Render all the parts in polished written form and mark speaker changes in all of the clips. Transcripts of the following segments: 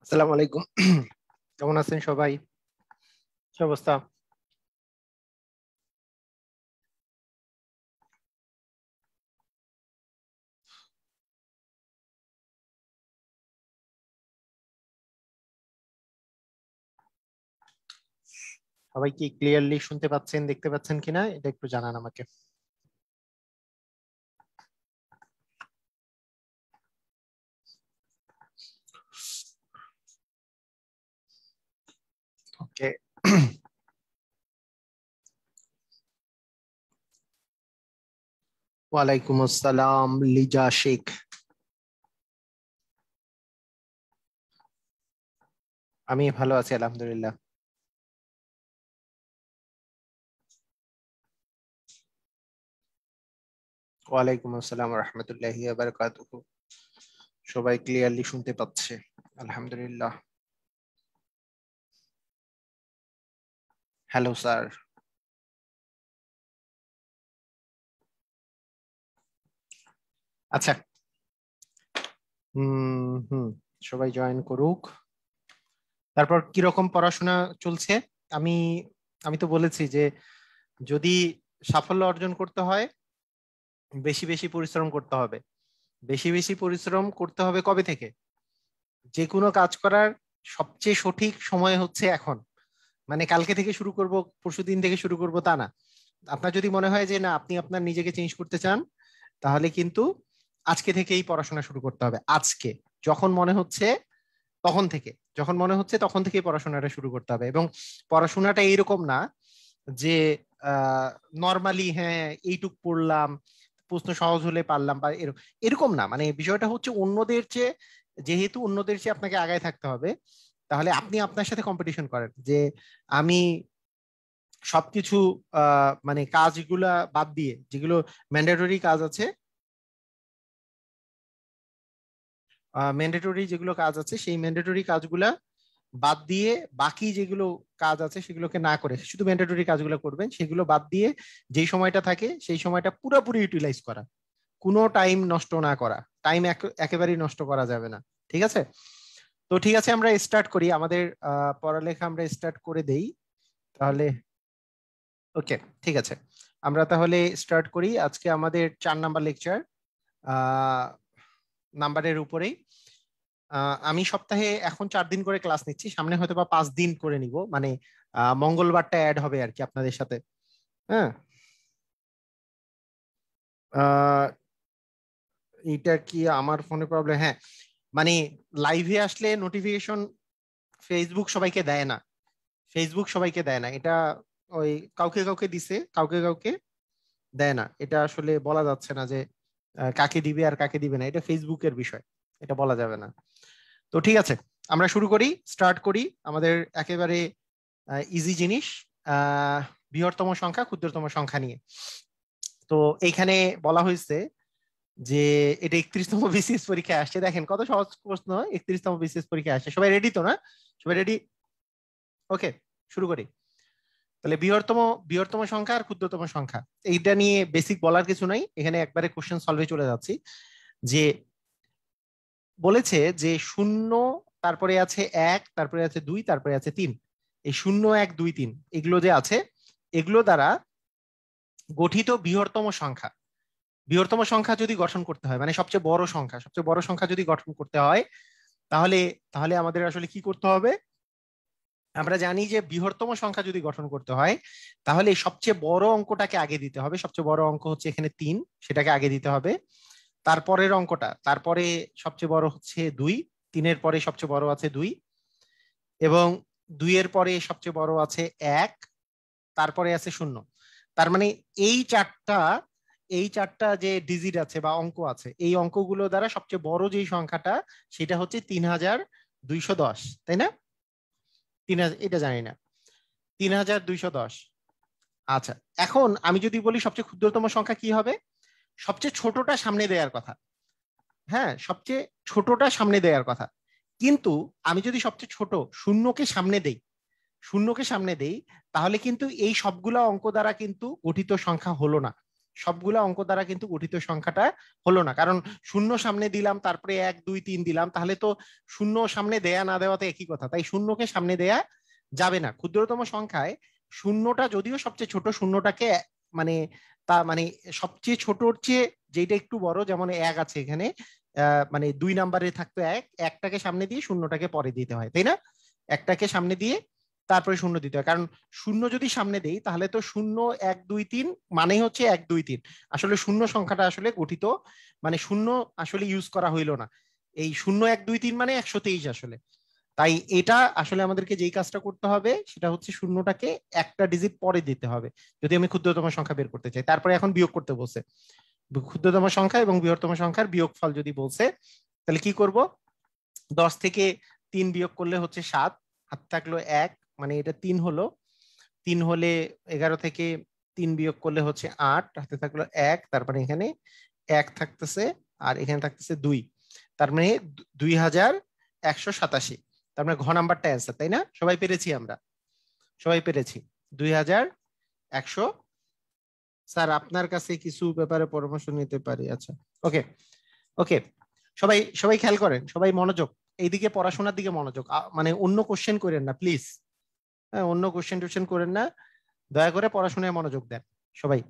Speaker 1: আসসালামু আলাইকুম। কেমন আছেন সবাই? কি অবস্থা? সবাই কি ক্লিয়ারলি শুনতে পাচ্ছেন, দেখতে পাচ্ছেন কিনা এটা একটু জানান আমাকে। ওকে। ওয়ালাইকুম আসসালাম লিজা শেখ। আমি ভালো আছি আলহামদুলিল্লাহ। ওয়ালাইকুম আসসালাম রহমতুল্লাহি ওয়া বারাকাতুহু। সবাই ক্লিয়ারলি শুনতে পাচ্ছে আলহামদুলিল্লাহ। Hello sir. আচ্ছা। হুম, সবাই জয়েন করুক। তারপর কিরকম পড়াশোনা চলছে? আমি আমি তো বলেছি যে যদি সাফল্য অর্জন করতে হয় বেশি বেশি পরিশ্রম করতে হবে। বেশি বেশি পরিশ্রম করতে হবে কবে থেকে? যে কোনো কাজ করার সবচেয়ে সঠিক সময় হচ্ছে এখন। মানে কালকে থেকে শুরু করব, পরশু দিন থেকে শুরু করব তা না। আপনার যদি মনে হয় যে না আপনি আপনার নিজেকে চেঞ্জ করতে চান, তাহলে কিন্তু আজকে থেকেই পড়াশোনা শুরু করতে হবে। আজকে যখন মনে হচ্ছে তখন থেকে, যখন মনে হচ্ছে তখন থেকেই পড়াশোনাটা শুরু করতে হবে। এবং পড়াশোনাটা এইরকম না যে নর্মালি হ্যাঁ এইটুক পড়লাম, প্রশ্ন সহজ হলে পারলাম বা এরকম এরকম না। মানে বিষয়টা হচ্ছে অন্যদের চেয়ে, যেহেতু অন্যদের চেয়ে আপনাকে আগায় থাকতে হবে, তাহলে আপনি আপনার সাথে কম্পিটিশন করেন যে আমি সবকিছু মানে কাজগুলা বাদ দিয়ে, যেগুলো ম্যান্ডেটরি কাজ আছে, ম্যান্ডেটরি যেগুলো কাজ আছে সেই ম্যান্ডেটরি কাজগুলা বাদ দিয়ে বাকি যেগুলো কাজ আছে সেগুলোকে না করে শুধু ম্যান্ডেটরি কাজগুলো করবেন। সেগুলো বাদ দিয়ে যেই সময়টা থাকে সেই সময়টা পুরোপুরি ইউটিলাইজ করা, কোনো টাইম নষ্ট না করা। টাইম একেবারেই নষ্ট করা যাবে না। ঠিক আছে? তো ঠিক আছে, আমরা স্টার্ট করি আমাদের পড়ালেখা, আমরা স্টার্ট করে দেই তাহলে। ওকে, ঠিক আছে, আমরা তাহলে স্টার্ট করি। আজকে আমাদের 4 নাম্বার লেকচার নাম্বারের উপরেই। আমি সপ্তাহে এখন 4 দিন করে ক্লাস নিচ্ছি, সামনে হয়তো বা 5 দিন করে নিব। মানে মঙ্গলবারটা অ্যাড হবে আর কি আপনাদের সাথে। হ্যাঁ। আহ, এইটা কি আমার ফোনে প্রবলেম? হ্যাঁ, মানে লাইভে আসলে নোটিফিকেশন ফেসবুক সবাইকে দেয় না। ফেসবুক সবাইকে দেয় না এটা। ওই কাউকে কাউকে দিছে, কাউকে কাউকে দেয় না। এটা আসলে বলা যাচ্ছে না যে কাকে দিবে আর কাকে দিবে না। এটা ফেসবুকের বিষয়, এটা বলা যাবে না। তো ঠিক আছে, আমরা শুরু করি, স্টার্ট করি আমাদের একেবারে ইজি জিনিস, আহ বৃহত্তম সংখ্যা ক্ষুদ্রতম সংখ্যা নিয়ে। তো এইখানে বলা হয়েছে যে এটা 31তম বিসিএস পরীক্ষায় আসছে। দেখেন কত সহজ প্রশ্ন 31তম বিসিএস পরীক্ষায় আসছে। সবাই রেডি তো না? সবাই রেডি? ওকে, শুরু করি। তাহলে বৃহত্তম বৃহত্তম সংখ্যা আর ক্ষুদ্রতম সংখ্যা, এইটা নিয়ে বেসিক বলার কিছু নাই, এখানে একবারে কোশ্চেন সলভে চলে যাচ্ছি। যে বলেছে যে শূন্য, তারপরে আছে এক, তারপরে আছে দুই, তারপরে আছে তিন। এই শূন্য এক দুই তিন এগুলো যে আছে, এগুলো দ্বারা গঠিত বৃহত্তম সংখ্যা। বৃহত্তম সংখ্যা যদি গঠন করতে হয়, মানে সবচেয়ে বড় সংখ্যা, সবচেয়ে বড় সংখ্যা যদি গঠন করতে হয়, তাহলে তাহলে আমাদের আসলে কি করতে হবে? আমরা জানি যে বৃহত্তম সংখ্যা যদি গঠন করতে হয়, তাহলে এই সবচেয়ে বড় অঙ্কটাকে আগে দিতে হবে। সবচেয়ে বড় অঙ্ক হচ্ছে এখানে 3, সেটাকে আগে দিতে হবে। তারপরের অঙ্কটা, তারপরে সবচেয়ে বড় হচ্ছে 2, 3-এর পরে সবচেয়ে বড় আছে 2, এবং 2-এর পরে সবচেয়ে বড় আছে 1, তারপরে আছে 0। তার মানে এই চারটা, এই চারটা যে ডিজিট আছে বা অঙ্ক আছে, এই অঙ্কগুলো দ্বারা সবচেয়ে বড় যেই সংখ্যাটা সেটা হচ্ছে 3210, তাই না? 3000, এটা জানি না। 3210। আচ্ছা, এখন আমি যদি বলি সবচেয়ে ক্ষুদ্রতম সংখ্যা কি হবে? সবচেয়ে ছোটটা সামনে দেওয়ার কথা। হ্যাঁ, সবচেয়ে ছোটটা সামনে দেওয়ার কথা। কিন্তু আমি যদি সবচেয়ে ছোট শূন্যকে সামনে দেই, শূন্যকে সামনে দেই, তাহলে কিন্তু এই সবগুলা অঙ্ক দ্বারা কিন্তু গঠিত সংখ্যা হলো না। সবগুলো অঙ্ক দ্বারা কিন্তু গঠিত সংখ্যাটা হলো না, কারণ শূন্য সামনে দিলাম, তারপরে 1 2 3 দিলাম, তাহলে তো শূন্য সামনে দেয়া না দেওয়াতে একই কথা, তাই শূন্যকে সামনে দেয়া যাবে না। ক্ষুদ্রতম সংখ্যায় শূন্যটা যদিও সবচেয়ে ছোট, শূন্যটাকে মানে মানে সবচেয়ে ছোটর চেয়ে যেটা একটু বড়, যেমন 1 আছে এখানে, মানে 2 নাম্বারে থাকতো 1, একটাকে সামনে দিয়ে শূন্যটাকে পরে দিতে হয়, তাই না? একটাকে সামনে দিয়ে তারপরে শূন্য দিতে হয়, কারণ শূন্য যদি সামনে দেই তাহলে তো 0 1 2 3 মানেই হচ্ছে 1 2 3। আসলে শূন্য সংখ্যাটা আসলে গঠিত, মানে শূন্য আসলে ইউজ করা হইলো না, এই 0 1 2 3 মানে 123 আসলে। তাই এটা আসলে আমাদেরকে যেই কাজটা করতে হবে সেটা হচ্ছে শূন্যটাকে একটা ডিজিট পরে দিতে হবে যদি আমি ক্ষুদ্রতম সংখ্যা বের করতে চাই। তারপরে এখন বিয়োগ করতে বলছে, ক্ষুদ্রতম সংখ্যা এবং বৃহত্তম সংখ্যার বিয়োগফল যদি বলছে, তাহলে কি করব? 10 থেকে 3 বিয়োগ করলে হচ্ছে 7, হাত থাকলো 1, মানে এটা 3 হলো। 3 হলে 11 থেকে 3 বিয়োগ করলে হচ্ছে 8, হাতে থাকলো 1, তারপরে এখানে 1 থাকতেছে আর এখানে থাকতেছে 2, তার মানে 2187। তার মানে ঘ নাম্বারটা অ্যান্সার, তাই না? সবাই পেরেছি আমরা, সবাই পেরেছি 2100। স্যার আপনার কাছে কিছু ব্যাপারে পরামর্শ নিতে পারি? আচ্ছা, ওকে ওকে, সবাই সবাই খেয়াল করেন, সবাই মনোযোগ, এইদিকে পড়াশোনার দিকে মনোযোগ, মানে অন্য কোশ্চেন করেন না প্লিজ। হ্যাঁ, অন্য কোশ্চেন টোশ্চেন করেন না, দয়া করে পড়াশোনায় মনোযোগ দেন সবাই।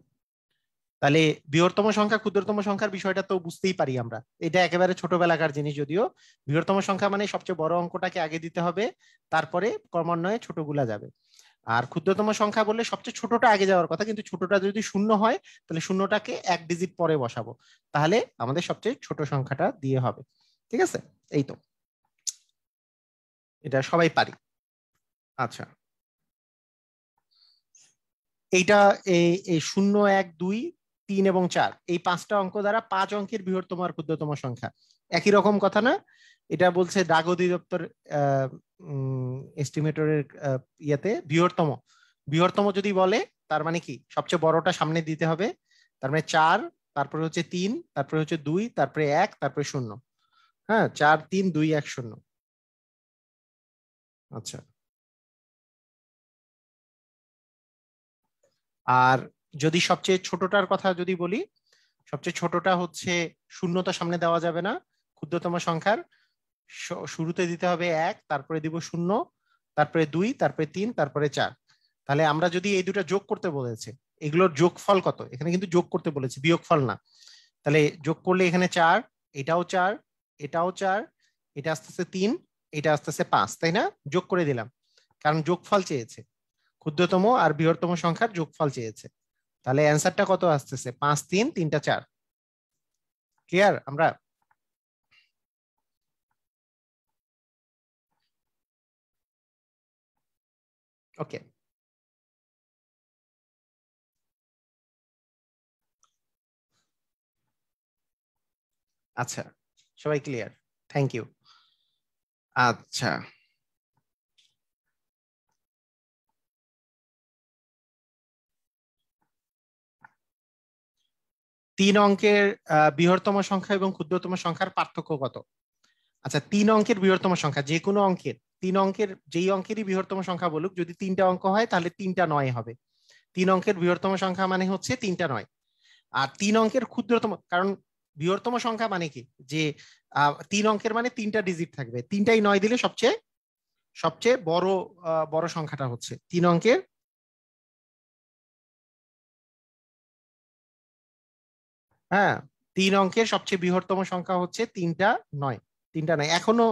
Speaker 1: তাহলে বৃহত্তম সংখ্যা ক্ষুদ্রতম সংখ্যার বিষয়টা তো বুঝতেই পারি আমরা, এটা একেবারে ছোটবেলাকার জিনিস, যদিও বৃহত্তম সংখ্যা মানে সবচেয়ে বড় অঙ্কটাকে আগে দিতে হবে, তারপরে ক্রমান্বয়ে ছোটগুলা যাবে। আর ক্ষুদ্রতম সংখ্যা বললে সবচেয়ে ছোটটা আগে যাওয়ার কথা, কিন্তু ছোটটা যদি শূন্য হয় তাহলে শূন্যটাকে 1 ডিজিট পরে বসাবো, তাহলে আমাদের সবচেয়ে ছোট সংখ্যাটা দিয়ে হবে। ঠিক আছে, এই তো, এটা সবাই পারি। আচ্ছা, এইটা এই 0 1 2 3 এবং 4, এই 5টা অঙ্ক দ্বারা 5 অঙ্কের বৃহত্তম আর ক্ষুদ্রতম সংখ্যা, একই রকম কথা না? এটা বলছে ডাক অধিদপ্তর এস্টিমেটরের ইয়েতে বৃহত্তম, বৃহত্তম যদি বলে তার মানে কি সবচেয়ে বড়টা সামনে দিতে হবে, তার মানে 4, তারপরে হচ্ছে 3, তারপরে হচ্ছে 2, তারপরে 1, তারপরে 0। হ্যাঁ, 4 3 2 1 0। আচ্ছা, আর যদি সবচেয়ে ছোটটার কথা যদি বলি, সবচেয়ে ছোটটা হচ্ছে শূন্য তো সামনে দেওয়া যাবে না, ক্ষুদ্রতম সংখ্যার শুরুতে দিতে হবে 1, তারপরে দিব 0, তারপরে 2, তারপরে 3, তারপরে 4। তাহলে আমরা যদি এই দুটো যোগ করতে বলেছে, এগুলোর যোগফল কত? এখানে কিন্তু যোগ করতে বলেছে, বিয়োগফল না। তাহলে যোগ করলে এখানে 4, এটাও 4, এটাও 4, এটা আসতেছে 3, এটা আসতেছে 5, তাই না? যোগ করে দিলাম, কারণ যোগফল চেয়েছে, ক্ষুদ্রতম আর বৃহত্তম সংখ্যার যোগফল চেয়েছে। তাহলে অ্যান্সারটা কত আসতেছে? 5 3 3টা 4। ক্লিয়ার? আমরা ওকে, আচ্ছা, সবাই ক্লিয়ার, থ্যাংক ইউ। আচ্ছা, 3 অঙ্কের বৃহত্তম সংখ্যা এবং ক্ষুদ্রতম সংখ্যার পার্থক্য কত? আচ্ছা, 3 অঙ্কের বৃহত্তম সংখ্যা, যে কোনো অঙ্কের 3 অঙ্কের, যেই অঙ্কেরই বৃহত্তম সংখ্যা বলুক, যদি 3টা অঙ্ক হয় তাহলে 3টা 9 হবে। 3 অঙ্কের বৃহত্তম সংখ্যা মানে হচ্ছে 3টা 9। আর 3 অঙ্কের ক্ষুদ্রতম, কারণ বৃহত্তম সংখ্যা মানে কি, যে 3 অঙ্কের মানে 3টা ডিজিট থাকবে, 3টাই 9 দিলে সবচেয়ে সবচেয়ে বড় বড় সংখ্যাটা হচ্ছে 3 অঙ্কের। হ্যাঁ, 3 অঙ্কের সবচেয়ে বৃহত্তম সংখ্যা হচ্ছে 3টা 9, 3টা 9। এখনো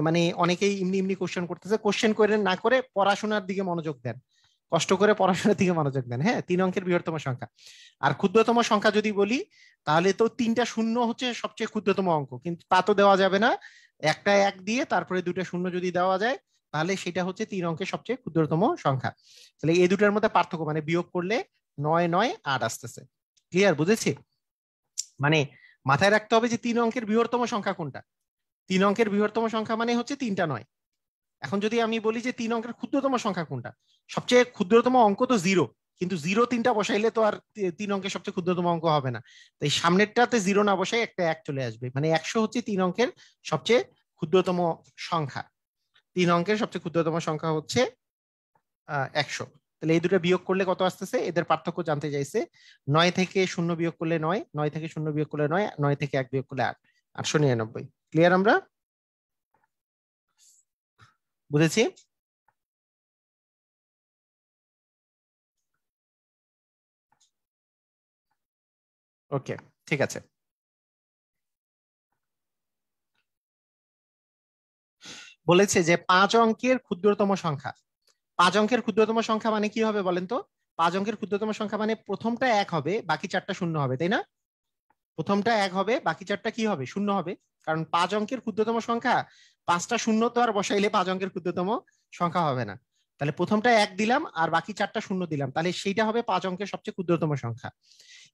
Speaker 1: মানে অনেকেই এমনি এমনি কোশ্চেন করতেছে, কোশ্চেন করে না করে পড়াশোনার দিকে মনোযোগ দেন, কষ্ট করে পড়াশোনার দিকে মনোযোগ দেন। হ্যাঁ, 3 অঙ্কের বৃহত্তম সংখ্যা। আর ক্ষুদ্রতম সংখ্যা যদি বলি, তাহলে তো 3টা শূন্য হচ্ছে সবচেয়ে ক্ষুদ্রতম অঙ্ক, কিন্তু তা তো দেওয়া যাবে না, একটা 1 দিয়ে তারপরে 2টা শূন্য যদি দেওয়া যায় তাহলে সেটা হচ্ছে 3 অঙ্কের সবচেয়ে ক্ষুদ্রতম সংখ্যা। তাহলে এই দুটার মধ্যে পার্থক্য, মানে বিয়োগ করলে 9 9 8 আসতেছে। ক্লিয়ার? বুঝেছি? মানে মাথায় রাখতে হবে যে 3 অঙ্কের বৃহত্তম সংখ্যা কোনটা। 3 অঙ্কের বৃহত্তম সংখ্যা মানে হচ্ছে 3টা 9। এখন যদি আমি বলি যে 3 অঙ্কের ক্ষুদ্রতম সংখ্যা কোনটা, সবচেয়ে ক্ষুদ্রতম অঙ্ক তো 0, কিন্তু 0 3টা বসাইলে তো আর 3 অঙ্কের সবচেয়ে ক্ষুদ্রতম অঙ্ক হবে না। তাই সামনেরটাতে 0 না বসাই একটা 1 চলে আসবে, মানে 100 হচ্ছে 3 অঙ্কের সবচেয়ে ক্ষুদ্রতম সংখ্যা। 3 অঙ্কের সবচেয়ে ক্ষুদ্রতম সংখ্যা হচ্ছে 100। তাহলে এই দুটো বিয়োগ করলে কত আসতেছে, এদের পার্থক্য জানতে চাইছে। 9 থেকে 0 বিয়োগ করলে 9, 9 থেকে 0 বিয়োগ করলে 9, 9 থেকে 1 বিয়োগ করলে 8, 899। ক্লিয়ার? আমরা বুঝেছি? ওকে, ঠিক আছে। বলেছে যে 5 অঙ্কের ক্ষুদ্রতম সংখ্যা। 5 অঙ্কের ক্ষুদ্রতম সংখ্যা মানে কি হবে বলেন তো? 5 অঙ্কের ক্ষুদ্রতম সংখ্যা মানে প্রথমটা 1 হবে, বাকি 4টা 0 হবে, তাই না? প্রথমটা 1 হবে, বাকি 4টা কি হবে? 0 হবে। কারণ 5 অঙ্কের ক্ষুদ্রতম সংখ্যা, 5টা 0 তো আর বসাইলে 5 অঙ্কের ক্ষুদ্রতম সংখ্যা হবে না। তাহলে প্রথমটা 1 দিলাম আর বাকি 4টা 0 দিলাম, তাহলে সেইটা হবে 5 অঙ্কের সবচেয়ে ক্ষুদ্রতম সংখ্যা।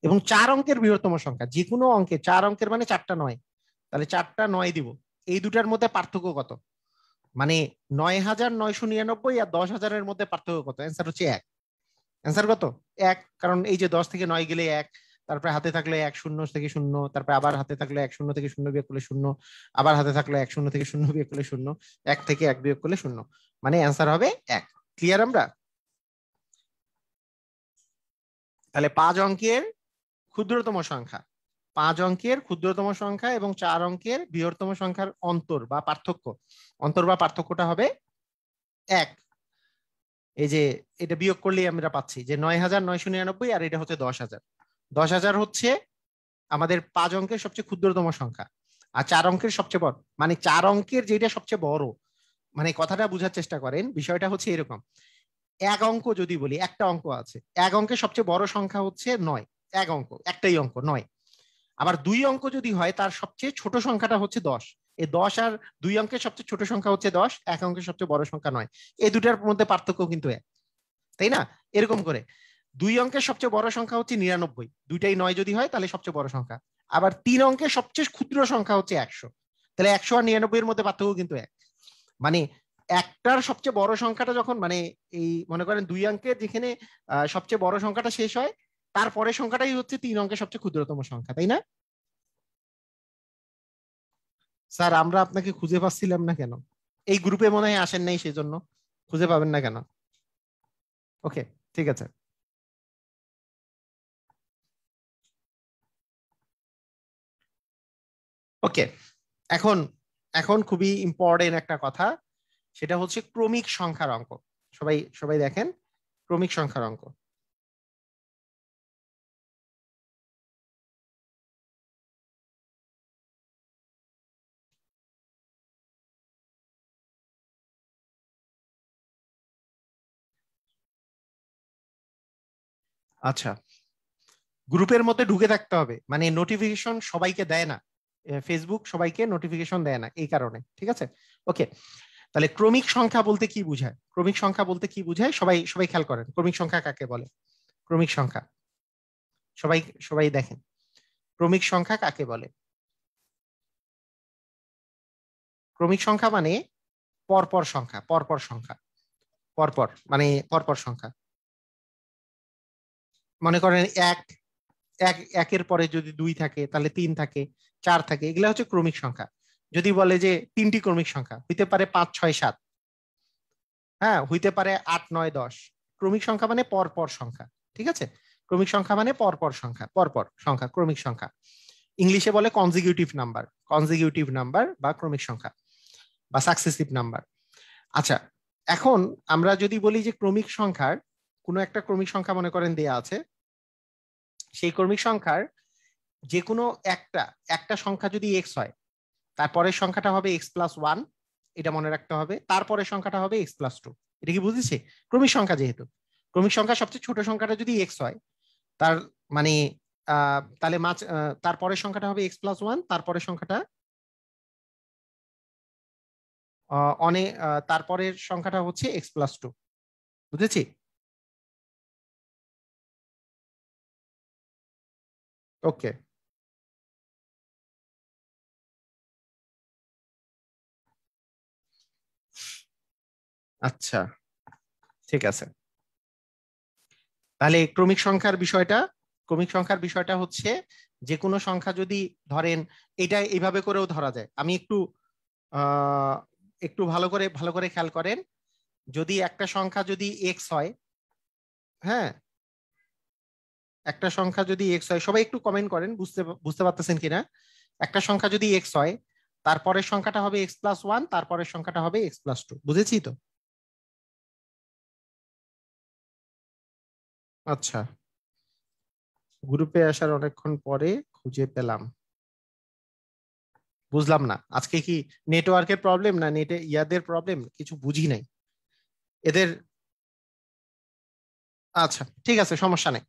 Speaker 1: এবং 4 অঙ্কের বৃহত্তম সংখ্যা, যে কোনো অঙ্কে 4 অঙ্কের মানে 4টা 9, তাহলে 4টা 9 দিব। এই দুটার মধ্যে পার্থক্য কত? মানে 9,999 আর 10,000-এর মধ্যে পার্থক্য কত? অ্যান্সার হচ্ছে 1। অ্যান্সার কত? 1। কারণ এই যে 10 থেকে 9 গেলে 1, তারপরে হাতে থাকলে 1, 0 থেকে 0, তারপরে আবার হাতে থাকলে 1, 0 থেকে 0 বিয়োগ করলে 0, আবার হাতে থাকলে 1, 0 থেকে 0 বিয়োগ করলে 0, 1 থেকে 1 বিয়োগ করলে 0, মানে অ্যান্সার হবে 1। ক্লিয়ার? আমরা তাহলে 5 অঙ্কের ক্ষুদ্রতম সংখ্যা, 5 অঙ্কের ক্ষুদ্রতম সংখ্যা এবং 4 অঙ্কের বৃহত্তম সংখ্যার অন্তর বা পার্থক্য, অন্তর বা পার্থক্যটা হবে 1। এই যে এটা বিয়োগ করলেই আমরা পাচ্ছি যে 9,999 আর এটা হচ্ছে 10,000। 10,000 হচ্ছে আমাদের 5 অঙ্কের সবচেয়ে ক্ষুদ্রতম সংখ্যা, আর 4 অঙ্কের সবচেয়ে বড়, মানে 4 অঙ্কের যেটা সবচেয়ে বড়। মানে কথাটা বোঝার চেষ্টা করেন, বিষয়টা হচ্ছে এরকম। এক অঙ্ক যদি বলি, একটা অঙ্ক আছে, এক অঙ্কের সবচেয়ে বড় সংখ্যা হচ্ছে 9, এক অঙ্ক, একটাই অঙ্ক 9। আবার 2 অঙ্ক যদি হয়, তার সবচেয়ে ছোট সংখ্যাটা হচ্ছে 10। এই 10 আর 2 অঙ্কের সবচেয়ে ছোট সংখ্যা হচ্ছে 10, এক অঙ্কের সবচেয়ে বড় সংখ্যা 9। এই দুটার মধ্যে পার্থক্য কিন্তু 1, তাই না? এরকম করে 2 অঙ্কের সবচেয়ে বড় সংখ্যা হচ্ছে 99, দুইটাই 9 যদি হয় তাহলে সবচেয়ে বড় সংখ্যা। আবার 3 অঙ্কের সবচেয়ে ক্ষুদ্র সংখ্যা হচ্ছে 100, তাহলে 100 আর 99 এর মধ্যে পার্থক্য কিন্তু 1। মানে একটার সবচেয়ে বড় সংখ্যাটা যখন, মানে এই মনে করেন 2 অঙ্কের যেখানে সবচেয়ে বড় সংখ্যাটা শেষ হয়, তারপরের সংখ্যাটাই হচ্ছে 3 অঙ্কের সবচেয়ে ক্ষুদ্রতম সংখ্যা, তাই না? স্যার আমরা আপনাকে খুঁজে পাচ্ছিলাম না কেন? এই গ্রুপে মনে হয় আসেন নাই, সেজন্য খুঁজে পাবেন না কেন? ওকে, ঠিক আছে। ওকে, এখন এখন খুবই ইম্পর্টেন্ট একটা কথা, সেটা হচ্ছে ক্রমিক সংখ্যার অঙ্ক। সবাই সবাই দেখেন, ক্রমিক সংখ্যার অঙ্ক। আচ্ছা, গ্রুপের মধ্যে ঢুকে থাকতে হবে, মানে নোটিফিকেশন সবাইকে দেয় না, ফেসবুক সবাইকে নোটিফিকেশন দেয় না, এই কারণে। ঠিক আছে, ওকে। তাহলে ক্রমিক সংখ্যা বলতে কি বোঝায়? ক্রমিক সংখ্যা বলতে কি বোঝায়, সবাই সবাই খেয়াল করেন, ক্রমিক সংখ্যা কাকে বলে? ক্রমিক সংখ্যা সবাই সবাই দেখেন, ক্রমিক সংখ্যা কাকে বলে? ক্রমিক সংখ্যা মানে পরপর সংখ্যা, পরপর সংখ্যা, পরপর মানে পরপর সংখ্যা। মনে করেন এক, এক একের পরে যদি 2 থাকে, তাহলে 3 থাকে, 4 থাকে, এগুলো হচ্ছে ক্রমিক সংখ্যা। যদি বলে যে 3টি ক্রমিক সংখ্যা, হইতে পারে 5, 6, 7, হ্যাঁ, হইতে পারে 8, 9, 10। ক্রমিক সংখ্যা মানে পরপর সংখ্যা। ঠিক আছে, ক্রমিক সংখ্যা মানে পরপর সংখ্যা, পরপর সংখ্যা ক্রমিক সংখ্যা। ইংলিশে বলে কনজিকিউটিভ নাম্বার, কনজিকিউটিভ নাম্বার বা ক্রমিক সংখ্যা বা সাকসেসিভ নাম্বার। আচ্ছা, এখন আমরা যদি বলি যে ক্রমিক সংখ্যার কোনো একটা ক্রমিক সংখ্যা মনে করেন দেয়া আছে, সেই ক্রমিক সংখ্যার যে কোনো একটা একটা সংখ্যা যদি এক্স হয়, তারপরের সংখ্যাটা হবে এক্স প্লাস 1, এটা মনে রাখতে হবে। তারপরের সংখ্যাটা হবে এক্স প্লাস 2। এটা কি বুঝেছি? ক্রমিক সংখ্যা, যেহেতু ক্রমিক সংখ্যা সবচেয়ে ছোট সংখ্যাটা যদি এক্স হয়, তার মানে তাহলে তারপরের সংখ্যাটা হবে এক্স প্লাস 1, তারপরের সংখ্যাটা অনেক, তারপরের সংখ্যাটা হচ্ছে এক্স প্লাস 2। বুঝেছি? ওকে, আচ্ছা, ঠিক আছে। তাহলে ক্রমিক সংখ্যার বিষয়টা হচ্ছে যে কোনো সংখ্যা যদি ধরেন, এটা এইভাবে করেও ধরা যায়। আমি একটু আহ একটু ভালো করে খেয়াল করেন, যদি একটা সংখ্যা যদি এক্স হয়, হ্যাঁ, একটা সংখ্যা যদি এক্স হয়, সবাই একটু কমেন্ট করেন বুঝতে বুঝতে পারতেছেন কিনা। একটা সংখ্যা যদি এক্স হয়, তারপরের সংখ্যাটা হবে এক্স প্লাস ওয়ান, তারপরের সংখ্যাটা হবে এক্স প্লাস টু। বুঝেছি তো? আচ্ছা, গ্রুপে আসার অনেকক্ষণ পরে খুঁজে পেলাম। বুঝলাম না, আজকে কি নেটওয়ার্কের প্রবলেম না নেটে ইয়াদের প্রবলেম, কিছু বুঝি নাই এদের। আচ্ছা ঠিক আছে, সমস্যা নেই।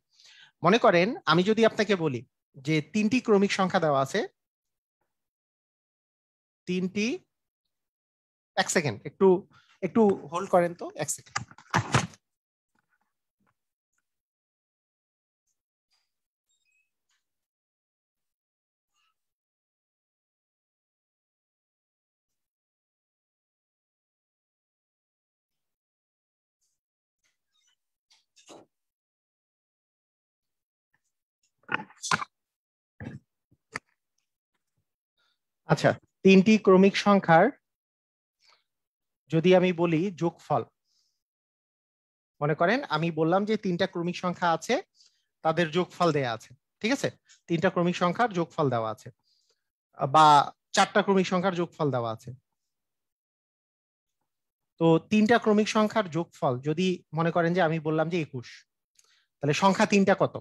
Speaker 1: মনে করেন আমি যদি আপনাকে বলি যে তিনটি ক্রমিক সংখ্যা দেওয়া আছে, তিনটি, এক সেকেন্ড, একটু একটু হোল্ড করেন তো, এক সেকেন্ড। আচ্ছা, তিনটি ক্রমিক সংখ্যার যদি আমি বলি যোগফল, মনে করেন আমি বললাম যে তিনটা ক্রমিক সংখ্যা আছে, তাদের যোগফল দেয়া আছে, ঠিক আছে? তিনটা ক্রমিক সংখ্যার যোগফল দেওয়া আছে, বা চারটা ক্রমিক সংখ্যার যোগফল দেওয়া আছে। তো তিনটা ক্রমিক সংখ্যার যোগফল যদি মনে করেন যে আমি বললাম যে 21, তাহলে সংখ্যা তিনটা কত?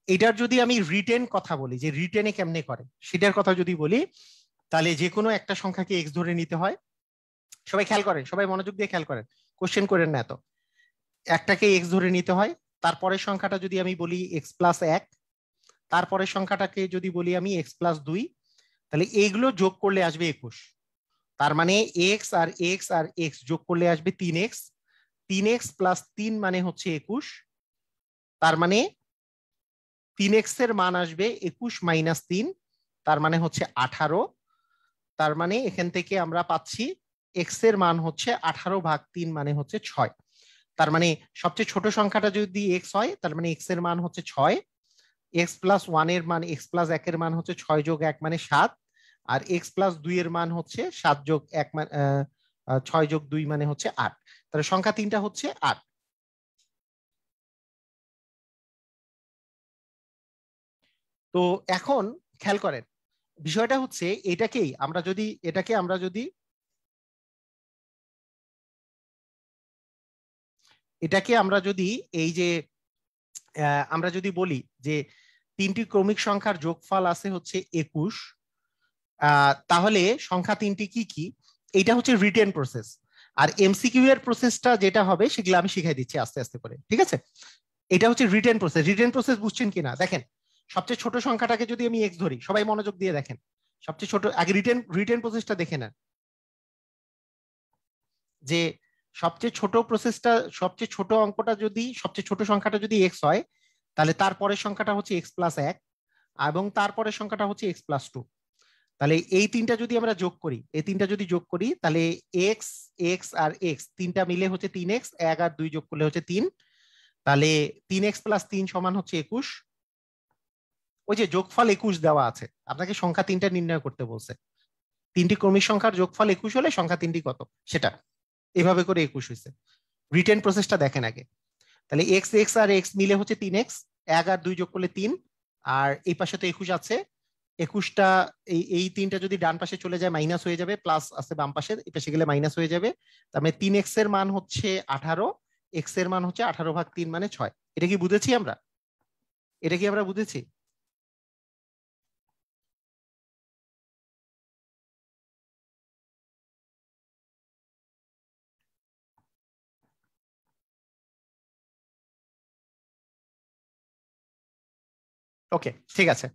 Speaker 1: এটার যদি আমি রিটেন কথা বলি, যে রিটেনে কেমনে করে সেটার কথা যদি বলি, তাহলে যে কোনো একটা সংখ্যাকে এক্স ধরে নিতে হয়। সবাই খেয়াল করেন, সবাই মনোযোগ দিয়ে খেয়াল করেন, কোশ্চেন করেন না এত। একটাকে এক্স ধরে নিতে হয়, তারপরের সংখ্যাটা যদি আমি বলি এক্স প্লাস এক, তারপরের সংখ্যাটাকে যদি বলি আমি এক্স প্লাস দুই, তাহলে এইগুলো যোগ করলে আসবে 21। তার মানে এক্স আর এক্স আর এক্স যোগ করলে আসবে 3x, 3x প্লাস 3 মানে হচ্ছে 21। তার মানে 3x এর মান আসবে 21 মাইনাস 3, তার মানে হচ্ছে 18। তার মানে এখান থেকে আমরা পাচ্ছি এক্স এর মান হচ্ছে 18/3 মানে হচ্ছে 6। তার মানে সবচেয়ে ছোট সংখ্যাটা যদি এক্স হয়, তার মানে এক্স এর মান হচ্ছে 6, এক্স প্লাস ওয়ান এর মান, এক্স প্লাস একের মান হচ্ছে 6 যোগ 1 মানে 7, আর এক্স প্লাস 2 এর মান হচ্ছে 7 যোগ 1 মানে 6 যোগ 2 মানে হচ্ছে 8। তাহলে সংখ্যা তিনটা হচ্ছে 8। তো এখন খেয়াল করেন, বিষয়টা হচ্ছে এটাকেই আমরা যদি, এটাকে আমরা যদি, এটাকে আমরা যদি এই যে আমরা যদি বলি যে তিনটি ক্রমিক সংখ্যার যোগফল আছে হচ্ছে 21, তাহলে সংখ্যা তিনটি কি কি, এইটা হচ্ছে রিটেন প্রসেস। আর এমসিকিউ এর প্রসেসটা যেটা হবে সেগুলো আমি শিখাই দিচ্ছি আস্তে আস্তে করে, ঠিক আছে? এটা হচ্ছে রিটেন প্রসেস। রিটেন প্রসেস বুঝছেন কিনা দেখেন। সবচেয়ে ছোট সংখ্যাটাকে যদি আমি এক্স ধরি, সবাই মনোযোগ দিয়ে দেখেন, সবচেয়ে ছোট, আগে রিটেন রিটেন প্রসেসটা দেখে নেন, যে সবচেয়ে ছোট প্রসেসটা, সবচেয়ে ছোট অঙ্কটা যদি, সবচেয়ে ছোট সংখ্যাটা যদি এক্স হয়, তাহলে তারপরের সংখ্যাটা হচ্ছে এক্স প্লাস এক, এবং তারপরের সংখ্যাটা হচ্ছে এক্স প্লাস টু। তাহলে এই তিনটা যদি আমরা যোগ করি, এই তিনটা যদি যোগ করি, তাহলে এক্স, এক্স আর এক্স তিনটা মিলে হচ্ছে 3x, 1 আর 2 যোগ করলে হচ্ছে 3। তাহলে 3x প্লাস 3 সমান হচ্ছে 21। ওই যে যোগফল 21 দেওয়া আছে, আপনাকে সংখ্যা তিনটা নির্ণয় করতে বলছে। তিনটি ক্রমিক সংখ্যার যোগফল 21 হলে সংখ্যা তিনটি কত সেটা, এভাবে করে 21 হয়েছে। রিটেন প্রসেসটা দেখেন আগে। তাহলে এক্স, এক্স আর এক্স মিলে হচ্ছে 3x, 1 আর 2 যোগ করলে 3, আর এই পাশে তো 21 আছে। 21টা, এই এই তিনটা যদি ডান পাশে চলে যায় মাইনাস হয়ে যাবে, প্লাস আছে বাম পাশে, এই পাশে গেলে মাইনাস হয়ে যাবে। তার মানে 3x এর মান হচ্ছে 18, এক্স এর মান হচ্ছে 18/3 মানে 6। এটা কি বুঝেছি আমরা? এটা কি আমরা বুঝেছি? ওকে, ঠিক আছে।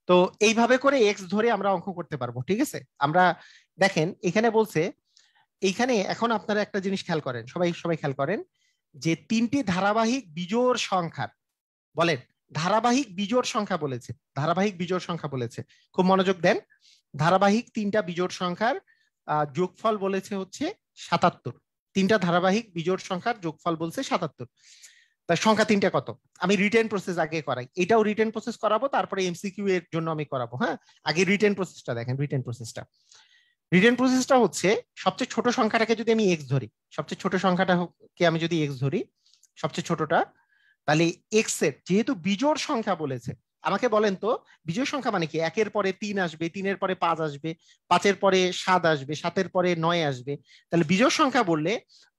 Speaker 1: তো এইভাবে করে এক্স ধরে আমরা অঙ্ক করতে পারবো, ঠিক আছে? আমরা দেখেন এখানে বলছে, এইখানে এখন আপনারা একটা জিনিস খেয়াল করেন, সবাই সবাই খেয়াল করেন, যে তিনটি ধারাবাহিক বিজোড় সংখ্যার, বলেন ধারাবাহিক বিজোড় সংখ্যা বলেছে, ধারাবাহিক বিজোড় সংখ্যা বলেছে, খুব মনোযোগ দেন। ধারাবাহিক তিনটা বিজোড় সংখ্যার যোগফল বলেছে হচ্ছে 77। তিনটা ধারাবাহিক বিজোড় সংখ্যার যোগফল বলছে 77। তার সংখ্যা তিনটা কত? আমি রিটেন প্রসেস আগে করাই, এটাও রিটেন প্রসেস করাবো, তারপরে এমসিকিউ এর জন্য আমি করাবো। হ্যাঁ, আগে রিটেন প্রসেসটা দেখেন। রিটেন প্রসেসটা, রিটেন প্রসেসটা হচ্ছে সবচেয়ে ছোট সংখ্যাটাকে যদি আমি এক্স ধরি, সবচেয়ে ছোট সংখ্যাটাকে আমি যদি এক্স ধরি, সবচেয়ে ছোটটা, তাহলে এক্স এর যেহেতু বিজোড় সংখ্যা বলেছে, আমাকে বলেন তো বিজোড় সংখ্যা মানে কি? একের পরে 3 আসবে, 3-এর পরে 5 আসবে, 5-এর পরে 7 আসবে, 7-এর পরে 9 আসবে। তাহলে বিজোড় সংখ্যা বললে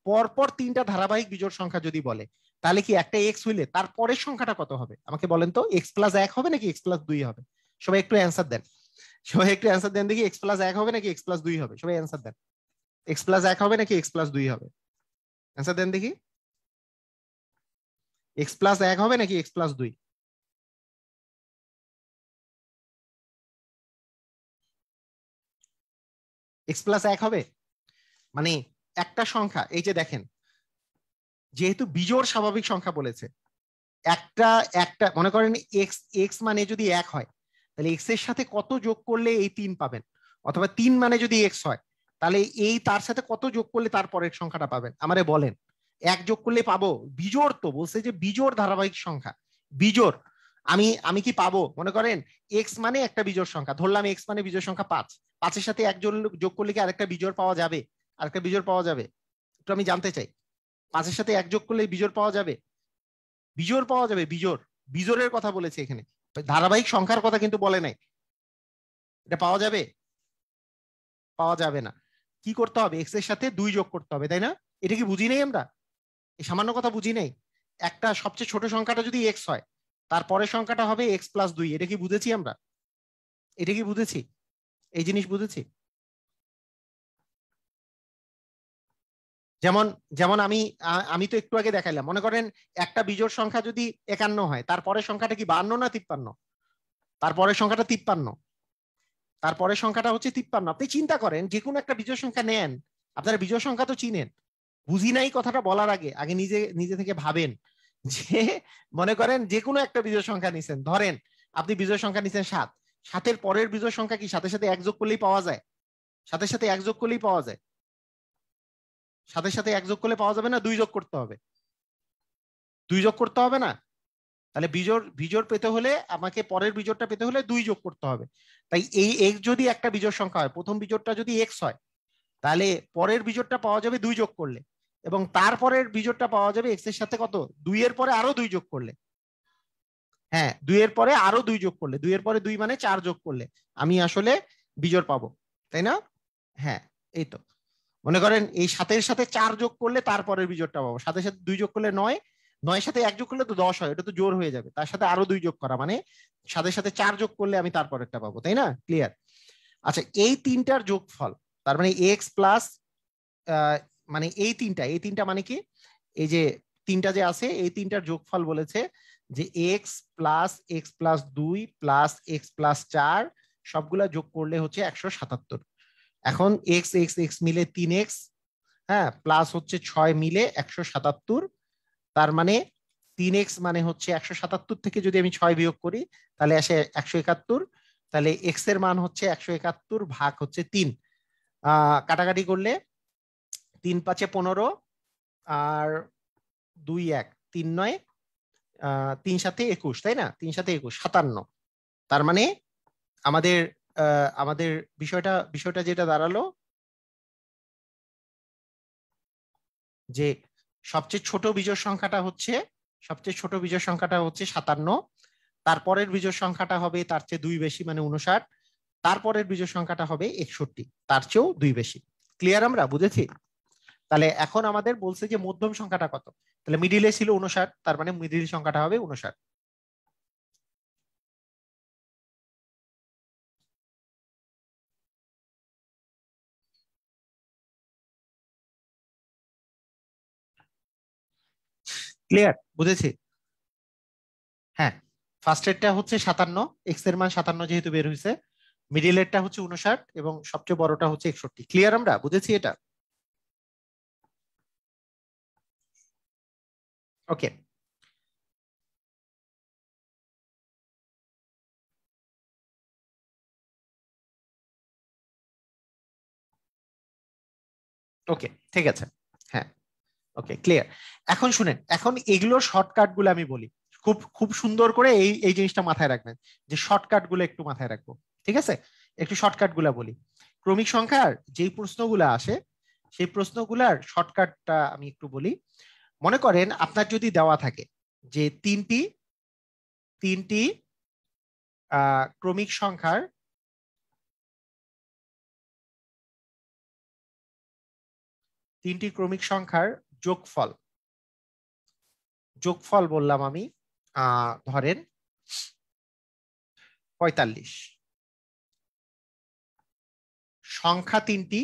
Speaker 1: পরপর 3টা ধারাবাহিক বিজোড় সংখ্যা যদি বলে, তাহলে কি একটা এক্স হইলে তার পরের সংখ্যাটা কত হবে? আমাকে বলেন তো, এক্স প্লাস 1 হবে নাকি এক্স প্লাস 2 হবে? সবাই একটু অ্যান্সার দেন, সবাই একটু অ্যান্সার দেন দেখি। এক্স প্লাস 1 হবে নাকি এক্স প্লাস 2 হবে? সবাই অ্যান্সার দেন। এক্স প্লাস 1 হবে নাকি এক্স প্লাস 2 হবে? অ্যান্সার দেন দেখি। এক্স প্লাস 1 হবে নাকি এক্স প্লাস 2? এক্স প্লাস 1 হবে। মানে একটা সংখ্যা, এই যে দেখেন, যেহেতু বিজোড় স্বাভাবিক সংখ্যা বলেছে, একটা একটা মনে করেন এক্স, এক্স মানে যদি 1 হয়, তাহলে এক্স এর সাথে কত যোগ করলে এই 3 পাবেন? অথবা 3 মানে যদি এক্স হয়, তাহলে এই তার সাথে কত যোগ করলে তার পরের সংখ্যাটা পাবেন? আমারে বলেন। 1 যোগ করলে পাবো? বিজোড় তো বলছে, যে বিজোড় ধারাবাহিক সংখ্যা, বিজোড়। আমি আমি কি পাবো? মনে করেন এক্স মানে একটা বিজোড় সংখ্যা, ধরলাম এক্স মানে বিজোড় সংখ্যা 5, 5-এর সাথে 1 যোগ করলে কি আরেকটা বিজোড় পাওয়া যাবে? আরেকটা বিজোড় পাওয়া যাবে? একটু আমি জানতে চাই। 5-এর সাথে 1 যোগ করলে বিজোড় পাওয়া যাবে? বিজোড় পাওয়া যাবে, বিজোড়। বিজোড়ের কথা বলেছে এখানে, ধারাবাহিক সংখ্যার কথা কিন্তু বলে নাই। এটা পাওয়া যাবে? পাওয়া যাবে না। কি করতে হবে? এক্স এর সাথে 2 যোগ করতে হবে, তাই না? এটা কি বুঝি নাই আমরা? এই সামান্য কথা বুঝি নাই? একটা সবচেয়ে ছোট সংখ্যাটা যদি এক্স হয়, তারপরের সংখ্যাটা হবে এক্স প্লাস 2। এটা কি বুঝেছি আমরা? এটা কি বুঝেছি? এই জিনিস বুঝেছি। যেমন যেমন আমি তো একটু আগে দেখাইলাম, মনে করেন একটা বিজোড় সংখ্যা যদি 51 হয়, তারপরের সংখ্যাটা কি 52 না 53? তারপরের সংখ্যাটা 53। তারপরের সংখ্যাটা হচ্ছে 53। আপনি চিন্তা করেন, যে কোনো একটা বিজোড় সংখ্যা নেন, আপনারা বিজোড় সংখ্যা তো চিনেন। বুঝি নাই কথাটা বলার আগে আগে নিজে নিজে থেকে ভাবেন, যে মনে করেন যে কোনো একটা বিজোড় সংখ্যা নিছেন, ধরেন আপনি বিজোড় সংখ্যা নিছেন 7, 7-এর পরের বিজোড় সংখ্যা কি সাথে সাথে 1 যোগ করলেই পাওয়া যায়? সাথে সাথে 1 যোগ করলেই পাওয়া যায়? সাথে সাথে 1 যোগ করলে পাওয়া যাবে না, 2 যোগ করতে হবে? 2 যোগ করতে হবে না? তাহলে বিজোড় বিজোড় পেতে হলে আমাকে পরের বিজোড়টা পেতে হলে 2 যোগ করতে হবে। তাই এই এক্স যদি একটা বিজোড় সংখ্যা হয়, প্রথম বিজোড়টা যদি এক্স হয়, তাহলে পরের বিজোড়টা পাওয়া যাবে 2 যোগ করলে, এবং তারপরের বিজোড়টা পাওয়া যাবে এক্স এর সাথে কত? 2 এর পরে আরো 2 যোগ করলে। হ্যাঁ, 2 এর পরে আরো 2 যোগ করলে, 2 এর পরে 2 মানে 4 যোগ করলে আমি আসলে বিজোড় পাবো, তাই না? হ্যাঁ, এই তো। মনে করেন এই 7-এর সাথে 4 যোগ করলে তারপরের বিজোড়টা পাবো, সাথে সাথে 2 যোগ করলে 9, 9-এর সাথে 1 যোগ করলে তো 10 হয়, এটা তো জোর হয়ে যাবে, তার সাথে আরো 2 যোগ করা মানে সাথে সাথে 4 যোগ করলে আমি তারপরেরটা পাবো, তাই না? ক্লিয়ার? আচ্ছা, এই তিনটার যোগফল, তার মানে এক্স প্লাস, মানে এই তিনটা মানে কি? এই যে তিনটা যে আছে, এই তিনটার যোগফল বলেছে যে x+x+2 প্লাস x+4 সবগুলা যোগ করলে হচ্ছে 177। এখন এক্স এক্স এক্স মিলে 3x, হ্যাঁ, প্লাস হচ্ছে 6 মিলে 177। তার মানে 3x মানে হচ্ছে 177 থেকে যদি আমি 6 বিয়োগ করি, তাহলে আসে 171। তাহলে এক্স এর মান হচ্ছে 171 ভাগ হচ্ছে 3। কাটাকাটি করলে 3×5 = 15, আর 2 1 3 9, 3 7 21, তাই না? 3 7 21 57। তার মানে আমাদের আমাদের বিষয়টা যেটা দাঁড়ালো, যে সবচেয়ে ছোট বিজোড় সংখ্যাটা হচ্ছে 57, তারপরের বিজোড় সংখ্যাটা হবে তার চেয়ে 2 বেশি মানে 59, তারপরের বিজোড় সংখ্যাটা হবে 61, তার চেয়েও 2 বেশি। ক্লিয়ার? আমরা বুঝেছি? তাহলে এখন আমাদের বলছে যে মধ্যম সংখ্যাটা কত, তাহলে মিডিলে ছিল 59, তার মানে মিডিল সংখ্যাটা হবে 59। ক্লিয়ার? বুঝেছি? হ্যাঁ, ফার্স্ট এরটা হচ্ছে 57, এক্স এর মান 57 যেহেতু বের হয়েছে, মিডিল এরটা হচ্ছে 59, এবং সবচেয়ে বড়টা হচ্ছে 61। ক্লিয়ার? আমরা বুঝেছি এটা? ওকে। ওকে, ঠিক আছে। হ্যাঁ, ওকে, ক্লিয়ার। এখন শুনেন, এখন এগুলোর শর্টকাট গুলো আমি বলি, খুব খুব সুন্দর করে এই এই জিনিসটা মাথায় রাখবেন, যে শর্টকাট গুলো একটু মাথায় রাখবো। ঠিক আছে, একটু শর্টকাট গুলা বলি। ক্রমিক সংখ্যার যেই প্রশ্নগুলো আসে, সেই প্রশ্নগুলার শর্টকাটটা আমি একটু বলি। মনে করেন আপনার যদি দেওয়া থাকে যে তিনটি ক্রমিক সংখ্যার যোগফল বললাম আমি ধরেন 45। সংখ্যা তিনটি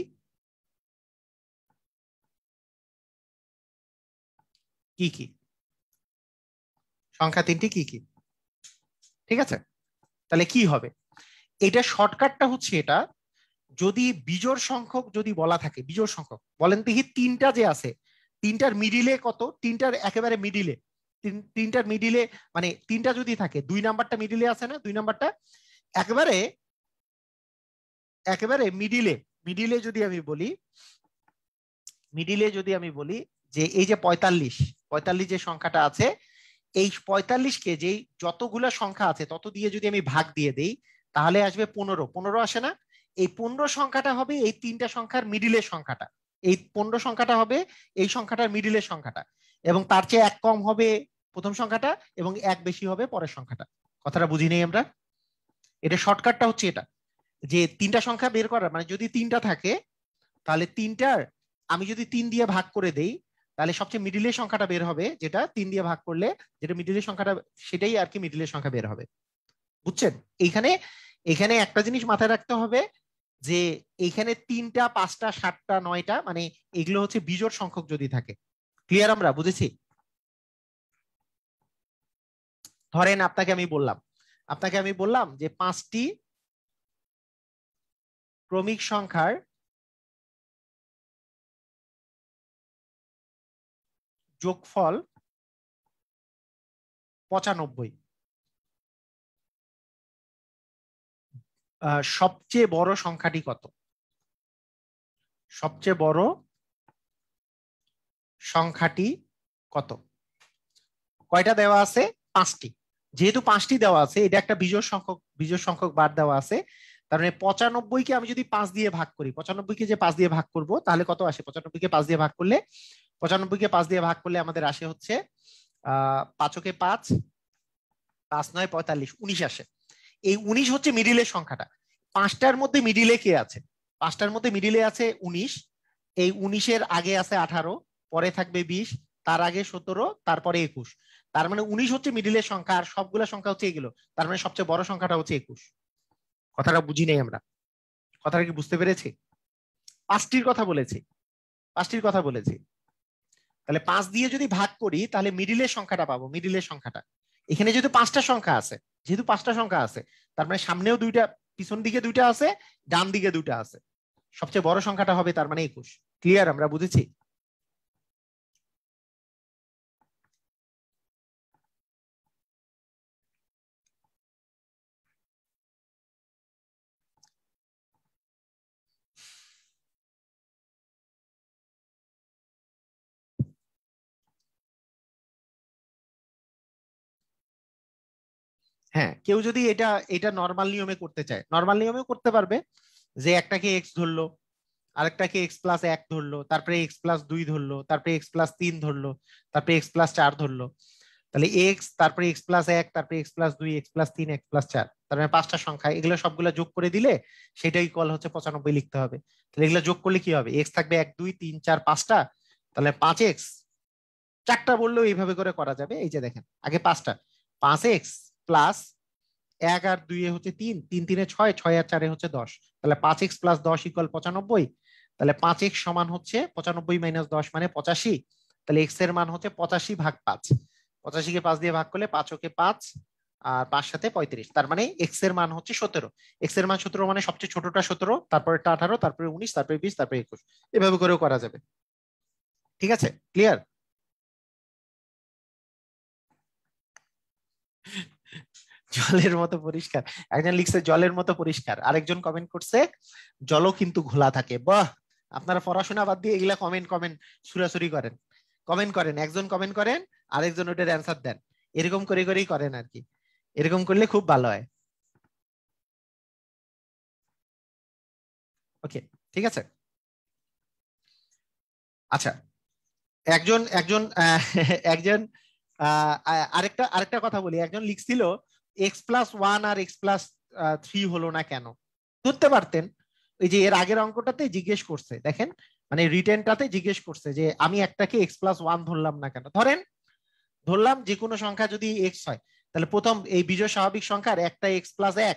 Speaker 1: কি কি? সংখ্যা তিনটি কি কি? ঠিক আছে, তাহলে কি হবে? এটা শর্টকাটটা হচ্ছে এটা, যদি বিজোড় সংখ্যক যদি বলা থাকে, বিজোড় সংখ্যক বলেন দেখি, তিনটা যে আছে তিনটার মিডিলে কত? তিনটার একেবারে মিডিলে, তিনটার মিডিলে মানে তিনটা যদি থাকে, 2 নাম্বারটা মিডিলে আছে না? 2 নাম্বারটা একেবারে একেবারে মিডিলে। মিডিলে যদি আমি বলি যে এই যে 45 যে সংখ্যাটা আছে, এই 45কে যেই যতগুলা সংখ্যা আছে তত দিয়ে যদি আমি ভাগ দিয়ে দেই, তাহলে আসবে 15 আসে না? এই 15 সংখ্যাটা হবে এই তিনটা সংখ্যার মিডিলের সংখ্যাটা। এই 15 সংখ্যাটা হবে এই সংখ্যাটার মিডিলের সংখ্যাটা, এবং তার চেয়ে এক কম হবে প্রথম সংখ্যাটা, এবং এক বেশি হবে পরের সংখ্যাটা। কথাটা বুঝি নেই আমরা? এটা শর্টকাটটা হচ্ছে এটা, যে তিনটা সংখ্যা বের করার মানে যদি তিনটা থাকে, তাহলে তিনটার আমি যদি 3 দিয়ে ভাগ করে দেই, তাহলে সবচেয়ে মিডিলের সংখ্যাটা বের হবে, যেটা 3 দিয়ে ভাগ করলে যেটা মিডিলের সংখ্যাটা, সেটাই আর কি মিডিলের সংখ্যা বের হবে। বুঝছেন? এইখানে এখানে একটা জিনিস মাথায় রাখতে হবে, যে এইখানে 3টা 5টা 7টা 9টা মানে এগুলো হচ্ছে বিজোড় সংখ্যক যদি থাকে। ক্লিয়ার? আমরা বুঝেছি? ধরেন আপনাকে আমি বললাম যে 5টি ক্রমিক সংখ্যার যোগফল 95। সবচেয়ে বড় সংখ্যাটি কত? সবচেয়ে বড় সংখ্যাটি কত? কয়টা দেওয়া আছে? 5টি। যেহেতু 5টি দেওয়া আছে, এটা একটা বিজোড় সংখ্যক বার দেওয়া আছে, তার মানে 95কে আমি যদি 5 দিয়ে ভাগ করি, 95কে যে 5 দিয়ে ভাগ করব, তাহলে কত আসে? 95কে 5 দিয়ে ভাগ করলে, 95কে 5 দিয়ে ভাগ করলে আমাদের আসে হচ্ছে 5 5, 5 9 45, 19 আসে। এই 19 হচ্ছে মিডিলের সংখ্যাটা। পাঁচটার মধ্যে মিডিলে কে আছে? পাঁচটার মধ্যে মিডিলে আছে 19। এই 19-এর আগে আছে 18, পরে থাকবে 20, তার আগে 17, তারপরে 21। তার মানে 19 হচ্ছে মিডিলের সংখ্যা, আর সবগুলো সংখ্যা হচ্ছে এগুলো। তার মানে সবচেয়ে বড় সংখ্যাটা হচ্ছে 21। কথাটা বুঝি নাই আমরা? কথাটা কি বুঝতে পেরেছি? পাঁচটির কথা বলেছি, পাঁচটির কথা বলেছি। তাহলে 5 দিয়ে যদি ভাগ করি, তাহলে মিডিলের সংখ্যাটা পাবো, মিডিলের সংখ্যাটা। এখানে যেহেতু 5টা সংখ্যা আছে, তার মানে সামনেও 2টা, পিছন দিকে 2টা আছে, ডান দিকে 2টা আছে, সবচেয়ে বড় সংখ্যাটা হবে তার মানে 21। ক্লিয়ার? আমরা বুঝেছি? হ্যাঁ, কেউ যদি এটা এটা নর্মাল নিয়মে করতে চায়, নর্মাল নিয়মেও করতে পারবে, যে একটাকে এক্স ধরলো, আরেকটাকে x+1 ধরলো, তারপরে x+2 ধরলো, তারপরে x+3 ধরলো, তারপরে x+4 ধরলো। তাহলে এক্স, তারপরে x+1, তারপরে x+2, x+3, x+4, তার মানে 5টা সংখ্যা, এগুলো সবগুলো যোগ করে দিলে সেটাই ইকুয়াল হচ্ছে 95 লিখতে হবে। তাহলে এগুলো যোগ করলে কি হবে? এক্স থাকবে 1 2 3 4 5টা, তাহলে 5x, 4টা বললেও এইভাবে করে করা যাবে। এই যে দেখেন, আগে 5টা, 5x প্লাস 1 আর 2 এ হচ্ছে 3, 3 3 এ 6, 6 আর 4 এ হচ্ছে 10, তাহলে 5x + 10 = 95। তাহলে 5x সমান হচ্ছে 95 - 10 মানে 85। তাহলে x এর মান হচ্ছে 85/5। 85-কে 5 দিয়ে ভাগ করলে 5 × 5 আর 5 সাথে 35, তার মানে x এর মান হচ্ছে 17। x এর মান 17 মানে সবচেয়ে ছোটটা 17, তারপরেটা 18, তারপরে 19, তারপরে 20, তারপরে 21। এভাবে করেও করা যাবে। ঠিক আছে? ক্লিয়ার? জলের মতো পরিষ্কার। একজন লিখছে জলের মতো পরিষ্কার, আরেকজন কমেন্ট করছে জলও কিন্তু ঘোলা থাকে। বাহ, আপনারা পড়াশোনা বাদ দিয়ে এগুলা কমেন্ট কমেন্ট সুরাসুরি করেন, কমেন্ট করেন, একজন কমেন্ট করেন, আরেকজন ওটার অ্যান্সার দেন, এরকম করে করেই করেন আর কি। এরকম করলে খুব ভালো হয়। ওকে, ঠিক আছে। আচ্ছা, একজন একজন একজন আরেকটা আরেকটা কথা বলি, একজন লিখছিল x+1 আর x+3 হলো না কেন। ধরতে পারতেন, ওই যে এর আগের অঙ্কটাতে জিজ্ঞেস করছে, দেখেন মানে রিটেনটাতে জিজ্ঞেস করছে যে আমি একটাকে x+1 ধরলাম না কেন। ধরলাম যে কোনো সংখ্যা যদি এক্স হয়, তাহলে প্রথম এই বিজোড় স্বাভাবিক সংখ্যার একটা x+1,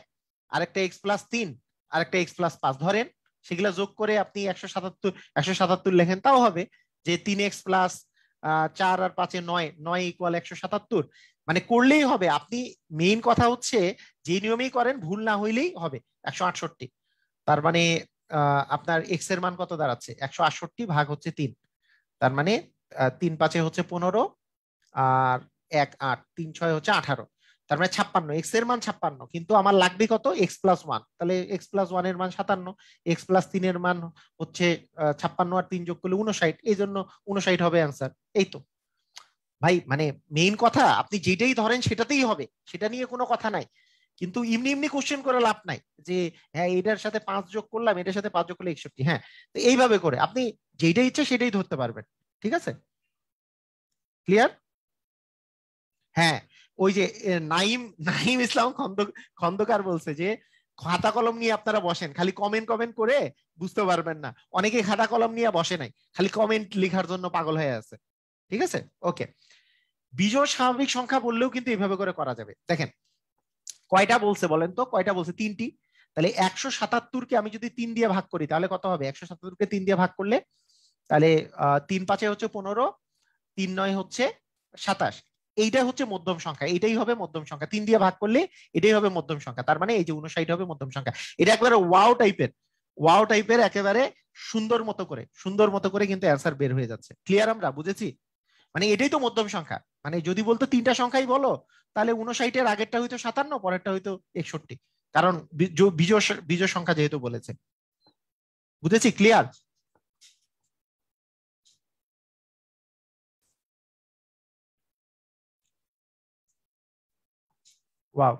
Speaker 1: আরেকটা x+3, আরেকটা x+5 ধরেন, সেগুলা যোগ করে আপনি 177 লেখেন, তাও হবে যে 3x+4 আর 5 9 9 = 177, মানে করলেই হবে। আপনি মেইন কথা হচ্ছে যে নিয়মেই করেন ভুল না হইলেই হবে 168। তার মানে আপনার এক্স এর মান কত দাঁড়াচ্ছে, 168 ভাগ হচ্ছে 3, তার মানে 3 5 হচ্ছে 15, আর 1 8, 3 6 হচ্ছে 18, তার মানে 56। এক্স এর মান 56, কিন্তু আমার লাগবে কত, x+1, তাহলে x+1 এর মান 57, x+3 এর মান হচ্ছে 56, আর 3 যোগ করলে 59, এই জন্য 59 হবে অ্যান্সার। এই তো ভাই, মানে মেইন কথা আপনি যেটাই ধরেন সেটাতেই হবে, সেটা নিয়ে কোনো কথা নাই। কিন্তু এমনি এমনি কোশ্চেন করে লাভ নাই যে হ্যাঁ এটার সাথে 5 যোগ করলাম, এটার সাথে 5 যোগ করলে 61। হ্যাঁ, তো এইভাবে করে আপনি যেটাই ইচ্ছে সেটাই ধরতে পারবেন। ঠিক আছে, ক্লিয়ার? হ্যাঁ, ওই যে নাইম নাইম ইসলাম খন্দকার বলছে যে খাতা কলম নিয়ে আপনারা বসেন, খালি কমেন্ট কমেন্ট করে বুঝতে পারবেন না। অনেকে খাতা কলম নিয়ে বসে নাই, খালি কমেন্ট লেখার জন্য পাগল হয়ে আছে। ঠিক আছে, ওকে। বিজোড় স্বাভাবিক সংখ্যা বললেও কিন্তু এইভাবে করে করা যাবে। দেখেন কয়টা বলছে বলেন তো, কয়টা বলছে, 3টি। তাহলে 177কে আমি যদি 3 দিয়ে ভাগ করি তাহলে কত হবে, 177কে 3 দিয়ে ভাগ করলে তাহলে 3 5 হচ্ছে 15, 3 9 হচ্ছে 27। এইটা হচ্ছে মধ্যম সংখ্যা, এটাই হবে মধ্যম সংখ্যা। 3 দিয়ে ভাগ করলে এটাই হবে মধ্যম সংখ্যা, তার মানে এই যে 59 হবে মধ্যম সংখ্যা। এটা একেবারে ওয়াও টাইপের একেবারে সুন্দর মতো করে কিন্তু অ্যান্সার বের হয়ে যাচ্ছে। ক্লিয়ার, আমরা বুঝেছি? মানে এটাই তো মধ্যম সংখ্যা। মানে যদি বলতো 3টা সংখ্যাই বলো, তাহলে 59-এর আগেরটা হইতো 57, পরেরটা হইতো 61, কারণ বিজোড় সংখ্যা যেহেতু বলেছে। বুঝেছি? ক্লিয়ার? ওয়াও,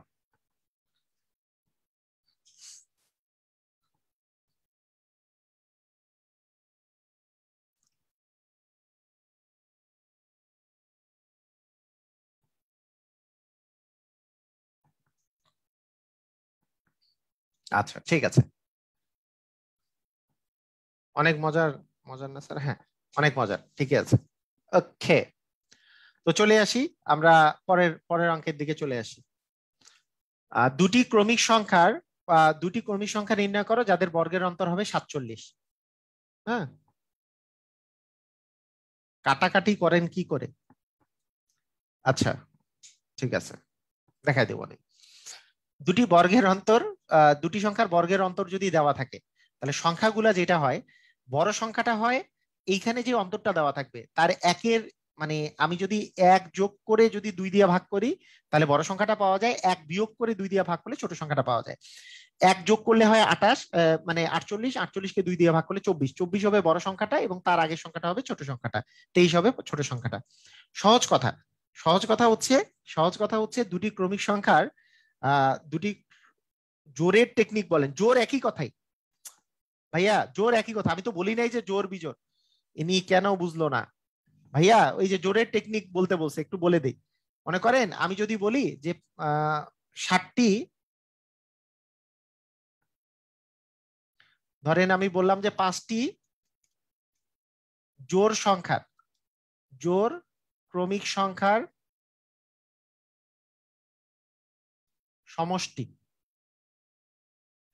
Speaker 1: আচ্ছা ঠিক আছে। অনেক মজার, মজার না স্যার? হ্যাঁ, অনেক মজার, ঠিকই আছে। ওকে, তো চলে আসি আমরা পরের পরের অঙ্কের দিকে চলে আসি। দুটি ক্রমিক সংখ্যা নির্ণয় করো যাদের বর্গের অন্তর হবে 47। হ্যাঁ, কাটাকাটি করেন কি করে? আচ্ছা ঠিক আছে, দেখাই দেবো। দুটি সংখ্যার বর্গের অন্তর যদি দেওয়া থাকে, তাহলে সংখ্যাগুলা যেটা হয়, বড় সংখ্যাটা হয় এইখানে যে অন্তরটা দেওয়া থাকবে তার একের, মানে আমি যদি 1 যোগ করে যদি 2 দিয়ে ভাগ করি তাহলে বড় সংখ্যাটা পাওয়া যায়, 1 বিয়োগ করে 2 দিয়ে ভাগ করলে ছোট সংখ্যাটা পাওয়া যায়। 1 যোগ করলে হয় 28, মানে 48, 48কে 2 দিয়ে ভাগ করলে 24, 24 হবে বড় সংখ্যাটা এবং তার আগের সংখ্যাটা হবে ছোট সংখ্যাটা, 23 হবে ছোট সংখ্যাটা। সহজ কথা, সহজ কথা হচ্ছে সহজ কথা হচ্ছে দুটি ক্রমিক সংখ্যার দুটি জোরের টেকনিক বলেন, জোর একই কথাই ভাইয়া, জোর একই কথা। আমি তো বলি নাই যে জোর বিজোর, ইনি কেন বুঝলো না ভাইয়া? ওই যে জোরের টেকনিক বলতে বলছে, একটু বলে দেই। মনে করেন আমি যদি বলি যে 60টি, ধরেন আমি বললাম যে 5টি জোর সংখ্যার, জোর ক্রমিক সংখ্যার সমষ্টি,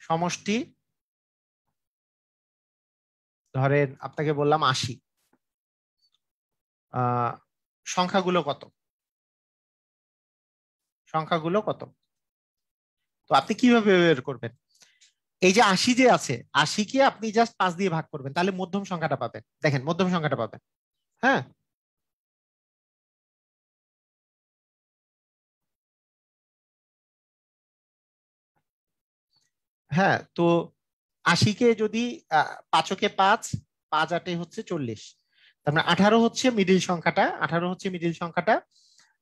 Speaker 1: সমষ্টি ধরেন আপনাকে বললাম 80, সংখ্যাগুলো কত, সংখ্যাগুলো কত? তো আপনি কিভাবে বের করবেন? এই যে 80 যে আছে, 80কে আপনি জাস্ট 5 দিয়ে ভাগ করবেন, তাহলে মধ্যম সংখ্যাটা পাবেন। দেখেন মধ্যম সংখ্যাটা পাবেন। হ্যাঁ, হ্যাঁ, তো 80কে যদি 5-কে 5, 5 8 হচ্ছে 40, তার মানে 18 হচ্ছে মিডিল সংখ্যাটা, 18 হচ্ছে মিডিল সংখ্যাটা।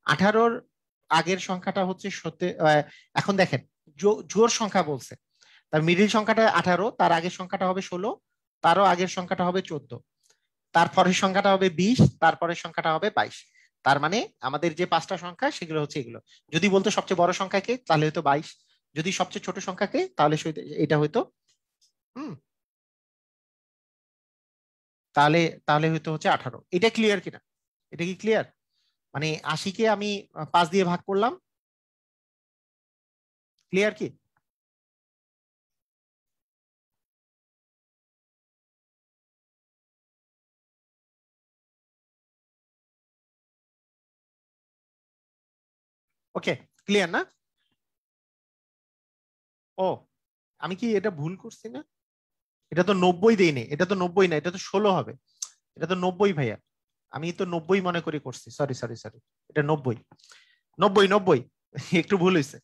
Speaker 1: 18-র আগের সংখ্যাটা হচ্ছে এখন দেখেন জোড় সংখ্যা বলছে, তার মিডিল সংখ্যাটা 18, তার আগের সংখ্যাটা হবে 16, তারও আগের সংখ্যাটা হবে 14, তারপরের সংখ্যাটা হবে 20, তারপরের সংখ্যাটা হবে 22। তার মানে আমাদের যে 5টা সংখ্যা সেগুলো হচ্ছে এগুলো। যদি বলতো সবচেয়ে বড় সংখ্যা কে, তাহলে হয়তো 22। যদি সবচেয়ে ছোট সংখ্যা কে, তাহলে এটা হয়তো হুম তাহলে তাহলে হয়তো হচ্ছে 18। এটা ক্লিয়ার কিনা? এটা কি ক্লিয়ার? মানে 80-কে আমি 5 দিয়ে ভাগ করলাম, ক্লিয়ার কি? ওকে, ক্লিয়ার না? ও, আমি কি এটা ভুল করছি না? এটা তো 90 দেইনি, এটা তো 90 না, এটা তো 16 হবে। এটা তো 90 ভাইয়া, আমি তো 90 মনে করে করছি, সরি সরি সরি। এটা 90, 90 90 একটু ভুল হয়েছে।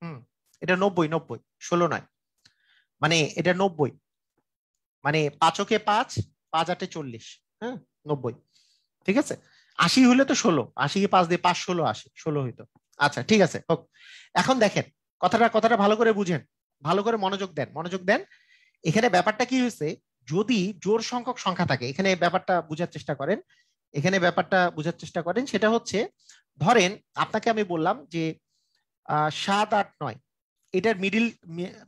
Speaker 1: হুম, এটা 90 90, 16 নয়। মানে এটা 90, মানে 5-কে 5, 5 8 40, হ্যাঁ, 90। ঠিক আছে, 80 হলে তো 16, 80-কে 5 দিয়ে 5 16 80, 16 হইতো। আচ্ছা ঠিক আছে, হোক। এখন দেখেন, কথাটা কথাটা ভালো করে বুঝেন, ভালো করে মনোযোগ দেন, মনোযোগ দেন। এখানে ব্যাপারটা কি হয়েছে, যদি জোড় সংখ্যক সংখ্যা থাকে, এখানে ব্যাপারটা বোঝার চেষ্টা করেন, এখানে ব্যাপারটা বোঝার চেষ্টা করেন। সেটা হচ্ছে, ধরেন আপনাকে আমি বললাম যে 7 8 9, এটার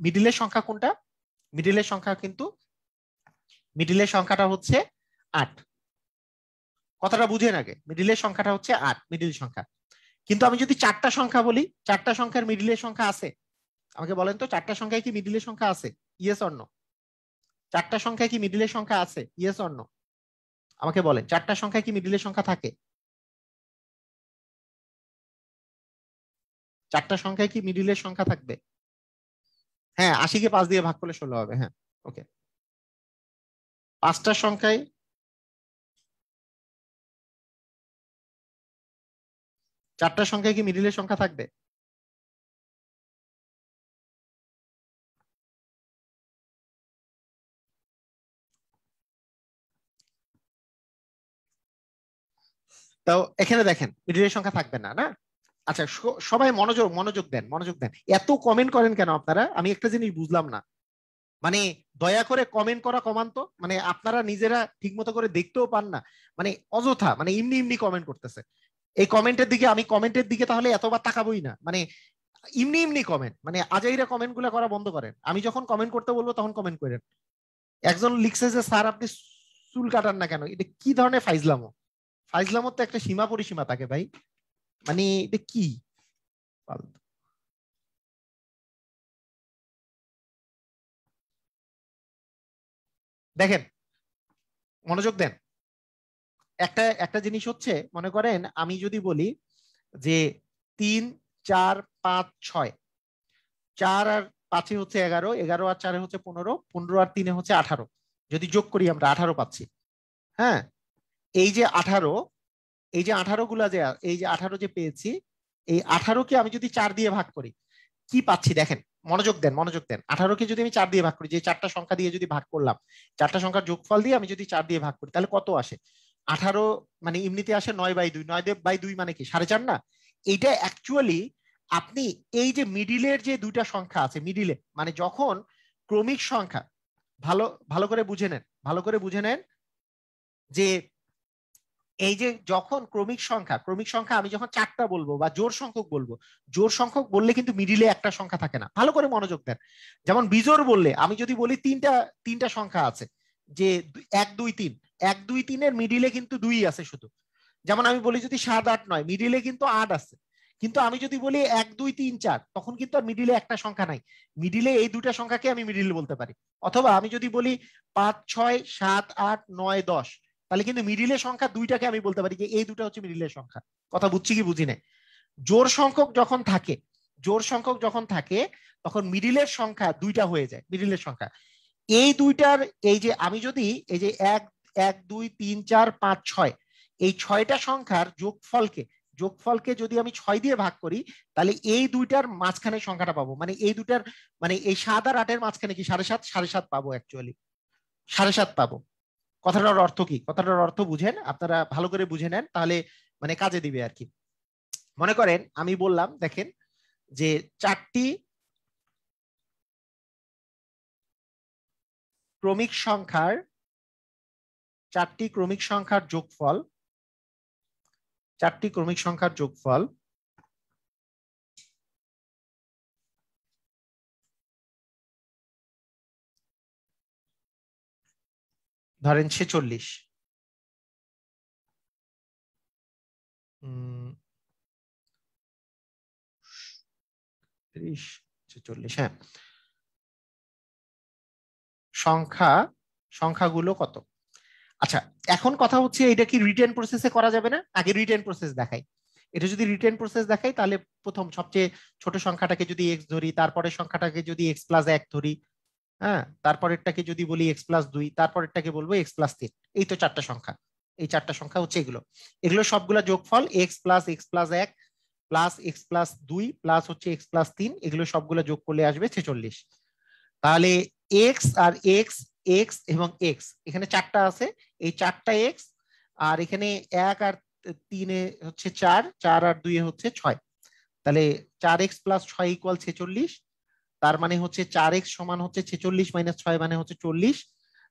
Speaker 1: মিডিলের সংখ্যা কোনটা? মিডিলের সংখ্যা কিন্তু, মিডিলের সংখ্যাটা হচ্ছে 8। কথাটা বুঝেন আগে, মিডিলের সংখ্যাটা হচ্ছে 8, মিডিল সংখ্যা। কিন্তু আমি যদি 4টা সংখ্যা বলি, 4টা সংখ্যার মিডিলের সংখ্যা আছে? আমাকে বলেন তো, 4টা সংখ্যায় কি মিডিলের সংখ্যা আছে? Yes or no? 4টা সংখ্যায় কি মিডিলের সংখ্যা আছে? Yes or no? আমাকে বলেন, 4টা সংখ্যায় কি মিডিলের সংখ্যা থাকে? 4টা সংখ্যায় কি মিডিলের সংখ্যা থাকবে? হ্যাঁ, 80-কে 5 দিয়ে ভাগ করলে 16 হবে, হ্যাঁ। ওকে, 5টা সংখ্যায়, 4টা সংখ্যায় কি মিডিলের সংখ্যা থাকবে? তাও এখানে দেখেন মিডিলের সংখ্যা থাকবে না, না? আচ্ছা, সবাই মনোযোগ মনোযোগ দেন, মনোযোগ দেন। এত কমেন্ট করেন কেন আপনারা? আমি একটা জিনিস বুঝলাম না। মানে দয়া করে কমেন্ট করা কমান তো, মানে আপনারা নিজেরা ঠিক মতো করে দেখতেও পান না, মানে অযথা, মানে এমনি এমনি কমেন্ট করতেছে। এই কমেন্টের দিকে, আমি কমেন্টের দিকে তাহলে এতবার তাকাবোই না, মানে এমনি এমনি কমেন্ট, মানে আজাইরা কমেন্ট গুলা করা বন্ধ করেন। আমি যখন কমেন্ট করতে বলবো তখন কমেন্ট করেন। একজন লিখছে যে স্যার আপনি চুল কাটান না কেন, এটা কি ধরনের ফাইজলামো? ফাইজলামোর তো একটা সীমা পরিসীমা থাকে ভাই, মানে এটা কি ফালতু। দেখেন, মনোযোগ দেন। একটা একটা জিনিস হচ্ছে, মনে করেন আমি যদি বলি যে 3 4 5 6, 4 আর 5-এ হচ্ছে 11, 11 আর 4-এ হচ্ছে 15, 15 আর 3-এ হচ্ছে 18। যদি যোগ করি আমরা 18 পাচ্ছি। হ্যাঁ, এই যে 18, এই যে 18 গুলা যে, এই যে 18 যে পেয়েছি, এই 18-কে আমি যদি 4 দিয়ে ভাগ করি, কি পাচ্ছি দেখেন। মনোযোগ দেন, মনোযোগ দেন। 18-কে যদি আমি 4 দিয়ে ভাগ করি, যে 4টা সংখ্যা দিয়ে যদি ভাগ করলাম, 4টা সংখ্যার যোগফল দিয়ে আমি যদি 4 দিয়ে ভাগ করি, তাহলে কত আসে? 18, মানে এমনিতে আসে 9/2, 9/2 মানে কি 4.5 না? এইটা অ্যাকচুয়ালি আপনি, এই যে মিডিলের যে দুইটা সংখ্যা আছে, মিডিলে মানে যখন ক্রমিক সংখ্যা, ভালো ভালো করে বুঝে নেন, ভালো করে বুঝে নেন যে এই যে যখন ক্রমিক সংখ্যা, ক্রমিক সংখ্যা আমি যখন 4টা বলবো বা জোড় সংখ্যক বলবো, জোড় সংখ্যক বললে কিন্তু মিডিলে একটা সংখ্যা থাকে না। ভালো করে মনোযোগ দেন। যেমন বিজোড় বললে, আমি যদি বলি তিনটা তিনটা সংখ্যা আছে, যে 1 2 3, 1 2 3-এর মিডিলে কিন্তু 2 আছে শুধু। যেমন আমি বলি যদি 7 8 9, মিডিলে কিন্তু 8 আছে। কিন্তু আমি যদি বলি 1 2 3 4, তখন কিন্তু আর মিডিলে একটা সংখ্যা নাই। মিডিলে এই দুইটা সংখ্যাকে আমি মিডিল বলতে পারি। অথবা আমি যদি বলি 5 6 7 8 9 10, তাহলে কিন্তু মিডিলের সংখ্যা দুইটাকে আমি বলতে পারি যে এই দুটো হচ্ছে মিডিলের সংখ্যা। কথা বুঝছি কি বুঝি না? জোড় সংখ্যক যখন থাকে, জোড় সংখ্যক যখন থাকে, তখন মিডিলের সংখ্যা দুইটা হয়ে যায়, মিডিলের সংখ্যা। এই দুইটার, এই যে আমি যদি এই যে 1 1 2 3 4 5 6, এই 6টা সংখ্যার যোগফলকে, যোগফলকে যদি আমি 6 দিয়ে ভাগ করি, তাহলে এই দুইটার মাঝখানে সংখ্যাটা পাবো। মানে এই দুইটার, মানে এই 7 আর 8-এর মাঝখানে কি 7.5, 7.5 পাবো অ্যাকচুয়ালি, 7.5 পাবো। কথাটার অর্থ কি? কথাটার অর্থ বুঝেন আপনারা, ভালো করে বুঝে নেন, তাহলে মানে কাজে দিবে আর কি। মনে করেন আমি বললাম, দেখেন যে 4টি ক্রমিক সংখ্যার, 4টি ক্রমিক সংখ্যার যোগফল, চারটি ক্রমিক সংখ্যার যোগফল ধরেন 46, 30, 46, হ্যাঁ, সংখ্যাগুলো কত? আচ্ছা, এখন কথা হচ্ছে এটা কি রিটেন প্রসেসে করা যাবে না? আগে রিটেন প্রসেস দেখাই। এটা যদি রিটেন প্রসেস দেখাই তাহলে প্রথম সবচেয়ে ছোট সংখ্যাটাকে যদি এক্স ধরি, তারপরের সংখ্যাটাকে যদি এক্স প্লাস 1 ধরি, হ্যাঁ, তারপরেরটাকে যদি বলি এক্স প্লাস 2, তারপরেরটাকে বলবো এক্স প্লাস 3। এই তো চারটা সংখ্যা। এই চারটা সংখ্যা হচ্ছে এগুলো। এগুলো সবগুলা যোগফল x plus 1 plus x plus 2 plus হচ্ছে এক্স প্লাস 3, এগুলো সবগুলো যোগ করলে আসবে 46। তাহলে এক্স আর এক্স, এক্স এবং এক্স, এখানে চারটা আছে, এই চারটা এক্স, আর এখানে 1 আর 3 হচ্ছে 4, 4 আর 2 হচ্ছে 6। তাহলে 4x প্লাস 6 ইকুয়াল 46। তার মানে হচ্ছে 4x সমান হচ্ছে 46 মাইনাস 6 মানে হচ্ছে 40।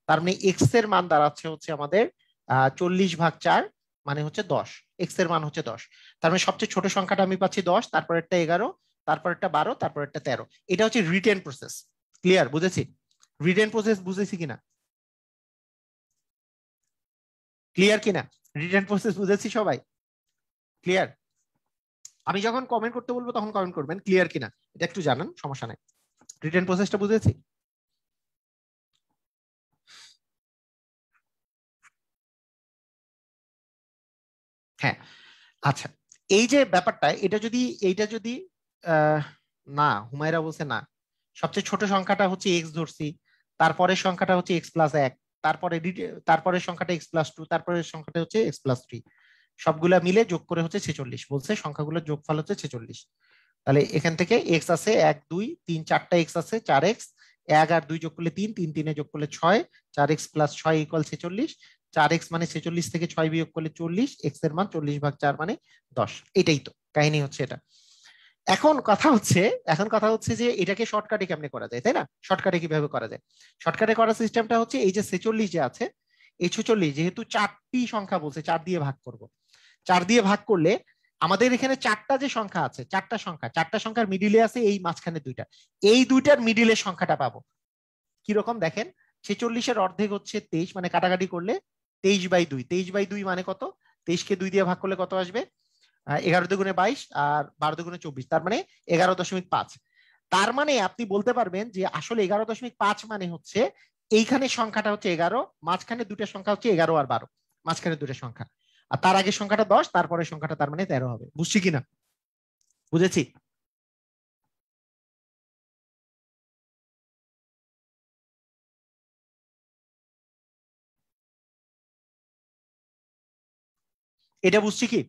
Speaker 1: তার মানে এক্স এর মান দাঁড়াচ্ছে হচ্ছে আমাদের 40/4 মানে হচ্ছে 10। এক্স এর মান হচ্ছে 10। তার মানে সবচেয়ে ছোট সংখ্যাটা আমি পাচ্ছি 10, তারপরেরটা 11, তারপরেরটা 12, তারপরেরটা 13। এটা হচ্ছে রিটেন প্রসেস। ক্লিয়ার? বুঝেছি? রিটেন প্রসেস বুঝেছি কিনা? ক্লিয়ার কিনা? রিটেন প্রসেস বুঝেছি সবাই? ক্লিয়ার? আমি যখন কমেন্ট করতে বলবো তখন কমেন্ট করবেন ক্লিয়ার কিনা, এটা একটু জানান, সমস্যা নাই। রিটেন প্রসেসটা বুঝেছি? হ্যাঁ, আচ্ছা, এই যে ব্যাপারটা, এইটা যদি আহ, না, হুমায়রা বলছে না, সবচেয়ে ছোট সংখ্যাটা হচ্ছে এক্স ধরছি, তারপরের সংখ্যাটা হচ্ছে এক্স প্লাস 1, তারপরের সংখ্যাটা এক্স প্লাস 2, তারপরের সংখ্যাটা হচ্ছে এক্স প্লাস 3, সবগুলা মিলে যোগ করে হচ্ছে 46। বলছে সংখ্যাগুলোর যোগফল হচ্ছে 46। তাহলে এখান থেকে এক্স আছে 1 2 3, চারটা এক্স আছে 4x, 1 আর 2 যোগ করলে 3, 3 3 যোগ করলে 6, 4x প্লাস 6 ইকুয়াল 46। 4x মানে 46 থেকে 6 বিয়োগ করলে 40, এক্স এর মান 40/4 মানে 10। এটাই তো কাহিনী, হচ্ছে এটা। এখন কথা হচ্ছে এখন কথা হচ্ছে যে এটাকে শর্টকাটে কেমনে করা যায়, তাই না? শর্টকাটে কিভাবে করা যায়? শর্টকাটে করার সিস্টেমটা হচ্ছে এই যে 46 যে আছে, এই 46 যেহেতু চারটি সংখ্যা বলছে, 4 দিয়ে ভাগ করব। 4 দিয়ে ভাগ করলে আমাদের এখানে চারটা যে সংখ্যা আছে, চারটা সংখ্যার মিডিলে আছে এই মাঝখানে দুইটা, এই দুইটার মিডিলের সংখ্যাটা পাবো। কিরকম দেখেন, 46-এর অর্ধেক হচ্ছে 23, মানে কাটাকাটি করলে 23/2। 23/2 মানে কত? 23-কে 2 দিয়ে ভাগ করলে কত আসবে? 11 দুগুণে 22 আর 12 দুগুণে 24, তার মানে 11.5। তার মানে আপনি বলতে পারবেন যে আসলে 11.5 মানে হচ্ছে এইখানে সংখ্যাটা হচ্ছে 11, মাঝখানে দুটো সংখ্যা হচ্ছে 11 আর 12, মাঝখানে দুটো সংখ্যা, আর তার আগের সংখ্যাটা 10, তারপরে সংখ্যাটা তার মানে 13 হবে। বুঝছি কিনা? বুঝেছি? এটা বুঝছি কি,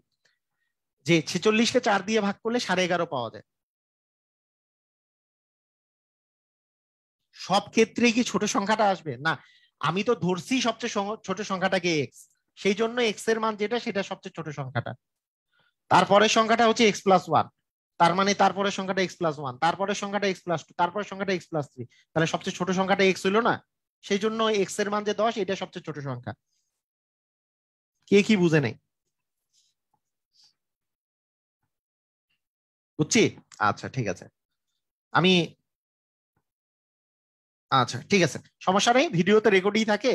Speaker 1: যে 46-কে 4 দিয়ে ভাগ করলে 11.5 পাওয়া যায়। সব ক্ষেত্রে কি ছোট সংখ্যাটা আসবে না? আমি তো ধরছি সবচেয়ে ছোট সংখ্যাটাকে এক্স, সেই জন্য এক্স এর মান যেটা সেটা সবচেয়ে ছোট সংখ্যাটা। তারপরের সংখ্যাটা হচ্ছে এক্স প্লাস 1, তার মানে তারপরের সংখ্যাটা এক্স প্লাস 1, তারপরের সংখ্যাটা এক্স প্লাস 2, তারপরের সংখ্যাটা এক্স প্লাস 3। তাহলে সবচেয়ে ছোট সংখ্যাটা এক্স হইলো না? সেই জন্য এক্স এর মান যে 10, এটা সবচেয়ে ছোট সংখ্যা। কে কি বুঝে নাই? বুঝছি। আচ্ছা ঠিক আছে। আমি আচ্ছা ঠিক আছে, সমস্যা নেই, ভিডিওতে রেকর্ডই থাকে।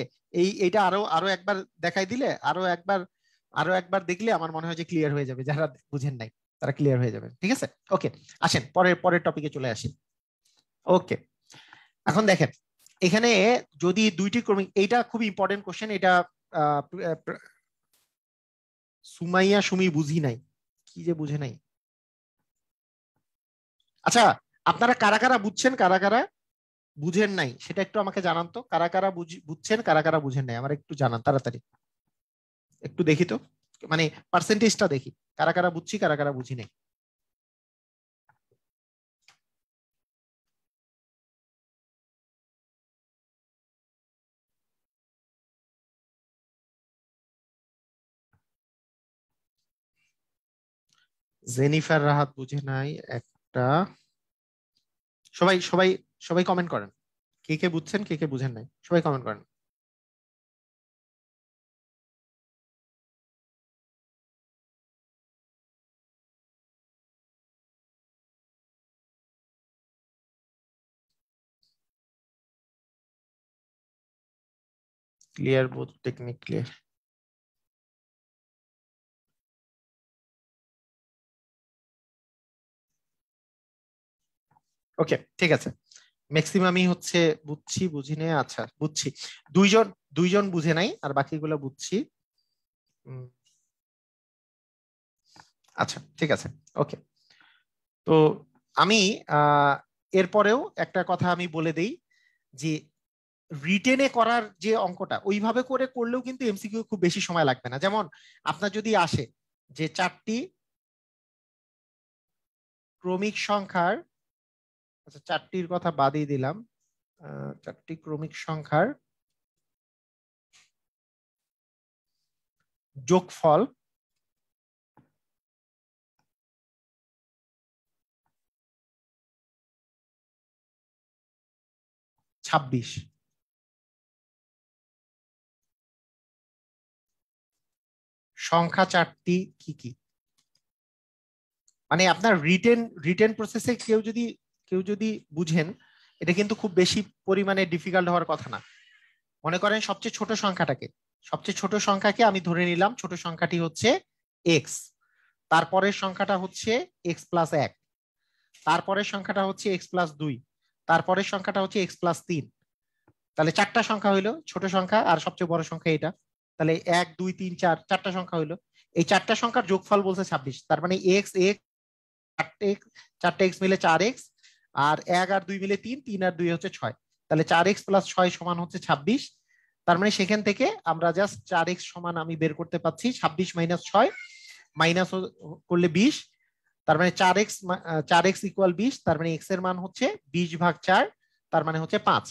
Speaker 1: এইটা আরো আরো একবার দেখাই দিলে, আরো একবার দেখলে আমার মনে হয় যে ক্লিয়ার হয়ে যাবে, যারা বুঝেন নাই তারা ক্লিয়ার হয়ে যাবে। ঠিক আছে, ওকে, আসেন পরের পরের টপিকে চলে আসি। ওকে, এখন দেখেন এখানে যদি দুইটি ক্রমিক, এইটা খুব ইম্পর্টেন্ট কোশ্চেন, এটা আহ, সুমাইয়া সুমি বুঝি নাই, কি যে বুঝে নাই। আচ্ছা, আপনারা কারা কারা বুঝছেন, কারা কারা বুঝেন নাই সেটা একটু আমাকে জানান তো। কারা কারা বুঝছেন, কারা কারা বুঝেন নাই, আমার একটু জানান তাড়াতাড়ি। একটু দেখি তো, মানে পার্সেন্টেজটা দেখি, কারা কারা বুঝছি কারা কারা বুঝি নাই। জেনিফার রাহাত বুঝে নাই একটা। সবাই সবাই সবাই কমেন্ট করেন, কে কে বুঝছেন কে কে বুঝেন নাই, সবাই কমেন্ট করেন। Clear, both technique clear. Okay, ঠিক আছে, ম্যাক্সিমামই হচ্ছে বুঝছি, বুঝি নেই, আচ্ছা বুঝছি। দুইজন দুইজন বুঝে নাই, আর বাকিগুলো বুঝছি। আচ্ছা ঠিক আছে, ওকে। তো আমি এরপরেও একটা কথা আমি বলে দেই যে রিটেনে করার যে অঙ্কটা ওইভাবে করে করলেও কিন্তু এমসিকিউ খুব বেশি সময় লাগবে না। যেমন আপনার যদি আসে যে 4টি ক্রমিক সংখ্যার, আচ্ছা 4টির কথা বাদই দিলাম, 4টি ক্রমিক সংখ্যার যোগফল 26, সংখ্যা 4টি কি কি? মানে আপনার রিটেন রিটেন প্রসেসে কেউ যদি বুঝেন, এটা কিন্তু খুব বেশি পরিমাণে ডিফিকাল্ট হওয়ার কথা না। মনে করেন সবচেয়ে ছোট সংখ্যাকে আমি ধরে নিলাম, ছোট সংখ্যাটি হচ্ছে এক্স, তারপরের সংখ্যাটা হচ্ছে এক্স প্লাস 1, তারপরের সংখ্যাটা হচ্ছে এক্স প্লাস 2, তারপরের সংখ্যাটা হচ্ছে এক্স প্লাস 3। তাহলে 4টা সংখ্যা হইলো, ছোট সংখ্যা আর সবচেয়ে বড় সংখ্যা এটা। তাহলে 1 2 3 4, 4টা সংখ্যা হইলো। এই 4টা সংখ্যার যোগফল বলছে 26। তার মানে এক্স এক্স 4টা এক্স মিলে 4x, আর 1 আর 2 মিলে 3, 3 আর 2 হচ্ছে 6। তাহলে 4x প্লাস 6 সমান হচ্ছে 26। তার মানে সেখান থেকে আমরা জাস্ট 4x সমান আমি বের করতে পাচ্ছি 26 মাইনাস 6, মাইনাস করলে 20। তার মানে 4x ইকুয়াল 20। তার মানে এক্স এর মান হচ্ছে 20/4, তার মানে হচ্ছে 5।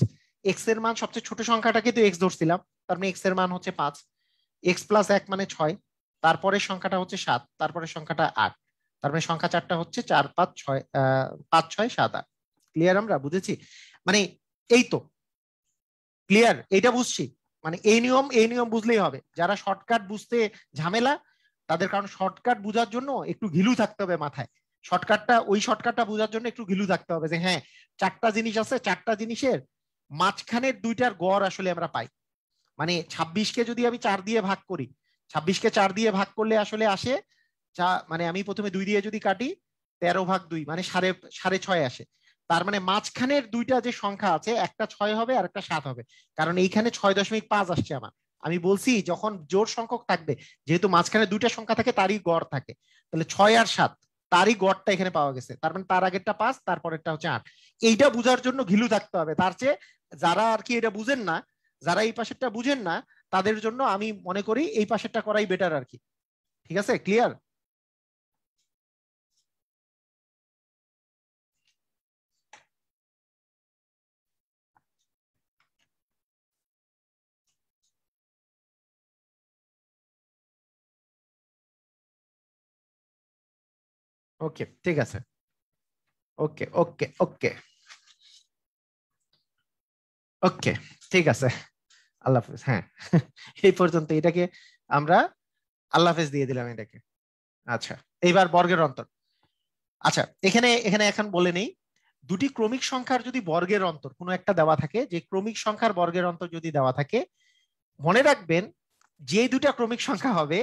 Speaker 1: এক্স এর মান সবচেয়ে ছোট সংখ্যাটাকে তো এক্স ধরছিলাম, তার মানে এক্স এর মান হচ্ছে 5। এক্স প্লাস 1 মানে 6, তারপরের সংখ্যাটা হচ্ছে 7, তারপরের সংখ্যাটা 8। তার মানে সংখ্যা 4টা হচ্ছে 4 5 6, 5 6 7 8। ক্লিয়ার? আমরা বুঝেছি? মানে এই তো ক্লিয়ার, এটা বুঝছি। মানে এই নিয়ম বুঝলেই হবে। যারা শর্টকাট বুঝতে ঝামেলা তাদের, কারণ শর্টকাট বোঝার জন্য একটু ঘিলু থাকতে হবে মাথায়। শর্টকাটটা বোঝার জন্য একটু ঘিলু থাকতে হবে যে হ্যাঁ 4টা জিনিস আছে, 4টা জিনিসের মাঝখানের 2টার গড় আসলে আমরা পাই। মানে 26কে যদি আমি 4 দিয়ে ভাগ করি, 26কে 4 দিয়ে ভাগ করলে আসলে আসে মানে আমি প্রথমে 2 দিয়ে যদি কাটি, 13/2 মানে 6.5 আসে। তার মানে মাঝখানের 2টা যে সংখ্যা আছে, একটা 6 হবে আর একটা 7 হবে, কারণ এইখানে 6.5 আসছে আমার। আমি বলছি যখন জোড় সংখ্যক থাকবে, যেহেতু মাঝখানে 2টা সংখ্যা থাকে তারই গড় থাকে, তাহলে 6 আর 7 তারই গড়টা এখানে পাওয়া গেছে। তার মানে তার আগেরটা 5, তারপরেরটা হচ্ছে 8। এইটা বুঝার জন্য ঘিলু থাকতে হবে। তার চেয়ে যারা আর কি এটা বুঝেন না, যারা এই পাশেরটা বুঝেন না, তাদের জন্য আমি মনে করি এই পাশেরটা করাই বেটার আর কি। ঠিক আছে? ক্লিয়ার? ওকে ঠিক আছে, ওকে ওকে ওকে ওকে ঠিক আছে। আল্লাহ হাফেজ। হ্যাঁ এই পর্যন্ত এটাকে আমরা আল্লাহ হাফেজ দিয়ে দিলাম এটাকে। আচ্ছা, এইবার বর্গের অন্তর। আচ্ছা, এখানে এখানে এখন বলে নেই, দুটি ক্রমিক সংখ্যার যদি বর্গের অন্তর কোনো একটা দেওয়া থাকে, যে ক্রমিক সংখ্যার বর্গের অন্তর যদি দেওয়া থাকে, মনে রাখবেন যে দুটা ক্রমিক সংখ্যা হবে,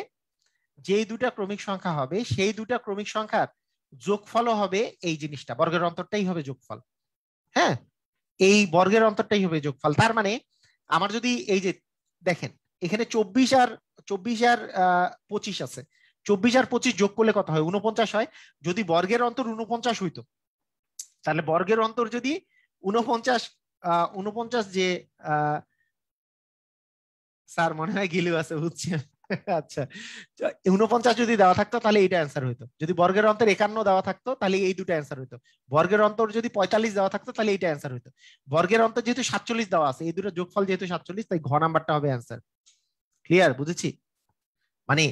Speaker 1: সেই দুটা ক্রমিক সংখ্যার যোগফলও হবে এই জিনিসটা, বর্গের অন্তরটাই হবে যোগফল। হ্যাঁ, এই বর্গের অন্তরটাই হবে যোগফল। তার মানে আমার যদি এই যে দেখেন এখানে 24 আর 25 আছে, 24 আর 25 যোগ করলে কত হয়? 49 হয়। যদি বর্গের অন্তর 49 হইতো, তাহলে বর্গের অন্তর যদি 49, 49 যে আহ স্যার মনে হয় গিলু আছে, বুঝছি। আচ্ছা, 49 যদি দেওয়া থাকতো তাহলে এইটা অ্যান্সার হইতো। যদি বর্গের অন্তর 51 দেওয়া থাকতো তাহলে এই দুটো অ্যান্সার হইতো। বর্গের অন্তর যদি 45 দেওয়া থাকতো তাহলে এইটা অ্যান্সার হইতো। বর্গের অন্তর যেহেতু 47 দেওয়া আছে, এই দুটো যোগফল যেহেতু 47, তাই ঘ নাম্বারটা হবে অ্যান্সার। ক্লিয়ার? বুঝেছি? মানে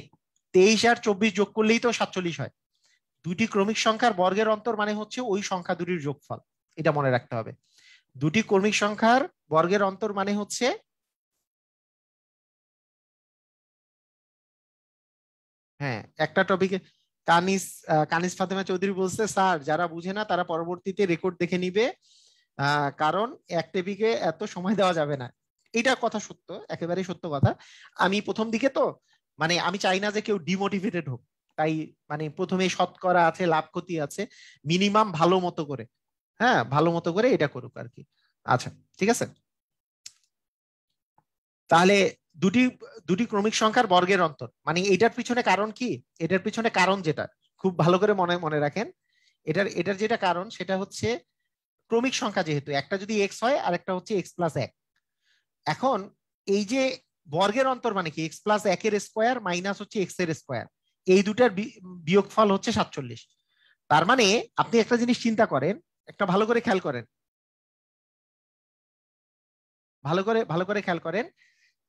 Speaker 1: 23 আর 24 যোগ করলেই তো 47 হয়। দুটি ক্রমিক সংখ্যার বর্গের অন্তর মানে হচ্ছে ওই সংখ্যা দুটির যোগফল, এটা মনে রাখতে হবে। দুটি ক্রমিক সংখ্যার বর্গের অন্তর মানে হচ্ছে, হ্যাঁ একটা টপিকে কানিস কানিস ফাতেমা চৌধুরী বলছে স্যার যারা বুঝে না তারা পরবর্তীতে রেকর্ড দেখে নিবে, কারণ এক টপিকে এত সময় দেওয়া যাবে না। এটা কথা সত্য, একেবারে সত্য কথা। আমি প্রথম দিকে তো মানে আমি চাই না যে কেউ ডিমোটিভেটেড হোক, তাই মানে প্রথমে শতকরা আছে, লাভ ক্ষতি আছে, মিনিমাম ভালো মতো করে, হ্যাঁ ভালো মতো করে এটা করুক আর কি। আচ্ছা, ঠিক আছে। তাহলে দুটি দুটি ক্রমিক সংখ্যার বর্গের অন্তর, মানে এটার পিছনে কারণ কি, এটার পিছনে কারণ যেটা খুব ভালো করে মনে মনে রাখেন, এটার এটার যেটা কারণ সেটা হচ্ছে ক্রমিক সংখ্যা, যেহেতু একটা যদি এক্স হয় আর একটা হচ্ছে এক্স প্লাস এক। এখন এই যে বর্গের অন্তর মানে কি, এক্স প্লাস একের স্কোয়ার মাইনাস হচ্ছে এক্স এর স্কোয়ার, এই দুটার বিয়োগফল হচ্ছে 47। তার মানে আপনি একটা জিনিস চিন্তা করেন, একটা ভালো করে খেয়াল করেন, ভালো করে খেয়াল করেন,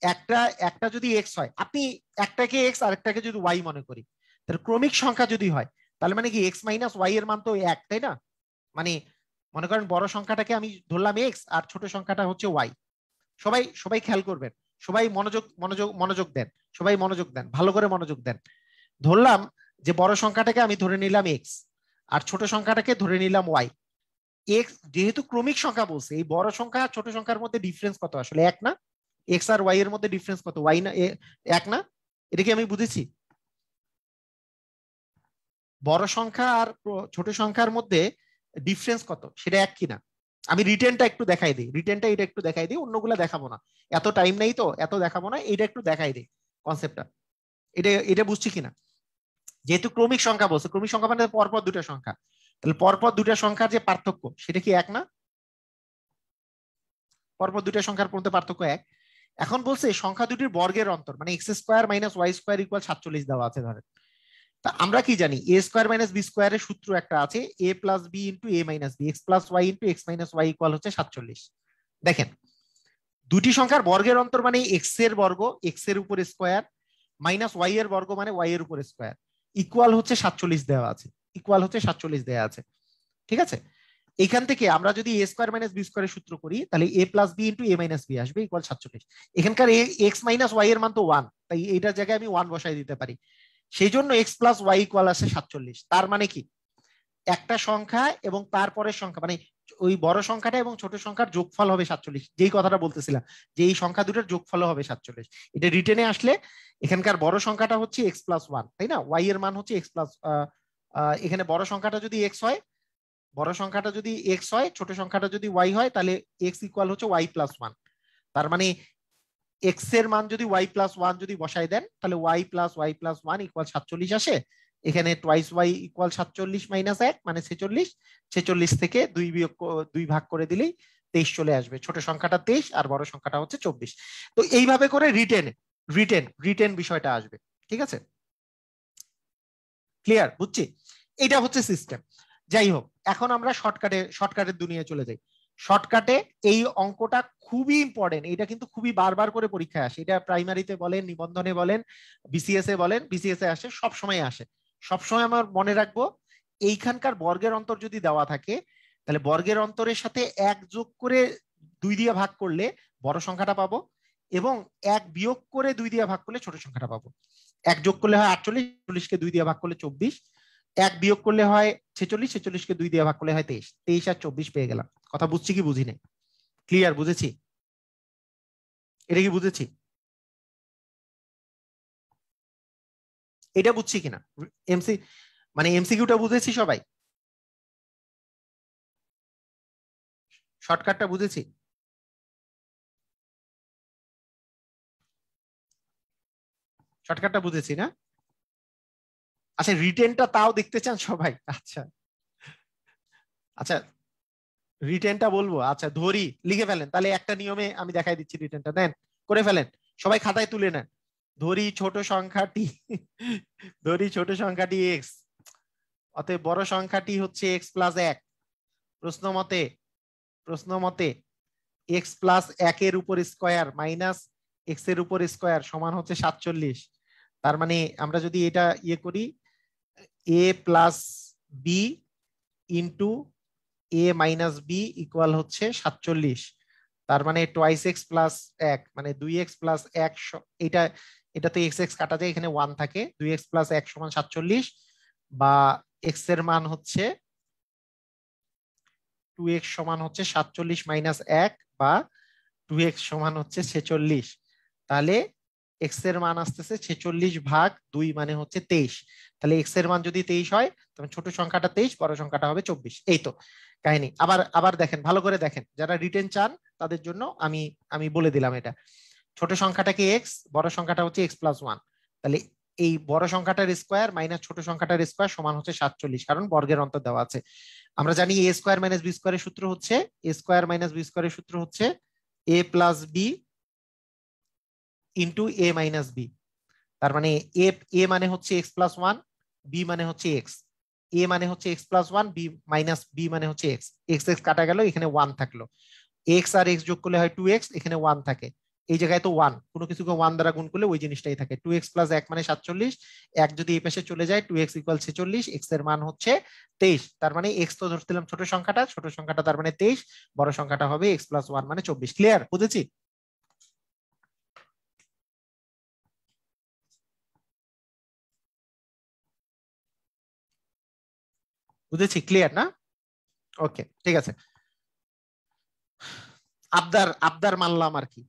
Speaker 1: একটা একটা যদি এক্স হয়, আপনি একটাকে এক্স আর একটাকে যদি ওয়াই মনে করি, তাহলে ক্রমিক সংখ্যা যদি হয়, তাহলে মানে কি এক্স মাইনাস ওয়াই এর মান তো এক, তাই না? মানে মনে করেন বড় সংখ্যাটাকে আমি ধরলাম এক্স আর ছোট সংখ্যাটা হচ্ছে ওয়াই। সবাই সবাই খেয়াল করবেন, সবাই মনোযোগ মনোযোগ মনোযোগ দেন, সবাই মনোযোগ দেন, ভালো করে মনোযোগ দেন। ধরলাম যে বড় সংখ্যাটাকে আমি ধরে নিলাম এক্স আর ছোট সংখ্যাটাকে ধরে নিলাম ওয়াই। এক্স যেহেতু ক্রমিক সংখ্যা বলছে, এই বড় সংখ্যা আর ছোট সংখ্যার মধ্যে ডিফারেন্স কত, আসলে এক না? এক্স আর ওয়াই এর মধ্যে ডিফারেন্স কত, ওয়াই না এক না? এটা কি আমি বুঝেছি? বড় সংখ্যা আর ছোট সংখ্যার মধ্যে ডিফারেন্স কত সেটা এক কিনা? আমি রিটেনটা একটু দেখাই দিই, রিটেনটা এটা একটু দেখাই দিই, অন্যগুলা দেখাবো না, এত টাইম নেই তো এত দেখাবো না, এটা একটু দেখাই দিই কনসেপ্টটা, এটা এটা বুঝছি কিনা। যেহেতু ক্রমিক সংখ্যা বলছে, ক্রমিক সংখ্যা মানে পরপর দুটা সংখ্যা, তাহলে পরপর দুটা সংখ্যার যে পার্থক্য সেটা কি এক না? পরপর দুটা সংখ্যার মধ্যে পার্থক্য এক। এখন বলছে সংখ্যা দুটির বর্গের অন্তর, মানে x square minus y square equal 47 দেওয়া আছে ধরেন। তা আমরা কি জানি, এ স্কোয়ার মাইনাস বি স্কোয়ারের সূত্র একটা আছে, a plus b into a minus b, x plus y into x minus y equal হচ্ছে 47। দেখেন, দুটি সংখ্যার বর্গের অন্তর মানে এক্স এর বর্গ, এক্স এর উপর স্কোয়ার, মাইনাস ওয়াই এর বর্গ মানে ওয়াই এর উপর স্কোয়ার, ইকুয়াল হচ্ছে 47 দেওয়া আছে, ইকুয়াল হচ্ছে 47 দেওয়া আছে। ঠিক আছে, এখান থেকে আমরা যদি এ স্কোয়ার মাইনাস বি স্কোয়ারের সূত্র করি, তাহলে এ plus b into a minus B আসবে ইকুয়াল 47। এখানকার এক্স মাইনাস ওয়াই এর মান তো ওয়ান, তাই এইটার জায়গায় আমি ওয়ান বসাই দিতে পারি, সেই জন্য এক্স প্লাস ওয়াই ইকুয়াল আসে 47। তার মানে কি, একটা সংখ্যা এবং তারপরের সংখ্যা মানে ওই বড় সংখ্যাটা এবং ছোট সংখ্যার যোগফল হবে 47, যেই কথাটা বলতেছিলাম যে এই সংখ্যা দুটোর যোগফল হবে 47। এটা রিটেনে আসলে এখানকার বড় সংখ্যাটা হচ্ছে এক্স প্লাস ওয়ান, তাই না? ওয়াই এর মান হচ্ছে এক্স প্লাস, এখানে বড় সংখ্যাটা যদি এক্স হয়, বড় সংখ্যাটা যদি এক্স হয়, ছোট সংখ্যাটা যদি ওয়াই হয়, তাহলে এক্স ইকুয়াল হচ্ছে ওয়াই প্লাস ওয়ান। তার মানে এক্স এর মান যদি ওয়াই প্লাস ওয়ান যদি বসাই দেন, তাহলে ওয়াই প্লাস ওয়ান ইকুয়াল 47 আসে। এখানে টোয়াইস ওয়াই ইকুয়াল 47 মাইনাস এক মানে 46, 46 থেকে দুই ভাগ করে দিলেই 23 চলে আসবে, ছোট সংখ্যাটা 23 আর বড় সংখ্যাটা হচ্ছে 24। তো এইভাবে করে রিটেন বিষয়টা আসবে। ঠিক আছে, ক্লিয়ার, বুঝছি। এটা হচ্ছে সিস্টেম। যাই হোক, এখন আমরা শর্টকাটের দুনিয়ায় চলে যাই। শর্টকাটে এই অঙ্কটা খুবই ইম্পর্টেন্ট, এটা কিন্তু খুবই বারবার করে পরীক্ষায় আসে, এটা প্রাইমারিতে বলেন, নিবন্ধনে বলেন, বিসিএস এ বলেন, বিসিএস এ আসে, সব সময় আসে। সবসময় আমার মনে রাখবো, এইখানকার বর্গের অন্তর যদি দেওয়া থাকে, তাহলে বর্গের অন্তরের সাথে এক যোগ করে দুই দিয়ে ভাগ করলে বড় সংখ্যাটা পাবো, এবং এক বিয়োগ করে দুই দিয়ে ভাগ করলে ছোট সংখ্যাটা পাবো। এক যোগ করলে হয় 48, 48কে দুই দিয়ে ভাগ করলে 24, এক বিয়োগ করলে হয় 46, 46কে দুই দিয়ে ভাগ করলে হয় 23, 23 আর 24 পেয়ে গেলাম। কথা বুঝছি কি বুঝি নাই? ক্লিয়ার, বুঝেছি? এটা কি বুঝেছি? এটা বুঝছি কিনা? এমসি মানে এমসিকিউটা বুঝেছি সবাই? শর্টকাটটা বুঝেছি? শর্টকাটটা বুঝেছি না? আচ্ছা, রিটেনটা তাও দেখতে চান সবাই? আচ্ছা আচ্ছা, রিটেনটা বলবো, আচ্ছা ধরি, লিখে ফেলেন তাহলে, একটা নিয়মে আমি দেখাই দিচ্ছি, রিটেনটা দেন, করে ফেলেন, সবাই খাতায় তুলে নেন। ধরি ছোট সংখ্যাটি ধরি ছোট সংখ্যাটি এক্স, অতএব বড় সংখ্যাটি হচ্ছে এক্স প্লাস এক। প্রশ্ন মতে প্রশ্ন মতে এক্স প্লাস একের উপর স্কোয়ার মাইনাস এক্স এর উপর স্কোয়ার সমান হচ্ছে 47। তার মানে আমরা যদি এটা ইয়ে করি, এ plus b into a minus B equal হচ্ছে 47। তার মানে টোয়াইস এক্স প্লাস এক মানে 2x প্লাস এক, এটা এটা তো এক্স এক্স কাটা যায়, এখানে ওয়ান থাকে, 2x প্লাস এক সমান 47, বা এক্স এর মান হচ্ছে 2x সমান হচ্ছে 47 মাইনাস এক, বা 2x সমান হচ্ছে 46, তাহলে x এর মান আসতেছে 46 ভাগ 2 মানে হচ্ছে 23। তাহলে x এর মান যদি 23 হয় তখন ছোট সংখ্যাটা 23, বড় সংখ্যাটা হবে 24। এই তো কাহিনী। আবার আবার দেখেন, ভালো করে দেখেন, যারা রিটেন চান তাদের জন্য আমি আমি বলে দিলাম এটা। ছোট সংখ্যাটাকে x, বড় সংখ্যাটা হচ্ছে x+1। তাহলে এই বড় সংখ্যাটার স্কোয়ার মাইনাস ছোট সংখ্যাটার স্কোয়ার সমান হচ্ছে 47, কারণ বর্গের অন্তর দেওয়া আছে। আমরা জানি a স্কোয়ার মাইনাস b স্কোয়ারের সূত্র হচ্ছে a স্কোয়ার মাইনাস b স্কোয়ারের সূত্র হচ্ছে a plus b into a minus b. তার মানে এ মানে হচ্ছে x+1, বি মানে হচ্ছে এক্স। এ মানে হচ্ছে x+1, বি মাইনাস বি মানে হচ্ছে এক্স। এক্স এক্স কাটা গেল, এখানে 1 থাকলো। এক্স আর এক্স যোগ করলে হয় 2x, এখানে 1 থাকে। এই জায়গায় তো 1, কোনো কিছুকে 1 দ্বারা গুণ করলে ওই জিনিসটাই থাকে। 2x প্লাস 1 মানে 47, 1 যদি এই পাশে চলে যায় 2x ইকুয়াল 46, এক্স এর মান হচ্ছে 23। তার মানে এক্স তো ধরছিলাম ছোট সংখ্যাটা, ছোট সংখ্যাটা তার মানে 23, বড় সংখ্যাটা হবে x+1 মানে 24। ক্লিয়ার? বুঝেছি? বুঝেছি, ক্লিয়ার না? ওকে, ঠিক আছে। আবদার আবদার মানলাম আর কি।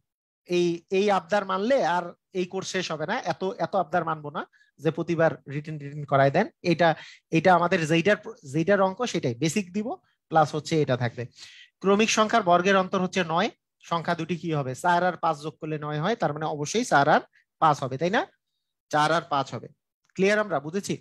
Speaker 1: এই এই আবদার মানলে আর এই কোর্স শেষ হবে না। এত এত আবদার মানবো না যে প্রতিবার রিটেন রিটেন করাই দেন। এটা এটা আমাদের যেইটার যেইটার অঙ্ক সেটাই বেসিক দিব, প্লাস হচ্ছে এটা থাকবে। ক্রমিক সংখ্যার বর্গের অন্তর হচ্ছে 9। সংখ্যা দুটি কি হবে? 4 আর 5 যোগ করলে 9 হয়, তার মানে অবশ্যই 4 আর 5 হবে, তাই না? 4 আর 5 হবে। ক্লিয়ার? আমরা বুঝেছি?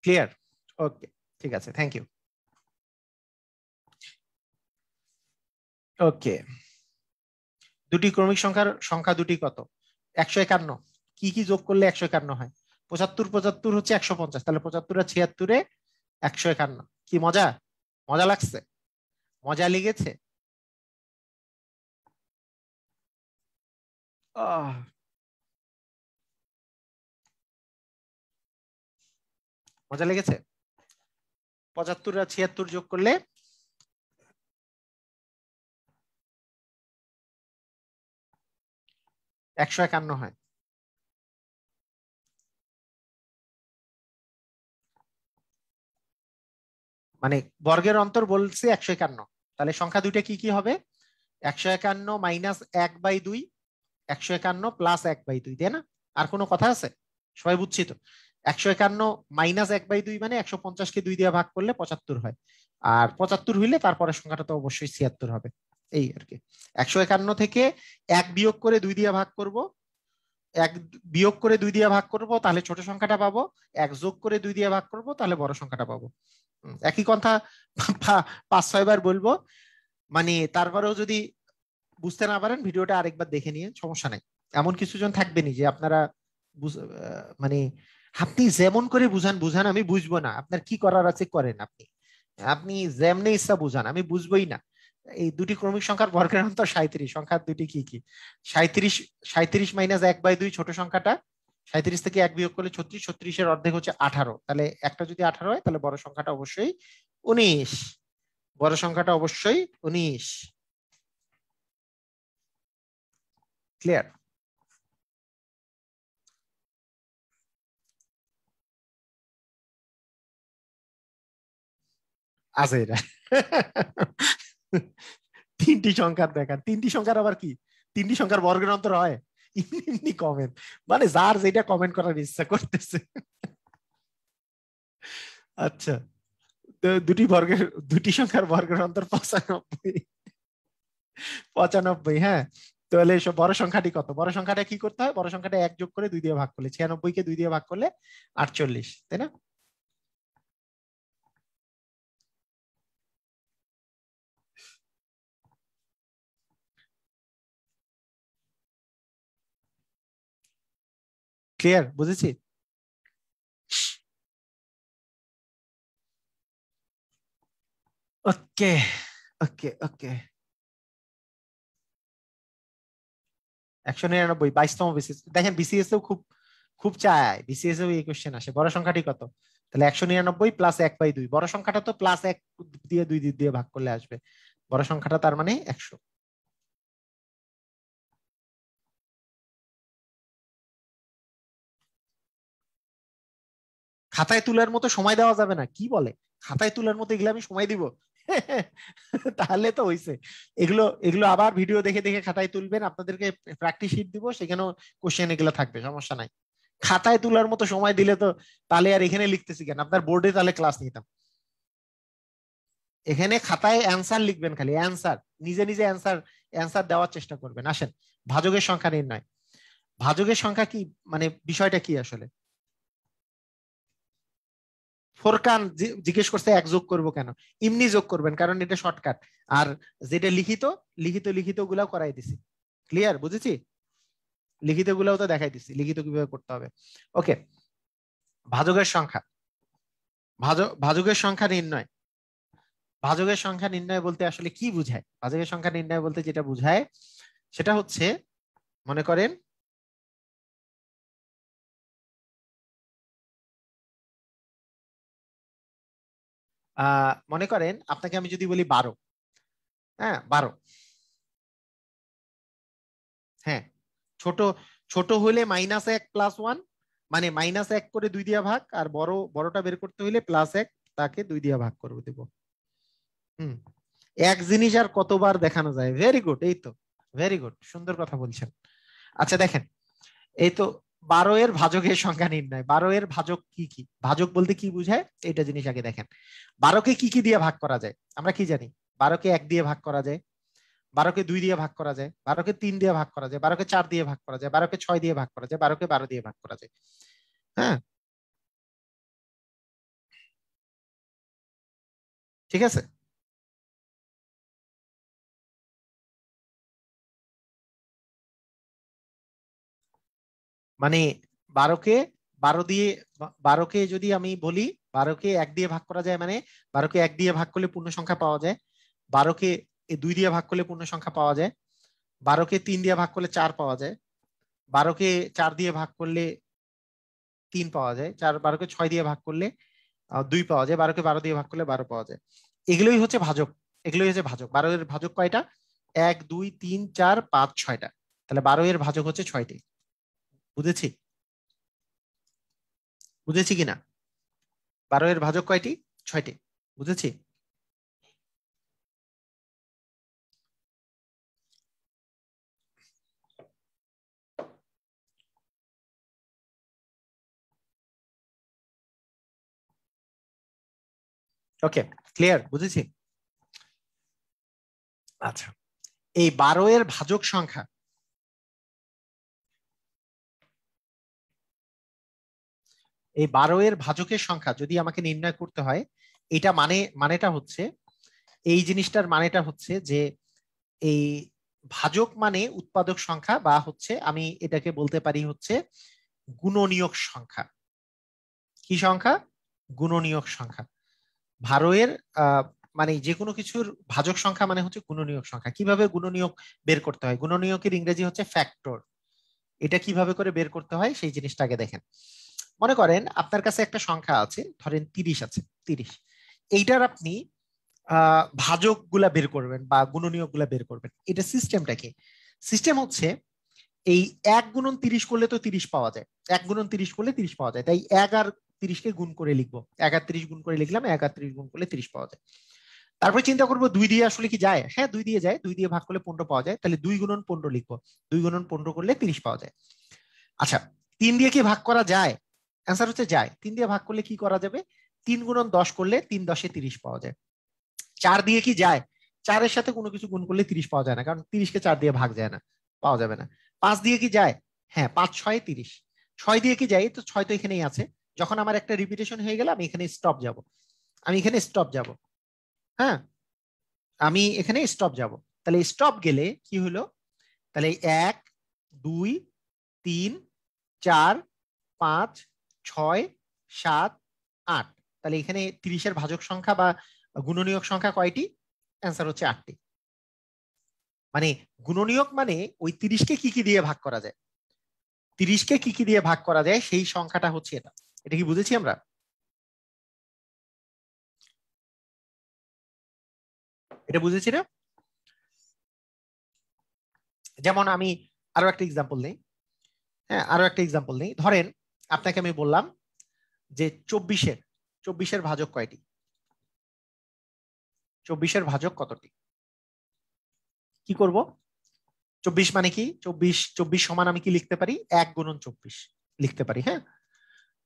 Speaker 1: ক্লিয়ার? ওকে, ঠিক আছে, থ্যাংক ইউ। ওকে, দুটি ক্রমিক সংখ্যার সংখ্যা দুটি কত? 151। কি কি যোগ করলে 151 হয়? 75 75 হচ্ছে 150, তাহলে 75 আর 76-এ 151। কি মজা? মজা লাগছে? মজা লেগেছে? আহ, মজা লেগেছে? 75 আর 76 যোগ করলে 151 হয়। মানে বর্গের অন্তর বলছে 151, তাহলে সংখ্যা দুইটা কি কি হবে? 151 মাইনাস 1/2, 151 প্লাস 1/2, তাই না? আর কোনো কথা আছে? সবাই বুঝছি তো? 151 মাইনাস 1/2 মানে 150-কে 2 দিয়ে ভাগ করলে 75 হয়। আর 75 হইলে তারপরে সংখ্যাটা তো অবশ্যই 76 হবে। এই আর কি। 151 থেকে 1 বিয়োগ করে 2 দিয়ে ভাগ করব, 1 বিয়োগ করে 2 দিয়ে ভাগ করব, তাহলে ছোট সংখ্যাটা পাবো। 1 যোগ করে 2 দিয়ে ভাগ করব, তাহলে বড় সংখ্যাটা পাবো। একই কথা 5-6 বার বলবো। মানে তারপরেও যদি বুঝতে না পারেন ভিডিওটা আরেকবার দেখে নিয়ে, সমস্যা নাই। এমন কিছু জন থাকবেনি যে আপনারা মানে আপনি যেমন করে বুঝান বুঝান, আমি বুঝবো না, আপনার কি করার আছে করেন। আপনি আপনি যেমনি ইচ্ছা বুঝান, আমি বুঝবোই না। এই দুটি ক্রমিক সংখ্যার বর্গের অন্তর 37। সংখ্যা দুটি কি কি? 37, 37 মাইনাস 1/2 ছোট সংখ্যাটা। 37 থেকে 1 বিয়োগ করলে 36, 36-এর অর্ধেক হচ্ছে 18। তাহলে একটা যদি 18 হয় তাহলে বড় সংখ্যাটা অবশ্যই 19। বড় সংখ্যাটা অবশ্যই 19। ক্লিয়ার? আছে এটা। তিনটি সংখ্যার দেখান, তিনটি সংখ্যার আবার কি? তিনটি সংখ্যার বর্গের অন্তর হয়? এমনি কমেন্ট, মানে যার যেটা কমেন্ট করার ইচ্ছা করতেছে। আচ্ছা, তো দুটি সংখ্যার বর্গের অন্তর 95। 95, হ্যাঁ। তাহলে এসব বড় সংখ্যাটি কত? বড় সংখ্যাটা কি করতে হয়? বড় সংখ্যাটা 1 যোগ করে 2 দিয়ে ভাগ করলে, 96-কে 2 দিয়ে ভাগ করলে 48, তাই না? ক্লিয়ার? বুঝেছি? ওকে, ওকে, ওকে। 199, 22তম বিসিএস। দেখেন বিসিএস এও খুব খুব চায়, বিসিএস এও এই কোশ্চেন আসে। বড় সংখ্যাটি কত? তাহলে 199 প্লাস 1/2। বড় সংখ্যাটা তো প্লাস 1 দিয়ে 2 দিয়ে ভাগ করলে আসবে। বড় সংখ্যাটা তার মানে 100। খাতায় তোলার মতো সময় দেওয়া যাবে না, কি বলে খাতায় তোলার মতো এগুলো আমি সময় দিব? তাহলে তো হইছে। এগুলো এগুলো আবার ভিডিও দেখে দেখে খাতায় তুলবেন, আপনাদেরকে প্র্যাকটিস শিট দিব, সেখানেও কোশ্চেন এগুলো থাকবে, সমস্যা নাই। খাতায় তোলার মতো সময় দিলে তো তাহলে আর এখানে লিখতেছি কেন, আপনার বোর্ডে তাহলে ক্লাস নিতাম। এখানে খাতায় অ্যান্সার লিখবেন, খালি অ্যান্সার, নিজে নিজে অ্যান্সার অ্যান্সার দেওয়ার চেষ্টা করবেন। আসেন, ভাজকের সংখ্যা নির্ণয়। ভাজকের সংখ্যা কি, মানে বিষয়টা কি আসলে? ফোরকান জিজ্ঞেস করছে এক যোগ করবো কেন, এমনি যোগ করবেন কারণ এটা শর্টকাট। আর যেটা লিখিত, লিখিত গুলাও করাই দিছি। ক্লিয়ার, বুঝেছি? লিখিত গুলাও তো দেখাই দিছি লিখিত কিভাবে করতে হবে। ওকে, ভাজকের সংখ্যা, ভাজকের সংখ্যা নির্ণয়। ভাজকের সংখ্যা নির্ণয় বলতে আসলে কি বুঝায়? ভাজকের সংখ্যা নির্ণয় বলতে যেটা বুঝায় সেটা হচ্ছে, মনে করেন মনে করেন আপনাকে আমি যদি বলি 12, হ্যাঁ 12, হ্যাঁ, ছোট ছোট হলে -1 + 1, মানে -1 করে 2 দিয়ে ভাগ, আর বড়টা বের করতে হলে +1, তাকে 2 দিয়ে ভাগ করে দেব। হুম, এক জিনিস আর কতবার দেখানো যায়? ভেরি গুড, এই তো, ভেরি গুড, সুন্দর কথা বলছেন। আচ্ছা দেখেন, এই তো 12 এর ভাজকের সংখ্যা নির্ণয়। 12 এর ভাজক কি কি, ভাজক বলতে কি বুঝায় এটা জিনিস আগে দেখেন। 12কে কি কি দিয়ে ভাগ করা যায় আমরা কি জানি? 12কে 1 দিয়ে ভাগ করা যায়, 12কে 2 দিয়ে ভাগ করা যায়, 12কে 3 দিয়ে ভাগ করা যায়, 12কে 4 দিয়ে ভাগ করা যায়, 12কে 6 দিয়ে ভাগ করা যায়, 12কে 12 দিয়ে ভাগ করা যায়। হ্যাঁ, ঠিক আছে। মানে 12কে 12 দিয়ে, 12কে যদি আমি বলি 12কে 1 দিয়ে ভাগ করা যায়, মানে 12কে 1 দিয়ে ভাগ করলে পূর্ণ সংখ্যা পাওয়া যায়। 12কে 2 দিয়ে ভাগ করলে পূর্ণ সংখ্যা পাওয়া যায়। 12কে 3 দিয়ে ভাগ করলে 4 পাওয়া যায়। 12কে 4 দিয়ে ভাগ করলে 3 পাওয়া যায়। 12কে 6 দিয়ে ভাগ করলে 2 পাওয়া যায়। 12কে 12 দিয়ে ভাগ করলে 12 পাওয়া যায়। এগুলোই হচ্ছে ভাজক, এগুলোই হচ্ছে ভাজক। 12 এর ভাজক কয়টা? 1 2 3 4 5 6টা। তাহলে 12 এর ভাজক হচ্ছে 6টি। বুঝেছি? বুঝেছি কিনা? 12 এর ভাজক কয়টি? 6টি। বুঝেছি? ওকে, ক্লিয়ার, বুঝেছি। আচ্ছা, এই 12 এর ভাজক সংখ্যা, এই 12 এর ভাজকের সংখ্যা যদি আমাকে নির্ণয় করতে হয়, এটা মানেটা হচ্ছে, এই জিনিসটার মানেটা হচ্ছে যে এই ভাজক মানে উৎপাদক সংখ্যা, বা হচ্ছে আমি এটাকে বলতে পারি হচ্ছে গুণনীয়ক সংখ্যা। কি সংখ্যা? গুণনীয়ক সংখ্যা। 12 এর আহ, মানে যে কোনো কিছুর ভাজক সংখ্যা মানে হচ্ছে গুণনীয়ক সংখ্যা। কিভাবে গুণনীয়ক বের করতে হয়? গুণনীয়কের ইংরেজি হচ্ছে ফ্যাক্টর। এটা কিভাবে করে বের করতে হয় সেই জিনিসটাকে দেখেন। মনে করেন আপনার কাছে একটা সংখ্যা আছে, ধরেন 30 আছে, 30, এইটার আপনি ভাজক গুলা বের করবেন বা গুণনীয়ক গুলা বের করবেন। এটা সিস্টেমটা কি? সিস্টেম হচ্ছে, এই 1 × 30 করলে তো 30 পাওয়া যায়, 1 × 30 করলে 30 পাওয়া যায়, তাই 1 আর 30কে গুণ করে লিখবো, 1 আর 30 গুণ করে লিখলাম, 1 আর 30 গুণ করলে 30 পাওয়া যায়। তারপরে চিন্তা করবো 2 দিয়ে আসলে কি যায়? হ্যাঁ 2 দিয়ে যায়, 2 দিয়ে ভাগ করলে 15 পাওয়া যায়, তাহলে 2 × 15 লিখবো, 2 × 15 করলে 30 পাওয়া যায়। আচ্ছা, 3 দিয়ে কি ভাগ করা যায়? অ্যান্সার হচ্ছে যায়। 3 দিয়ে ভাগ করলে কি করা যাবে? 3 × 10 করলে 3 × 10 = 30 পাওয়া যায়। 4 দিয়ে কি যায়? 4-এর সাথে কোনো কিছু গুণ করলে 30 পাওয়া যায় না, কারণ 30কে 4 দিয়ে ভাগ যায় না, পাওয়া যাবে না। 5 দিয়ে কি যায়? হ্যাঁ, 5 6 30। 6 দিয়ে কি যায়? তো 6 তো এখানেই আছে। যখন আমার একটা রিপিটেশন হয়ে গেল, আমি এখানে স্টপ যাব, আমি এখানে স্টপ যাব। হ্যাঁ, আমি এখানে স্টপ যাব। তাহলে স্টপ গেলে কি হলো? তাহলে 1 2 3 4 5 6 7 8। তাহলে এখানে 30-এর ভাজক সংখ্যা বা গুণনীয়ক সংখ্যা কয়টি? অ্যান্সার হচ্ছে 8টি। মানে গুণনীয়ক মানে ওই 30কে কি কি দিয়ে ভাগ করা যায়, 30কে কি কি দিয়ে ভাগ করা যায় সেই সংখ্যাটা হচ্ছে এটা। এটা কি বুঝেছি আমরা? এটা বুঝেছি না? যেমন আমি আরো একটা এক্সাম্পল নেই। হ্যাঁ, আরো একটা এক্সাম্পল নেই। ধরেন আপনাকে আমি বললাম যে 24-এর ভাজক কয়টি? 24-এর ভাজক কতটি? কি করব? 24 মানে কি? 24 সমান আমি কি লিখতে পারি? 1 গুণন 24 লিখতে পারি। হ্যাঁ,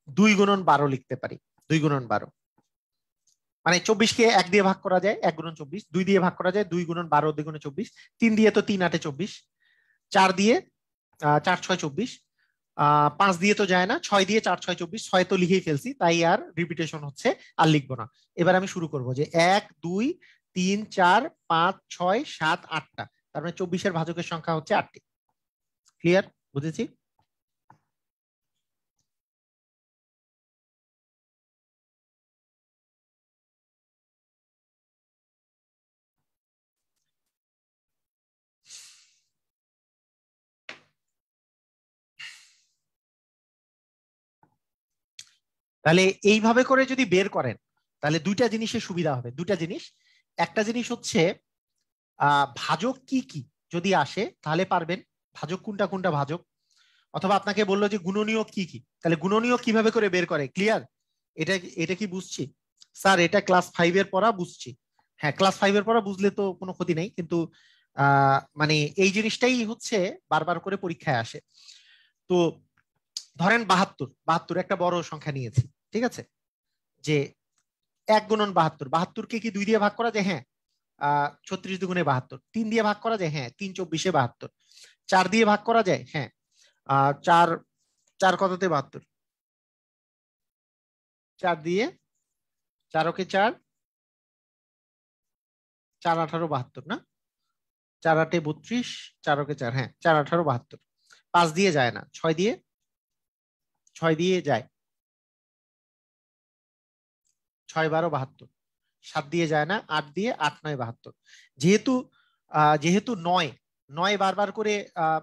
Speaker 1: 2 গুণন 12 লিখতে পারি। 2 গুণন 12 মানে 24-কে 1 দিয়ে ভাগ করা যায়, 1 গুণন 24। 2 দিয়ে ভাগ করা যায়, 2 গুণন 12 2 গুণে 24। 3 দিয়ে তো 3 8 24। 4 দিয়ে 4 6 24। 5 দিয়ে তো যায় না, 6 দিয়ে 4 6 24। 6 তো লিখেই ফেলছি, তাই আর রিপিটেশন হচ্ছে আর লিখবো না। এবার আমি শুরু করব যে 1 2 3 4 5 6 7 8টা, তার মানে 24-এর ভাজকের সংখ্যা হচ্ছে 8টি। ক্লিয়ার? বুঝেছি? তাহলে এইভাবে করে যদি বের করেন তাহলে দুইটা জিনিসের সুবিধা হবে। দুইটা জিনিস, একটা জিনিস হচ্ছে ভাজক কি কি যদি আসে তাহলে পারবেন ভাজক কোনটা কোনটা ভাজক। অথবা আপনাকে বললো যে গুণনীয়ক কি কি, তাহলে গুণনীয়ক কিভাবে করে বের করে। ক্লিয়ার? এটা এটা কি বুঝছি? স্যার এটা ক্লাস 5-এর পড়া বুঝছি। হ্যাঁ, ক্লাস 5-এর পড়া বুঝলে তো কোনো ক্ষতি নেই, কিন্তু মানে এই জিনিসটাই হচ্ছে বারবার করে পরীক্ষায় আসে। তো ধরেন 72 একটা বড় সংখ্যা নিয়েছি, ঠিক আছে? যে 1 গুণন 72, 72-কে কি 2 দিয়ে ভাগ করা যায়? হ্যাঁ। 36 দুগুণে 72। 3 দিয়ে ভাগ করা যায়? হ্যাঁ। 3 24-এ 72। 4 দিয়ে ভাগ করা যায়? হ্যাঁ। 4 4 কততে 72? 4 দিয়ে 4 ওকে 4, 4 18 72 না? 4 8 32, 4 ওকে 4, হ্যাঁ 4 18 72। 5 দিয়ে যায় না, 6 দিয়ে 6 দিয়ে যায়, 6 12 72। 7 দিয়ে যায় না, 8 দিয়ে 8 9 72। যেহেতু যেহেতু 9 9 বারবার করে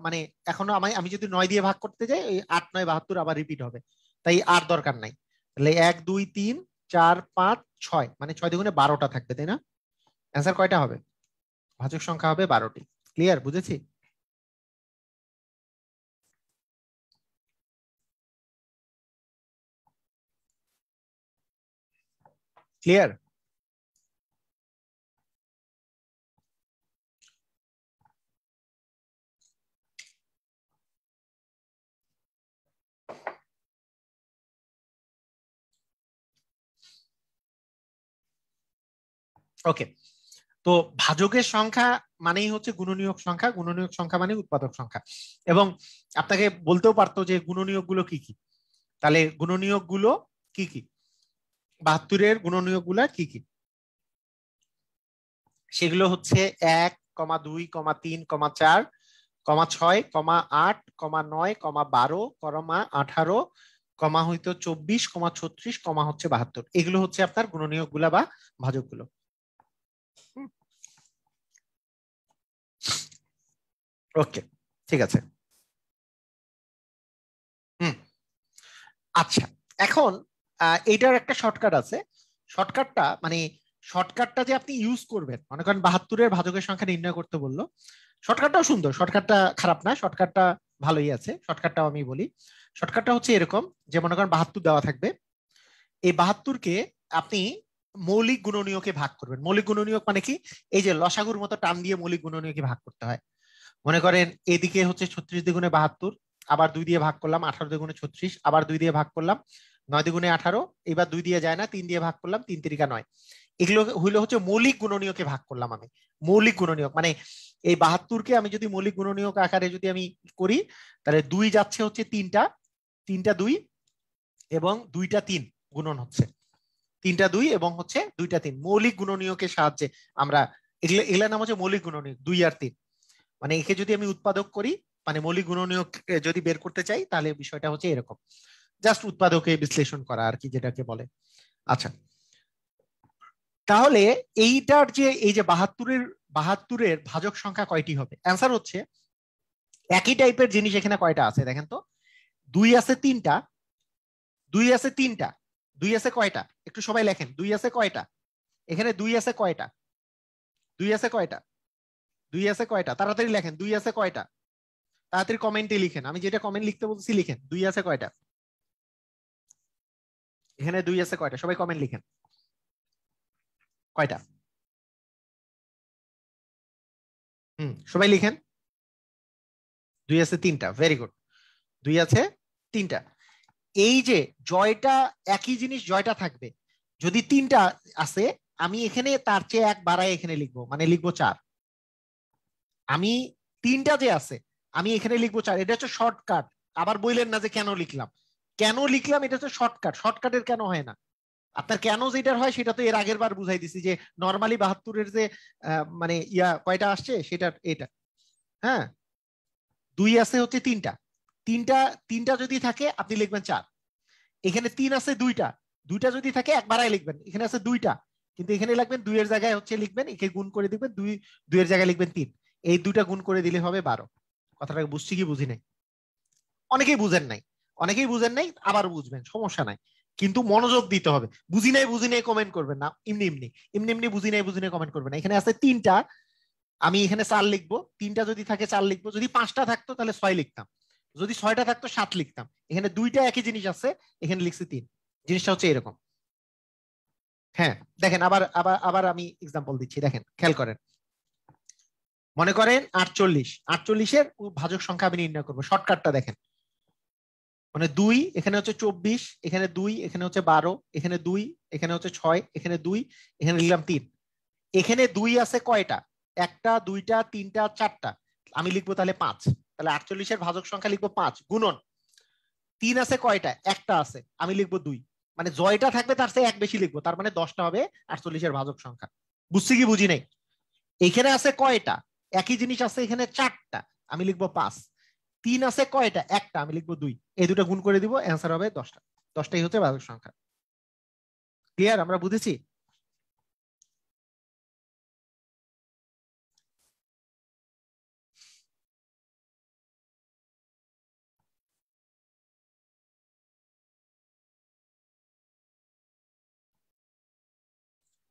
Speaker 1: মানে এখনো আমি আমি যদি 9 দিয়ে ভাগ করতে যাই এই 8 9 72 আবার রিপিট হবে, তাই আর দরকার নাই। তাহলে 1 2 3 4 5 6, মানে 6 দুগুণে 12টা থাকবে, তাই না? অ্যান্সার কয়টা হবে? ভাজক সংখ্যা হবে 12টি। ক্লিয়ার? বুঝেছি? ক্লিয়ার? ওকে। তো ভাজকের সংখ্যা মানেই হচ্ছে গুণনীয়ক সংখ্যা, গুণনীয়ক সংখ্যা মানে উৎপাদক সংখ্যা। এবং আপনাকে বলতেও পারতো যে গুণনীয়ক গুলো কি কি। তাহলে গুণনীয়ক গুলো কি কি, 72-এর গুণনীয়ক গুলা কি কি? সেগুলো হচ্ছে 1 2 3 4 6 8 9 12 18 হয়তো 24 36 হচ্ছে 72। এগুলো হচ্ছে আপনার গুণনীয়ক গুলা বা ভাজক গুলো। ওকে, ঠিক আছে। হুম, আচ্ছা। এখন এইটার একটা শর্টকাট আছে। শর্টকাটটা মানে শর্টকাটটা যে আপনি ইউজ করবেন, মনে করেন 72-এর ভাজকের সংখ্যা নির্ণয় করতে বললো, শর্টকাটটাও সুন্দর, শর্টকাটটা খারাপ না, শর্টকাটটা ভালোই আছে। শর্টকাটটাও আমি বলি। শর্টকাটটা হচ্ছে এরকম যে মনে করেন 72 দেওয়া থাকবে, এই 72-কে আপনি মৌলিক গুণনীয়কে ভাগ করবেন। মৌলিক গুণনীয়ক মানে কি? এই যে লসাগুর মতো টান দিয়ে মৌলিক গুণনীয়কে ভাগ করতে হয়। মনে করেন এদিকে হচ্ছে 36 দ্বিগুণে 72, আবার 2 দিয়ে ভাগ করলাম, 18 দ্বিগুণে 36, আবার 2 দিয়ে ভাগ করলাম, 9 দ্বিগুণে 18, এবার 2 দিয়ে যায় না, 3 দিয়ে ভাগ করলাম, 3 তিরিকা 9। এগুলো হইলো হচ্ছে মৌলিক গুণনীয়কে ভাগ করলাম আমি। মৌলিক গুণনীয়ক মানে এই 72-কে আমি যদি মৌলিক গুণনীয়ক আকারে যদি আমি করি, তাহলে 2 যাচ্ছে হচ্ছে তিনটা, 2 এবং 3 গুণন হচ্ছে 2 এবং হচ্ছে 3 মৌলিক গুণনীয়কের সাহায্যে আমরা এগুলা নাম হচ্ছে মৌলিক গুণনীয়ক 2 আর 3। মানে একে যদি আমি উৎপাদক করি, মানে মৌলিক গুণনীয়ক যদি বের করতে চাই, তাহলে বিষয়টা হচ্ছে এরকম। জাস্ট উৎপাদকে বিশ্লেষণ করা আর কি, যেটাকে বলে। আচ্ছা, তাহলে এইটার যে এই যে 72-এর ভাজক সংখ্যা কয়টি হবে? অ্যান্সার হচ্ছে একই টাইপের জিনিস এখানে কয়টা আছে দেখেন তো। 2 আছে 3টা, 2 আছে 3টা, 2 আছে কয়টা? একটু সবাই লেখেন, 2 আছে কয়টা? এখানে 2 আছে কয়টা? 2 আছে কয়টা? 2 আছে কয়টা? তাড়াতাড়ি লেখেন, 2 আছে কয়টা? তাড়াতাড়ি কমেন্টে লিখেন, আমি যেটা কমেন্ট লিখতে বলছি লিখেন, 2 আছে কয়টা? এখানে 2 আছে কয়টা? সবাই কমেন্ট লিখেন, কয়টা? সবাই লিখেন। 2 আছে 3টা, ভেরি গুড। 2 আছে 3টা। এই যে জয়টা একই জিনিস, জয়টা থাকবে। যদি 3টা আছে, আমি এখানে তার চেয়ে 1 বাড়ায় এখানে লিখবো, মানে লিখবো 4। আমি 3টা যে আছে আমি এখানে লিখবো 4, এটা হচ্ছে শর্টকাট। আবার বললেন না যে কেন লিখলাম, কেন লিখলাম, এটা হচ্ছে শর্টকাট। শর্টকাটের কেন হয় না? আপনার কেন যেটার হয় সেটা তো এর আগের বার বুঝাই দিছি, যে নর্মালি 72-এর যে মানে কয়টা আসছে সেটা এটা। হ্যাঁ, 2 আছে হচ্ছে 3টা। তিনটা তিনটা যদি থাকে আপনি লিখবেন 4। এখানে 3 আছে 2টা, 2টা যদি থাকে 1 বাড়ায় লিখবেন। এখানে আছে 2টা, কিন্তু এখানে লিখবেন 2 এর জায়গায় হচ্ছে লিখবেন, একে গুণ করে দিবেন 2, 2 এর জায়গায় লিখবেন 3। এই 2টা গুণ করে দিলে হবে 12। কথাটা বুঝছি কি বুঝি নাই? অনেকেই বুঝেন নাই, অনেকেই বুঝেন নাই, আবার বুঝবেন, সমস্যা নাই, কিন্তু মনোযোগ দিতে হবে। বুঝি নাই কমেন্ট করবেন না, এমনি এমনি এমনি এমনি বুঝি নাই কমেন্ট করবেন না। এখানে আছে 3টা, আমি এখানে 4 লিখবো। 3টা যদি থাকে 4 লিখবো, যদি 5টা থাকতো তাহলে 6 লিখতাম, যদি 6টা থাকতো 7 লিখতাম। এখানে 2টা একই জিনিস আছে, এখানে লিখছি 3। জিনিসটা হচ্ছে এরকম। হ্যাঁ, দেখেন, আবার আবার আবার আমি এক্সাম্পল দিচ্ছি, দেখেন, খেয়াল করেন। মনে করেন 48, 48-এর ভাজক সংখ্যা আমি নির্ণয় করবো। শর্টকাটটা দেখেন, মানে 2, এখানে হচ্ছে 24, এখানে 2, এখানে হচ্ছে 12, এখানে 2, এখানে হচ্ছে 6, এখানে 2, এখানে লিখলাম 3। এখানে 2 আছে কয়টা? 1টা, 2টা, 3টা, 4টা। আমি লিখবো তাহলে 5। তাহলে 48-এর ভাজক সংখ্যা লিখবো 5 গুণন 3 আছে কয়টা? 1টা আছে, আমি লিখবো 2। মানে জয়টা থাকবে তার চেয়ে 1 বেশি লিখবো, তার মানে 10টা হবে 48-এর ভাজক সংখ্যা। বুঝছি কি বুঝি নাই? এখানে আছে কয়টা? একই জিনিস আছে এখানে 4টা, আমি লিখবো 5। 3 আছে কয়টা? 1টা, আমি লিখবো 2। এই দুটো গুণ করে দিব, অ্যান্সার হবে 10টা। 10টাই হচ্ছে ভাজক সংখ্যা। ক্লিয়ার? আমরা বুঝেছি?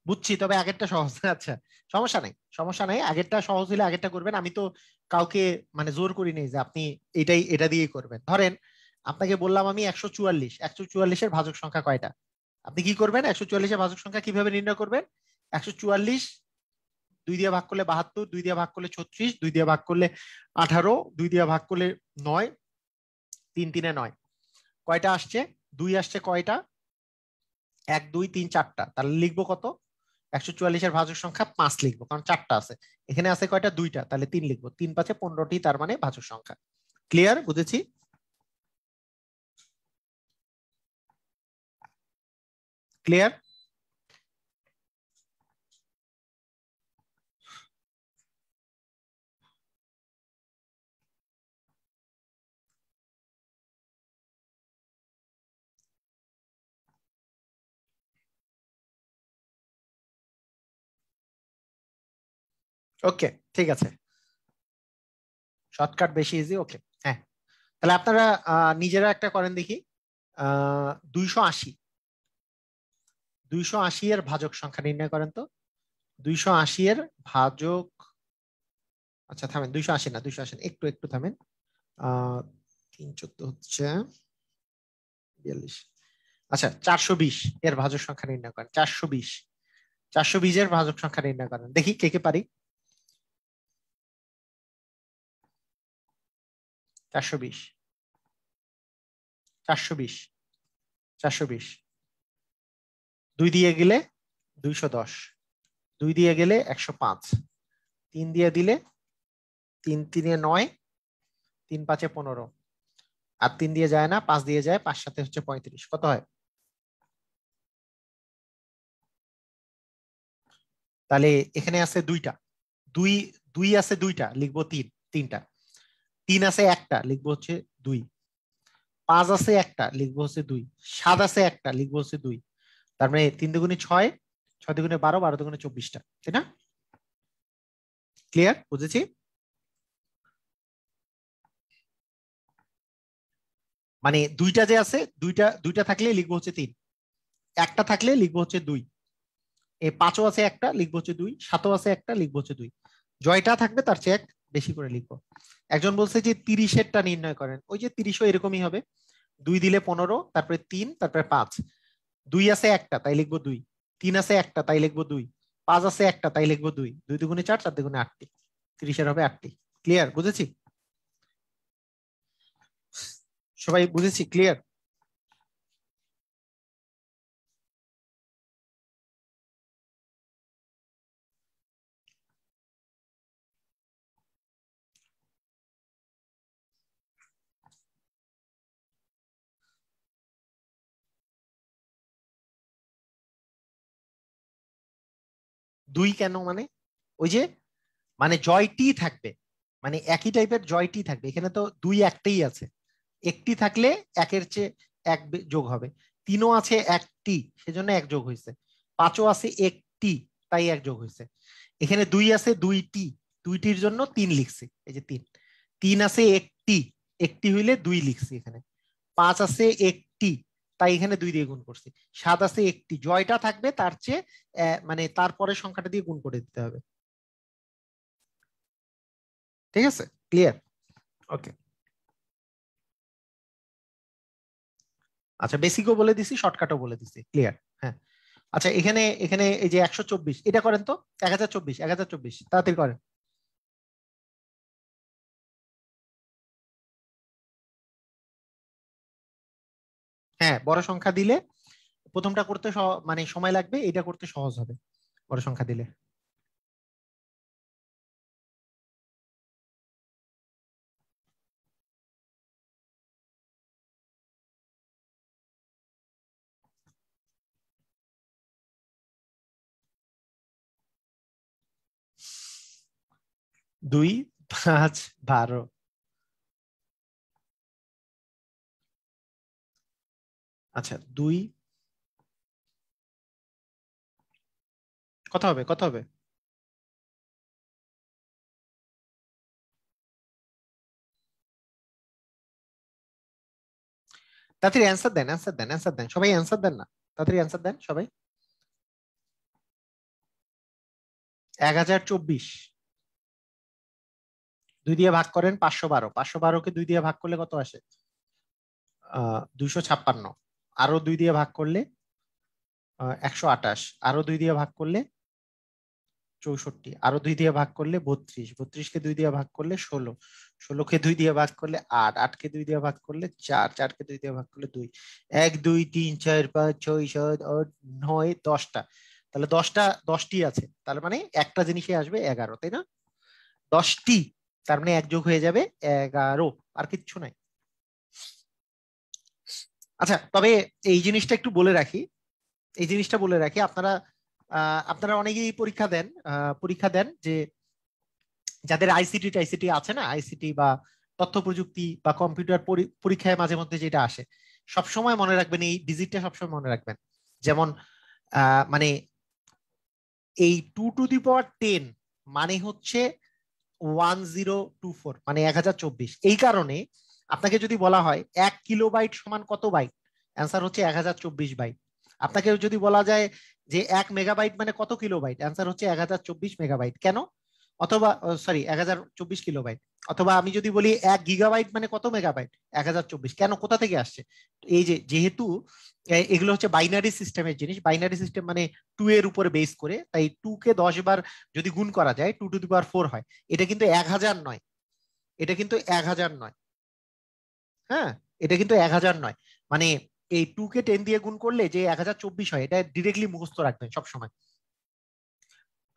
Speaker 1: বুঝছি, তবে আগেরটা সহজ। আচ্ছা, সমস্যা নাই, সমস্যা নাই। আগেরটা সহজ হলে আগেরটা করবেন। আমি তো কাউকে মানে জোর করি নেই যে আপনি এটা দিয়েই করবেন। ধরেন আপনাকে বললাম আমি 144, 144-এর ভাজক সংখ্যা কয়টা? আপনি কি করবেন? 144-এর ভাজক সংখ্যা কিভাবে নির্ণয় করবেন? 144 2 দিয়ে ভাগ করলে 72, 2 দিয়ে ভাগ করলে 36, 2 দিয়ে ভাগ করলে 18, 2 দিয়ে ভাগ করলে 9, 3 3 9। কয়টা আসছে? 2 আসছে কয়টা? 1 2 3 4টা। তাহলে লিখবো কত? 144-এর ভাজক সংখ্যা 5 লিখবো, কারণ 4টা আছে। এখানে আছে কয়টা? 2টা, তাহলে 3 লিখবো। 3 5 15টি, তার মানে ভাজক সংখ্যা। ক্লিয়ার? বুঝেছি? ক্লিয়ার? ওকে, ঠিক আছে। শর্টকাট বেশি ইজি, ওকে। হ্যাঁ, তাহলে আপনারা নিজেরা একটা করেন দেখি। 280, 280 এর ভাজক সংখ্যা নির্ণয় করেন তো। 280 এর ভাজক, আচ্ছা থামেন, 280 না, 280 না, একটু একটু থামেন। 3 14 হচ্ছে 42। আচ্ছা, 420 এর ভাজক সংখ্যা নির্ণয় করেন। 420, 420 এর ভাজক সংখ্যা নির্ণয় করেন দেখি, কে কে পারি? 420, 420, 420। 2 দিয়ে গেলে 210, 2 দিয়ে গেলে 105, 3 দিয়ে দিলে 3 3 9, 3 5 15, আর 3 দিয়ে যায় না, 5 দিয়ে যায়, 5 7 হচ্ছে 35। কত হয়? তাহলে এখানে আছে 2টা, 2, 2 আছে 2টা, লিখবো 3, 3টা। 3 আছে 1টা, লিখবো হচ্ছে 2। 5 আছে 1টা, লিখবো হচ্ছে 2। 7 আছে 1টা, লিখবো হচ্ছে 2। তার মানে 3 দুগুণে 6, 6 দুগুণে 12, 12 দুগুণে 24টা, তাই না? ক্লিয়ার? বুঝেছি? মানে 2টা যে আছে, 2টা থাকলে লিখবো হচ্ছে 3, 1টা থাকলে লিখবো হচ্ছে 2। 5ও আছে 1টা, লিখবো হচ্ছে 2। 7ও আছে 1টা, লিখবো হচ্ছে 2। জয়টা থাকবে তার চেয়ে 1 বেশি করে লিখবো। একজন বলছে যে 30-এরটা নির্ণয় করেন। ওই যে 30ও এরকমই হবে। 2 দিলে 15, তারপরে 3, তারপরে 5। 2 আছে একটা, তাই লিখবো 2। 3 আছে একটা, তাই লিখবো 2। 5 আছে একটা, তাই লিখবো 2। 2 দুগুণে 4, 4 দুগুণে 8টি, 30 এর হবে 8টি। ক্লিয়ার? বুঝেছি? সবাই বুঝেছি? ক্লিয়ার? দুই কেন মানে? ওই যে মানে জয়টি থাকবে, মানে একই টাইপের জয়টি থাকবে। এখানে তো 2 একটাই আছে, একটি থাকলে একের চেয়ে এক যোগ হবে। 3ও আছে একটি, সেজন্য এক যোগ হয়েছে। 5ও আছে একটি, তাই এক যোগ হয়েছে। এখানে 2 আছে দুইটি, দুইটির জন্য 3 লিখছি, এই যে 3। 3 আছে একটি, একটি হইলে 2 লিখছি এখানে। 5 আছে একটি, তাই এখানে 2 দিয়ে গুণ করছি। 7 আছে একটি, জয়টা থাকবে তার চেয়ে মানে তারপরে সংখ্যাটা দিয়ে গুণ করে দিতে হবে। ঠিক আছে? ক্লিয়ার? ওকে। আচ্ছা, বেসিকও বলে দিছি, শর্টকাটও বলে দিছি। ক্লিয়ার? হ্যাঁ। আচ্ছা, এখানে এখানে এই যে 124, এটা করেন তো। 1024, 1024 তাড়াতাড়ি করেন। হ্যাঁ, বড় সংখ্যা দিলে প্রথমটা করতে মানে সময় লাগবে, এটা করতে সহজ হবে বড় সংখ্যা দিলে। দুই, 5, 12। আচ্ছা, 2 কত হবে? কত হবে? তাড়াতাড়ি অ্যান্সার দেন, অ্যান্সার দেন, অ্যান্সার দেন, সবাই অ্যান্সার দেন না, তাড়াতাড়ি অ্যান্সার দেন সবাই। 1024 2 দিয়ে ভাগ করেন, 512। 512কে 2 দিয়ে ভাগ করলে কত আসে? 256। আরো 2 দিয়ে ভাগ করলে 128। আরো 2 দিয়ে ভাগ করলে 64। আরো 2 দিয়ে ভাগ করলে 32। 32কে 2 দিয়ে ভাগ করলে 16। 16কে 2 দিয়ে ভাগ করলে 8। 8কে 2 দিয়ে ভাগ করলে 4। 4কে 2 দিয়ে ভাগ করলে 2। 1 2 3 4 5 6 7 8 9 10টা। তাহলে 10টি আছে, তার মানে একটা জিনিসই আসবে 11, তাই না? 10টি, তার মানে এক যোগ হয়ে যাবে 11, আর কিচ্ছু নাই। আচ্ছা, তবে এই জিনিসটা একটু বলে রাখি, এই জিনিসটা বলে রাখি। আপনারা আপনারা অনেকেই পরীক্ষা দেন যে যাদের আইসিটি টাইসিটি আছে না, আইসিটি বা তথ্য প্রযুক্তি বা কম্পিউটার পরীক্ষায় মাঝে মধ্যে যেটা আসে, সবসময় মনে রাখবেন, এই ডিজিটটা সবসময় মনে রাখবেন। যেমন মানে এই 2 টু দি পাওয়ার 10 মানে হচ্ছে 1024, মানে 1024। এই কারণে আপনাকে যদি বলা হয় 1 কিলোবাইট সমান কত বাইট, অ্যান্সার হচ্ছে 1024 বাইট। আপনাকে যদি বলা যায় যে 1 মেগাবাইট মানে কত কিলোবাইট, অ্যান্সার হচ্ছে 1024 মেগাবাইট। কেন? অথবা সরি, 1024 কিলোবাইট। অথবা আমি যদি বলি 1 গিগাবাইট মানে কত মেগাবাইট, 1024। কেন? কোথা থেকে আসছে? এই যে যেহেতু এগুলো হচ্ছে বাইনারি সিস্টেমের জিনিস, বাইনারি সিস্টেম মানে 2 এর উপরে বেস করে, তাই 2কে 10 বার যদি গুণ করা যায় 2 টু দি পাওয়ার 4 হয়। এটা কিন্তু 1000 নয়, এটা কিন্তু 1000 নয়। হ্যাঁ, এটা কিন্তু 1000 নয়। মানে এই 2কে 10 দিয়ে গুণ করলে যে 1024 হয়, এটা ডিরেক্টলি মুখস্থ রাখবেন সবসময়।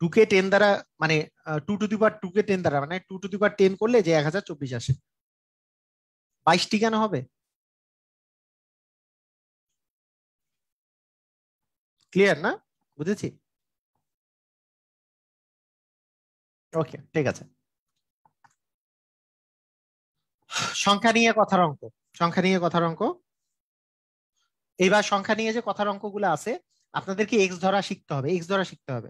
Speaker 1: 2কে 10 দ্বারা মানে 2 টু দি পাওয়ার 2কে 10 দ্বারা মানে 2 টু দি পাওয়ার 10 করলে যে 1024 আসে। 22টি কেন হবে? ক্লিয়ার না? বুঝেছি? ওকে, ঠিক আছে। সংখ্যা নিয়ে কথার অঙ্ক, সংখ্যা নিয়ে কথার অঙ্ক। এইবার সংখ্যা নিয়ে যে কথার অঙ্কগুলো আছে, আপনাদেরকে এক্স ধরা শিখতে হবে, এক্স ধরা শিখতে হবে।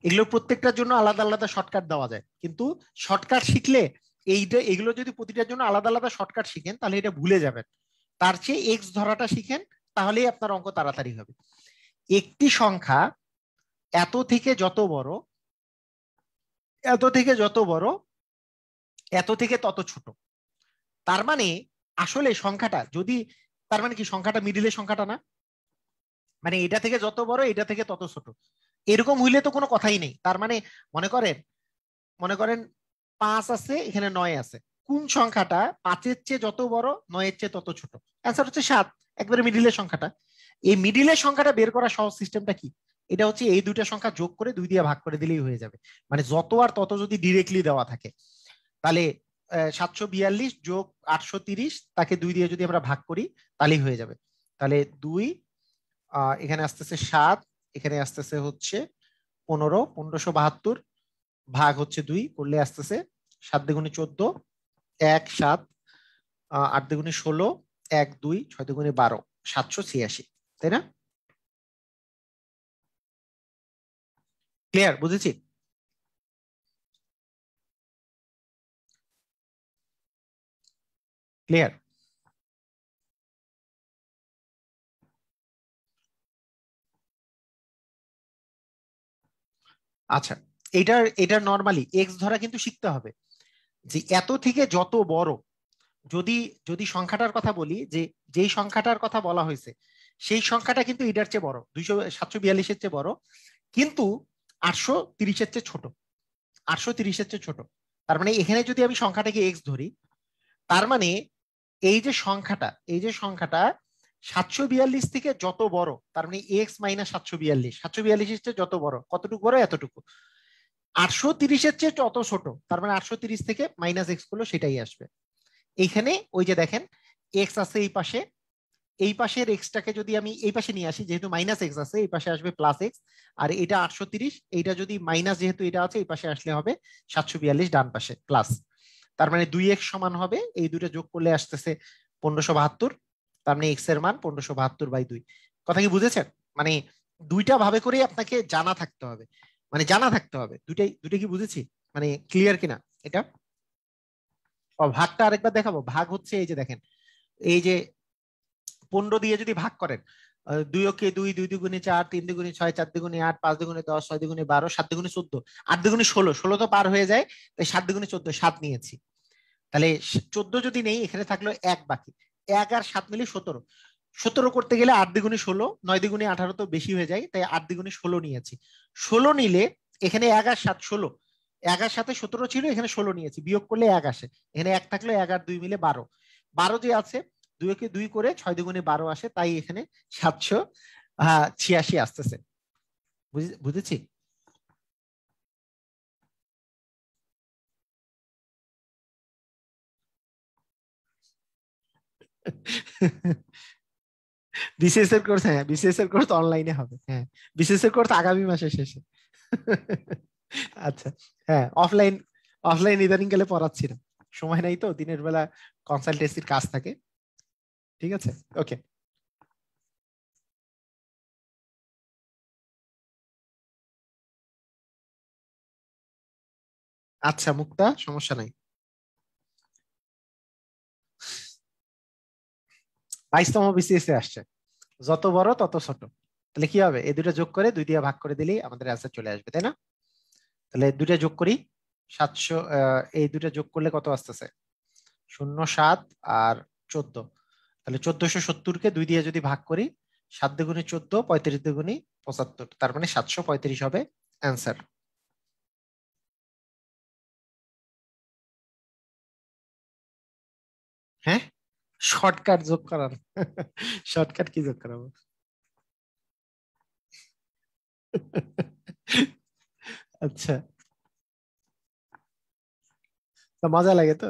Speaker 1: এগুলো প্রত্যেকটার জন্য আলাদা আলাদা শর্টকাট দেওয়া যায়, কিন্তু শর্টকাট শিখলে এইটা, এগুলো যদি প্রতিটার জন্য আলাদা আলাদা শর্টকাট শিখেন তাহলে এটা ভুলে যাবেন। তার চেয়ে এক্স ধরাটা শিখেন, তাহলেই আপনার অঙ্ক তাড়াতাড়ি হবে। একটি সংখ্যা এত থেকে যত বড়, এত থেকে যত বড়, এত থেকে তত ছোট। তার মানে আসলে সংখ্যাটা যদি, তার মানে কি সংখ্যাটা মিডিলের সংখ্যাটা না? মানে এটা থেকে যত বড় এটা থেকে তত ছোট, এরকম হইলে তো কোনো কথাই নেই। তার মানে মনে করেন মনে করেন 5 আছে, এখানে 9 আছে, কোন সংখ্যাটা 5-এর চেয়ে যত বড় 9-এর চেয়ে তত ছোট? অ্যান্সার হচ্ছে 7, একবারে মিডিলের সংখ্যাটা। এই মিডিলের সংখ্যাটা বের করার সহজ সিস্টেমটা কি? এটা হচ্ছে এই দুইটা সংখ্যা যোগ করে 2 দিয়ে ভাগ করে দিলেই হয়ে যাবে। মানে যত আর তত যদি ডিরেক্টলি দেওয়া থাকে, তাহলে 742 যোগ 830 তাকে 2 দিয়ে যদি আমরা ভাগ করি তাহলেই হয়ে যাবে। তাহলে 2 এখানে আসতেছে 7, এখানে আসতেছে হচ্ছে 15, 1572 ভাগ হচ্ছে 2 করলে আসতেছে 7 দুগুণে 14, 1 7, 8 দুগুণে 16, 1 2, 6 দুগুণে 12, 786, তাই না? ক্লিয়ার? বুঝেছি? ক্লিয়ার? আচ্ছা, এটার নরমালি এক্স ধরা কিন্তু শিখতে হবে, যে এত থেকে যত বড়, যদি যদি সংখ্যাটার কথা বলি, যে যেই সংখ্যাটার কথা বলা হয়েছে সেই সংখ্যাটা কিন্তু এটার চেয়ে বড়, 742-এর চেয়ে বড়, কিন্তু 830-এর চেয়ে ছোট, 830-এর চেয়ে ছোট। তার মানে এখানে যদি আমি সংখ্যাটাকে এক্স ধরি, তার মানে এই যে সংখ্যাটা 742 থেকে যত বড়, তার মানে এক্স মাইনাস 742, 742-এর চেয়ে যত বড়, কতটুকু বড়? এতটুকু। 830-এর চেয়ে যত ছোট, তার মানে 830 থেকে মাইনাস এক্স করলো সেটাই আসবে। এইখানে ওই যে দেখেন এক্স আছে এই পাশে, এই পাশের এক্সটাকে যদি আমি এই পাশে নিয়ে আসি, যেহেতু মাইনাস এক্স আছে এই পাশে আসবে প্লাস এক্স, আর এটা 830, এইটা যদি মাইনাস, যেহেতু এটা আছে এই পাশে আসলে হবে 742 ডান পাশে প্লাস। তার মানে 2x সমান হবে, এই দুটো যোগ করলে আসতেছে 1572, তার মানে এক্স এর মান 1572/2। কথা কি বুঝেছেন? মানে দুইটা ভাবে করে আপনাকে জানা থাকতে হবে, মানে জানা থাকতে হবে দুটাই কি বুঝেছি? মানে ক্লিয়ার কিনা এটা? ভাগটা আরেকবার দেখাবো। ভাগ হচ্ছে এই যে দেখেন, এই যে 15 দিয়ে যদি ভাগ করেন, 2 ওকে 2, 2 দুগুণে 4, 3 দুগুণে 6, 4 দুগুণে 8, 5 দুগুণে 10, 6 দুগুণে 12, 7 দুগুণে 14, 8 দুগুণে 16, 16 তো পার হয়ে যায়, তাই 7 দুগুণে 14, 7 নিয়েছি। তাহলে 14 যদি নেই, এখানে থাকলো 1 বাকি, 1 আর 7 মিলে 17, 17 করতে গেলে 8 দ্বিগুণে 16, 9 দ্বিগুণে 18 তো বেশি হয়ে যায়, তাই 8 দ্বিগুণে 16 নিয়েছি। 16 নিলে এখানে 1 আর 7 16, 1 আর 7 17 ছিল, এখানে 16 নিয়েছি, বিয়োগ করলে 1 আসে, এখানে 1 থাকলে 1 আর 2 মিলে 12, 12 যে আছে 2 কে 2 করে 6 দুগুণে 12 আসে, তাই এখানে 786 আসতেছে। বুঝেছি? বিসিএস এর কোর্স, হ্যাঁ বিসিএস এর কোর্স অনলাইনে হবে, হ্যাঁ বিসিএস এর কোর্স আগামী মাসের শেষে। আচ্ছা, হ্যাঁ অফলাইন, অফলাইন ইদানিং গেলে পড়াচ্ছি না, সময় নাই তো, দিনের বেলা কনসালটেন্সির কাজ থাকে। ঠিক আছে, ওকে। আচ্ছা মুক্তা, সমস্যা নাই। 22তম বিসিএস এ আসছে, যত বড় তত ছোট। তাহলে কি হবে? এই দুটো যোগ করে 2 দিয়ে ভাগ করে দিলেই আমাদের অ্যান্সার চলে আসবে, তাই না? তাহলে দুটো যোগ করি, 700, এই দুটো যোগ করলে কত আসতেছে? 07 আর 14, তাহলে 1470-কে 2 দিয়ে যদি ভাগ করি, 7 দুগুণে 14, 35 দুগুণে 75, তার মানে 735 হবে অ্যান্সার। হ্যাঁ, শর্টকাট যোগ করার। শর্টকাট কি যোগ করাবো? আচ্ছা, তো মজা লাগে তো।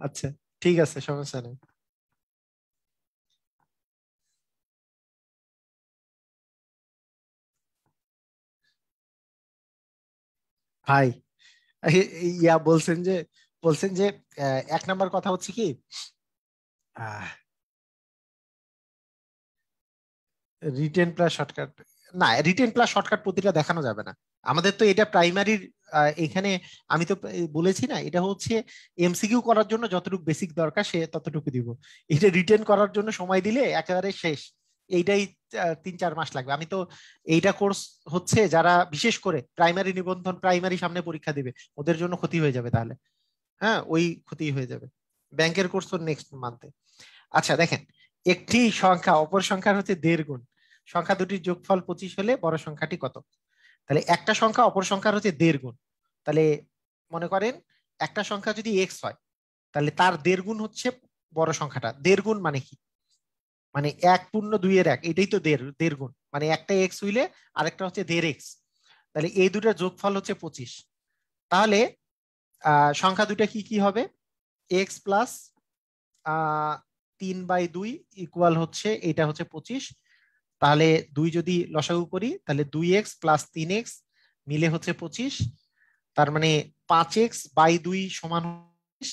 Speaker 1: আচ্ছা, ঠিক আছে, সমস্যা নেই। ভাই, বলছেন যে, বলছেন যে 1 নাম্বার কথা হচ্ছে কি, রিটেন প্লাস শর্টকাট, না রিটেন প্লাস শর্টকাট প্রতিটা দেখানো যাবে না। আমাদের তো এটা প্রাইমারির, এখানে আমি তো বলেছি না, এটা হচ্ছে এমসিকিউ করার জন্য যতটুকু বেসিক দরকার সে ততটুকু দিব, এটা রিটেন করার জন্য সময় দিলে একেবারে শেষ। এইটাই 3-4 মাস লাগবে। আমি তো এইটা কোর্স হচ্ছে যারা বিশেষ করে প্রাইমারি নিবন্ধন, প্রাইমারি সামনে পরীক্ষা দিবে, ওদের জন্য ক্ষতি হয়ে যাবে তাহলে। হ্যাঁ, ওই ক্ষতি হয়ে যাবে। ব্যাংকের কোর্স তো নেক্সট মান্থে। আচ্ছা দেখেন, একটি সংখ্যা অপর সংখ্যার হচ্ছে 1.5 গুণ, সংখ্যা দুটির যোগফল 25 হলে বড় সংখ্যাটি কত? তাহলে একটা সংখ্যা অপর সংখ্যার হচ্ছে 1.5 গুণ, তাহলে মনে করেন একটা সংখ্যা যদি এক্স হয় তাহলে তার 1.5 গুণ হচ্ছে বড় সংখ্যাটা। 1.5 গুণ মানে কি? মানে 1.2 এর 1, এটাই তো 1.5 গুণ, মানে একটা এক্স হইলে আরেকটা হচ্ছে 1.5 এক্স, তাহলে এই দুটার যোগফল হচ্ছে 25। তাহলে সংখ্যা দুটা কি কি হবে? এক্স প্লাস 3/2 ইকুয়াল হচ্ছে এটা হচ্ছে 25। তাহলে 2 যদি লসাগু করি তাহলে 2x প্লাস 3x মিলে হচ্ছে 25। তার মানে 5x/2 সমান 25,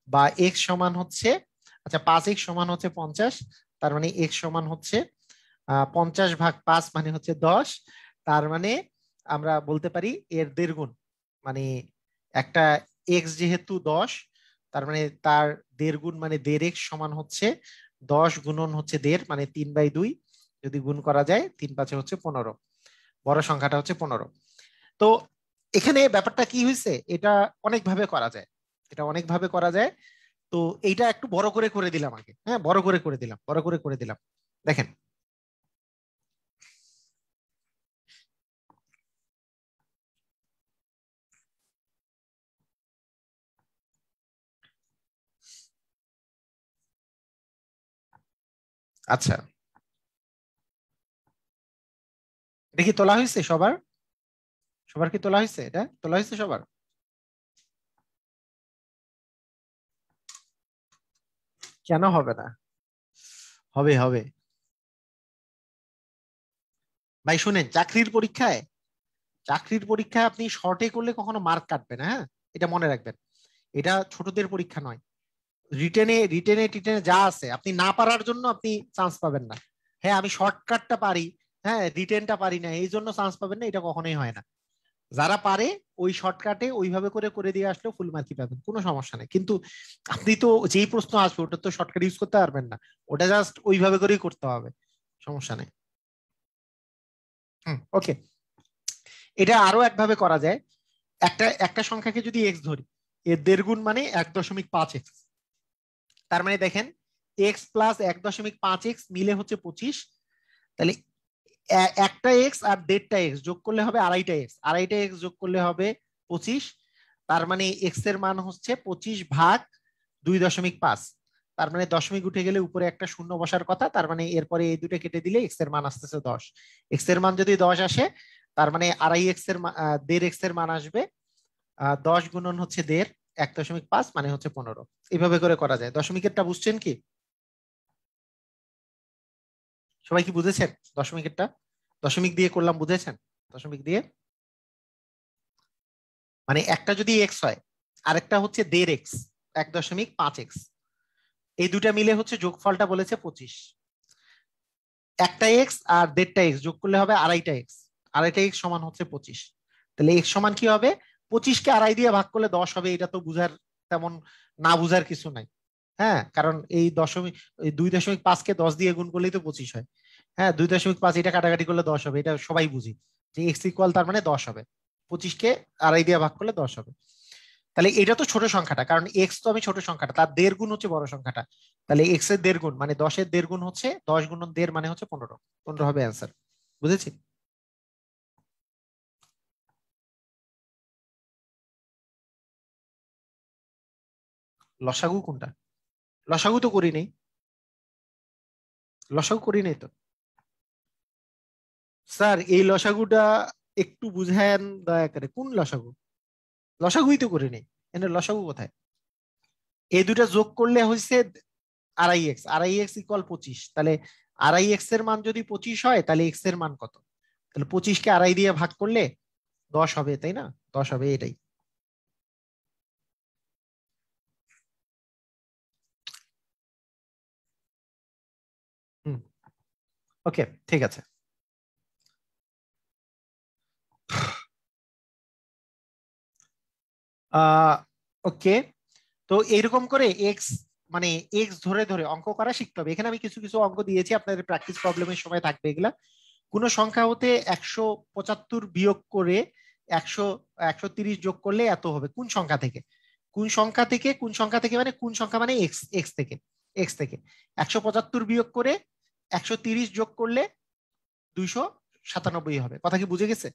Speaker 1: বা x সমান হচ্ছে, আচ্ছা 5x সমান হচ্ছে 50, তার মানে x সমান হচ্ছে 50/5 মানে হচ্ছে 10। তার মানে আমরা বলতে পারি এর 1.5 গুণ, মানে একটা x যেহেতু 10, তার মানে তার 1.5 গুণ মানে 1.5x সমান হচ্ছে 10 গুণন হচ্ছে 1.5 মানে 3/2, যদি গুণ করা যায় 3×5 হচ্ছে 15, বড় সংখ্যাটা হচ্ছে 15। তো এখানে ব্যাপারটা কি হয়েছে, এটা অনেকভাবে করা যায়, এটা অনেকভাবে করা যায়। তো এইটা একটু বড় করে করে দিলাম আগে, হ্যাঁ বড় করে করে দিলাম, বড় করে করে দিলাম। দেখেন, আচ্ছা এটা কি তোলা হয়েছে সবার? সবার কি তোলা হয়েছে? এটা তোলা হয়েছে সবার? কেন হবে না? হবে হবে। ভাই শুনেন, চাকরির পরীক্ষায় আপনি শর্টে করলে কখনো মার্ক কাটবে না, হ্যাঁ এটা মনে রাখবেন। এটা ছোটদের পরীক্ষা নয়। রিটেনে যা আছে আপনি না পারার জন্য আপনি চান্স পাবেন না। হ্যাঁ আমি শর্টকাটটা পারি, হ্যাঁ রিটেনটা পারি না এই জন্য চান্স পাবেন না, এটা কখনোই হয় না। যারা পারে ওই শর্টকাটে ওইভাবে করে করে দিয়ে আসলেও ফুল মার্কই পাবেন, কোনো সমস্যা নেই। কিন্তু আপনি তো যেই প্রশ্ন আসবে ওটা তো শর্টকাট ইউজ করতে পারবেন না, ওটা জাস্ট ওইভাবে করেই করতে হবে, সমস্যা নেই। হুম, ওকে। এটা আরো একভাবে করা যায়। একটা একটা সংখ্যাকে যদি এক্স ধরি, এর 1.5 গুণ মানে 1.5x, তার মানে দেখেন এক্স প্লাস 1.5x মিলে হচ্ছে 25। তাহলে একটা এক্স আর 1.5x যোগ করলে হবে 2.5x, 2.5x যোগ করলে হবে 25। তার মানে এক্স এর মান হচ্ছে 25/2.5। তার মানে দশমিক উঠে গেলে উপরে একটা শূন্য বসার কথা, তার মানে এরপরে এই দুটো কেটে দিলে এক্স এর মান আসতেছে 10। এক্স এর মান যদি 10 আসে তার মানে 2.5x এর 1.5x এর মান আসবে 10 গুণন হচ্ছে 1.5, 1.5 মানে হচ্ছে 15। এইভাবে করে করা যায়। দশমিকেরটা বুঝছেন কি? সবাই কি বুঝেছেন দশমিকেরটা? দশমিক দিয়ে করলাম, বুঝেছেন? দশমিক দিয়ে মানে একটা যদি এক্স হয় আরেকটা হচ্ছে 1.5x, 1.5x, এই দুটা মিলে হচ্ছে যোগফলটা বলেছে 25। একটা এক্স আর 1.5x যোগ করলে হবে 2.5x, 2.5x সমান হচ্ছে 25। তাহলে এক্স সমান কি হবে? 25কে 2.5 দিয়ে ভাগ করলে 10 হবে, এটা তো বুঝার তেমন না বুঝার কিছু নাই। হ্যাঁ কারণ এই দশমিক, এই 2.5কে 10 দিয়ে গুণ করলেই তো 25 হয়। হ্যাঁ 2.5 এটা কাটাকাটি করলে 10 হবে, এটা সবাই বুঝি যে এক্স ইকুয়াল তার মানে 10 হবে, 25কে 2.5 দিয়ে ভাগ করলে 10 হবে। তাহলে এটা তো ছোট সংখ্যাটা, কারণ এক্স তো আমি ছোট সংখ্যাটা, তার 1.5 গুণ হচ্ছে বড় সংখ্যাটা। তাহলে এক্স এর 1.5 গুণ মানে 10-এর 1.5 গুণ হচ্ছে 10 গুণন 1.5 মানে হচ্ছে 15, 15 হবে অ্যান্সার। বুঝেছি? লসাগু কোনটা? লসাগু তো করি নাই, লসাগু করি নাই তো। স্যার এই লসাগুটা একটু বুঝেন দয়া করে, কোন লসাগু? লসাগুই তো করি নাই, এখানে লসাগু কোথায়? এই দুটা যোগ করলে হয়েছে 2.5x, 2.5x ইকুয়াল 25। তাহলে 2.5x এর মান যদি 25 হয় তাহলে এক্স এর মান কত? তাহলে 25কে 2.5 দিয়ে ভাগ করলে 10 হবে, তাই না? 10 হবে, এটাই। হুম, ওকে ঠিক আছে। আহ ওকে, তো এইরকম করে এক্স, মানে এক্স ধরে ধরে অঙ্ক করা শিখতে হবে। এখানে আমি কিছু কিছু অঙ্ক দিয়েছি, আপনাদের প্র্যাকটিস প্রবলেমের সময় থাকবে এগুলা। কোন সংখ্যা হতে 175 বিয়োগ করে 100, 130 যোগ করলে এত হবে, কোন সংখ্যা থেকে? কোন সংখ্যা থেকে, কোন সংখ্যা থেকে মানে কোন সংখ্যা মানে এক্স, এক্স থেকে। এক্স থেকে 175 বিয়োগ করে 130 যোগ করলে 297 হবে। কথা কি বুঝে গেছে?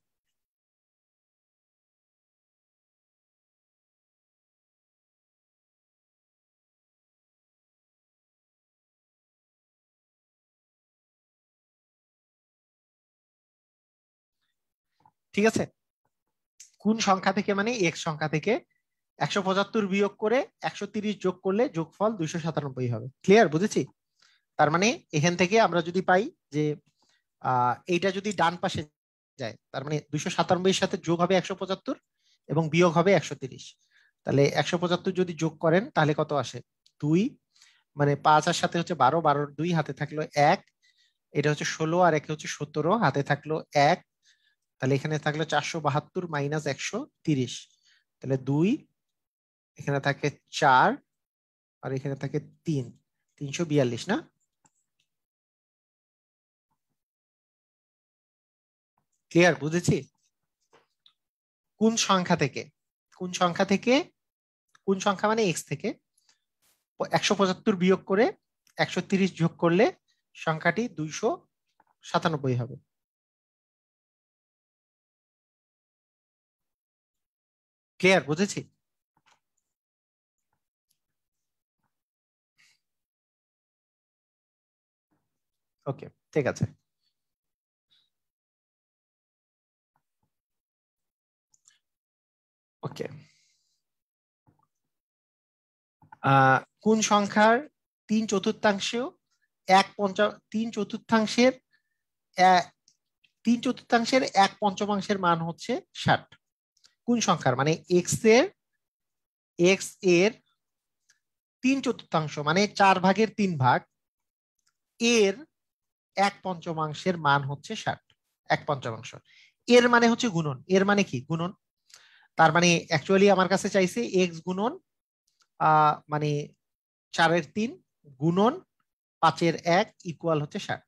Speaker 1: ঠিক আছে, কোন সংখ্যা থেকে মানে এক্স সংখ্যা থেকে 175 বিয়োগ করে 130 যোগ করলে যোগফল 297 হবে। ক্লিয়ার? বুঝেছি? তার মানে এখান থেকে আমরা যদি পাই যে এইটা যদি ডান পাশে যায়, তার মানে 297 এর সাথে যোগ হবে 175 এবং বিয়োগ হবে 130। তাহলে 175 যদি যোগ করেন তাহলে কত আসে? 2, মানে 5 আর সাথে হচ্ছে 12, 12 2 হাতে থাকলো 1, এটা হচ্ছে 16 আর একে হচ্ছে 17, হাতে থাকলো 1, তাহলে এখানে থাকলো 472 মাইনাস 130, তাহলে 2, এখানে থাকে 4 আর এখানে থাকে 3, 342 না? ক্লিয়ার? বুঝেছি? কোন সংখ্যা থেকে, কোন সংখ্যা থেকে, কোন সংখ্যা মানে এক্স থেকে 175 বিয়োগ করে 130 যোগ করলে সংখ্যাটি 297 হবে। ক্লিয়ার? বুঝেছি? ওকে, ঠিক আছে। ওকে, কোন সংখ্যার 3/4 3/4 1/5 মান হচ্ছে 60? কোন সংখ্যার মানে এক্স এর 3/4 মানে 4/3 এর 1/5 মান হচ্ছে 60। 1/5 এর মানে হচ্ছে গুণন। এর মানে কি? গুণন। তার মানে অ্যাকচুয়ালি আমার কাছে চাইছে এক্স গুণন মানে 4/3 গুণন 5/1 ইকুয়াল হচ্ছে 60।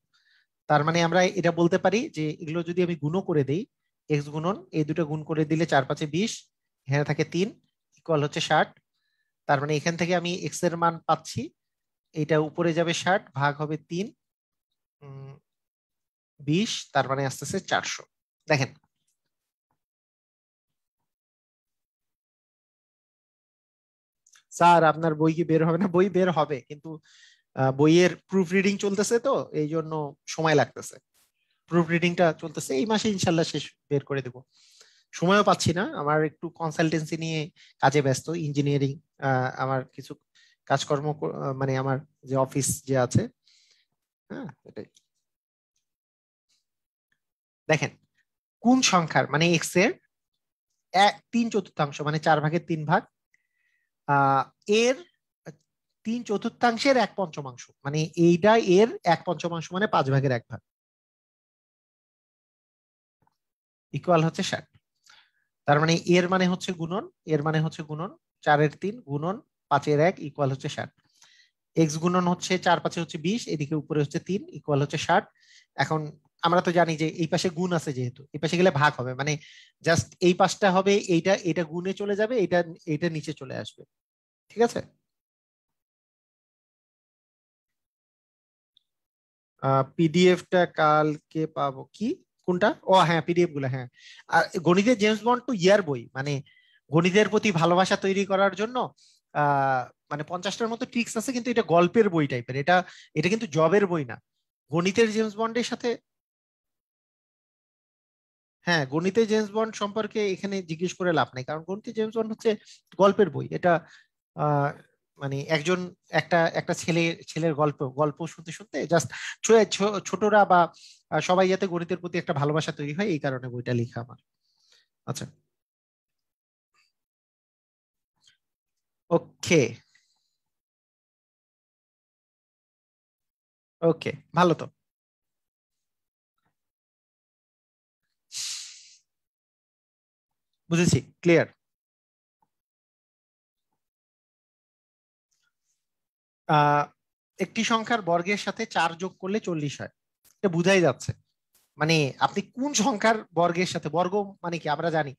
Speaker 1: তার মানে আমরা এটা বলতে পারি যে এগুলো যদি আমি গুণ করে দেই, এক্স গুণন এই দুটো গুণ করে দিলে 4×5 = 20, এখানে থাকে 3 ইকুয়াল হচ্ছে 60। তার মানে এখান থেকে আমি এক্স এর মান পাচ্ছি, এটা উপরে যাবে 60 ভাগ হবে 3, 20, তার মানে আসতেছে 400। দেখেন, স্যার আপনার বই কি বের হবে না? বই বের হবে, কিন্তু বইয়ের প্রুফ রিডিং চলতেছে তো এই জন্য সময় লাগতেছে। প্রুফ রিডিংটা চলতেছে, এই মাসে ইনশাল্লাহ শেষ বের করে দেব। সময়ও পাচ্ছি না, আমার একটু কনসালটেন্সি নিয়ে কাজে ব্যস্ত, ইঞ্জিনিয়ারিং আমার কিছু কাজকর্ম মানে আমার যে অফিস যে আছে, হ্যাঁ এটাই। দেখেন, কোন সংখ্যার মানে এক্স এর 3/4 মানে 4/3 এর 3/4 1/5 মানে এইটা এর 1/5 মানে 5/1 ইকুয়াল হচ্ছে 60। তার মানে এর মানে হচ্ছে গুণন, এর মানে হচ্ছে গুণন 4/3 গুণন 5/1 ইকুয়াল হচ্ছে 60। এক্স গুণন হচ্ছে 4×5 হচ্ছে 20, এদিকে উপরে হচ্ছে 3 ইকুয়াল হচ্ছে 60। এখন আমরা তো জানি যে এই পাশে গুণ আছে, যেহেতু এই পাশে গেলে ভাগ হবে, মানে জাস্ট এই পাশটা হবে এইটা, এটা গুণে চলে যাবে, এটা এটা নিচে চলে আসবে। ঠিক আছে? পিডিএফটা কালকে পাবো কি? কোনটা? ও হ্যাঁ, পিডিএফ গুলো, হ্যাঁ। আর গণিতের জেমস বন্ড টু ইয়ার বই, মানে গণিতের প্রতি ভালোবাসা তৈরি করার জন্য আহ মানে 50টার মতো ট্রিক্স আছে, কিন্তু এটা গল্পের বই টাইপের, এটা এটা কিন্তু জবের বই না। গণিতের জেমস বন্ডের সাথে, হ্যাঁ গণিতের জেমস বন্ড সম্পর্কে এখানে জিজ্ঞেস করে লাভ নাই, কারণ গণিতের জেমস বন্ড হচ্ছে গল্পের বই। এটা আহ মানে একজন একটা একটা ছেলের গল্প গল্প শুনতে শুনতে জাস্ট ছোটরা বা সবাই যাতে গণিতের প্রতি একটা ভালোবাসা তৈরি হয়, এই কারণে বইটা লেখা আমার। আচ্ছা, ওকে। ওকে, ভালো তো। বুঝেছি, ক্লিয়ার। আহ একটি সংখ্যার বর্গের সাথে 4 যোগ করলে 40 হয়, এটা বুঝাই যাচ্ছে। মানে আপনি কোন সংখ্যার বর্গের সাথে, বর্গ মানে কি আমরা জানি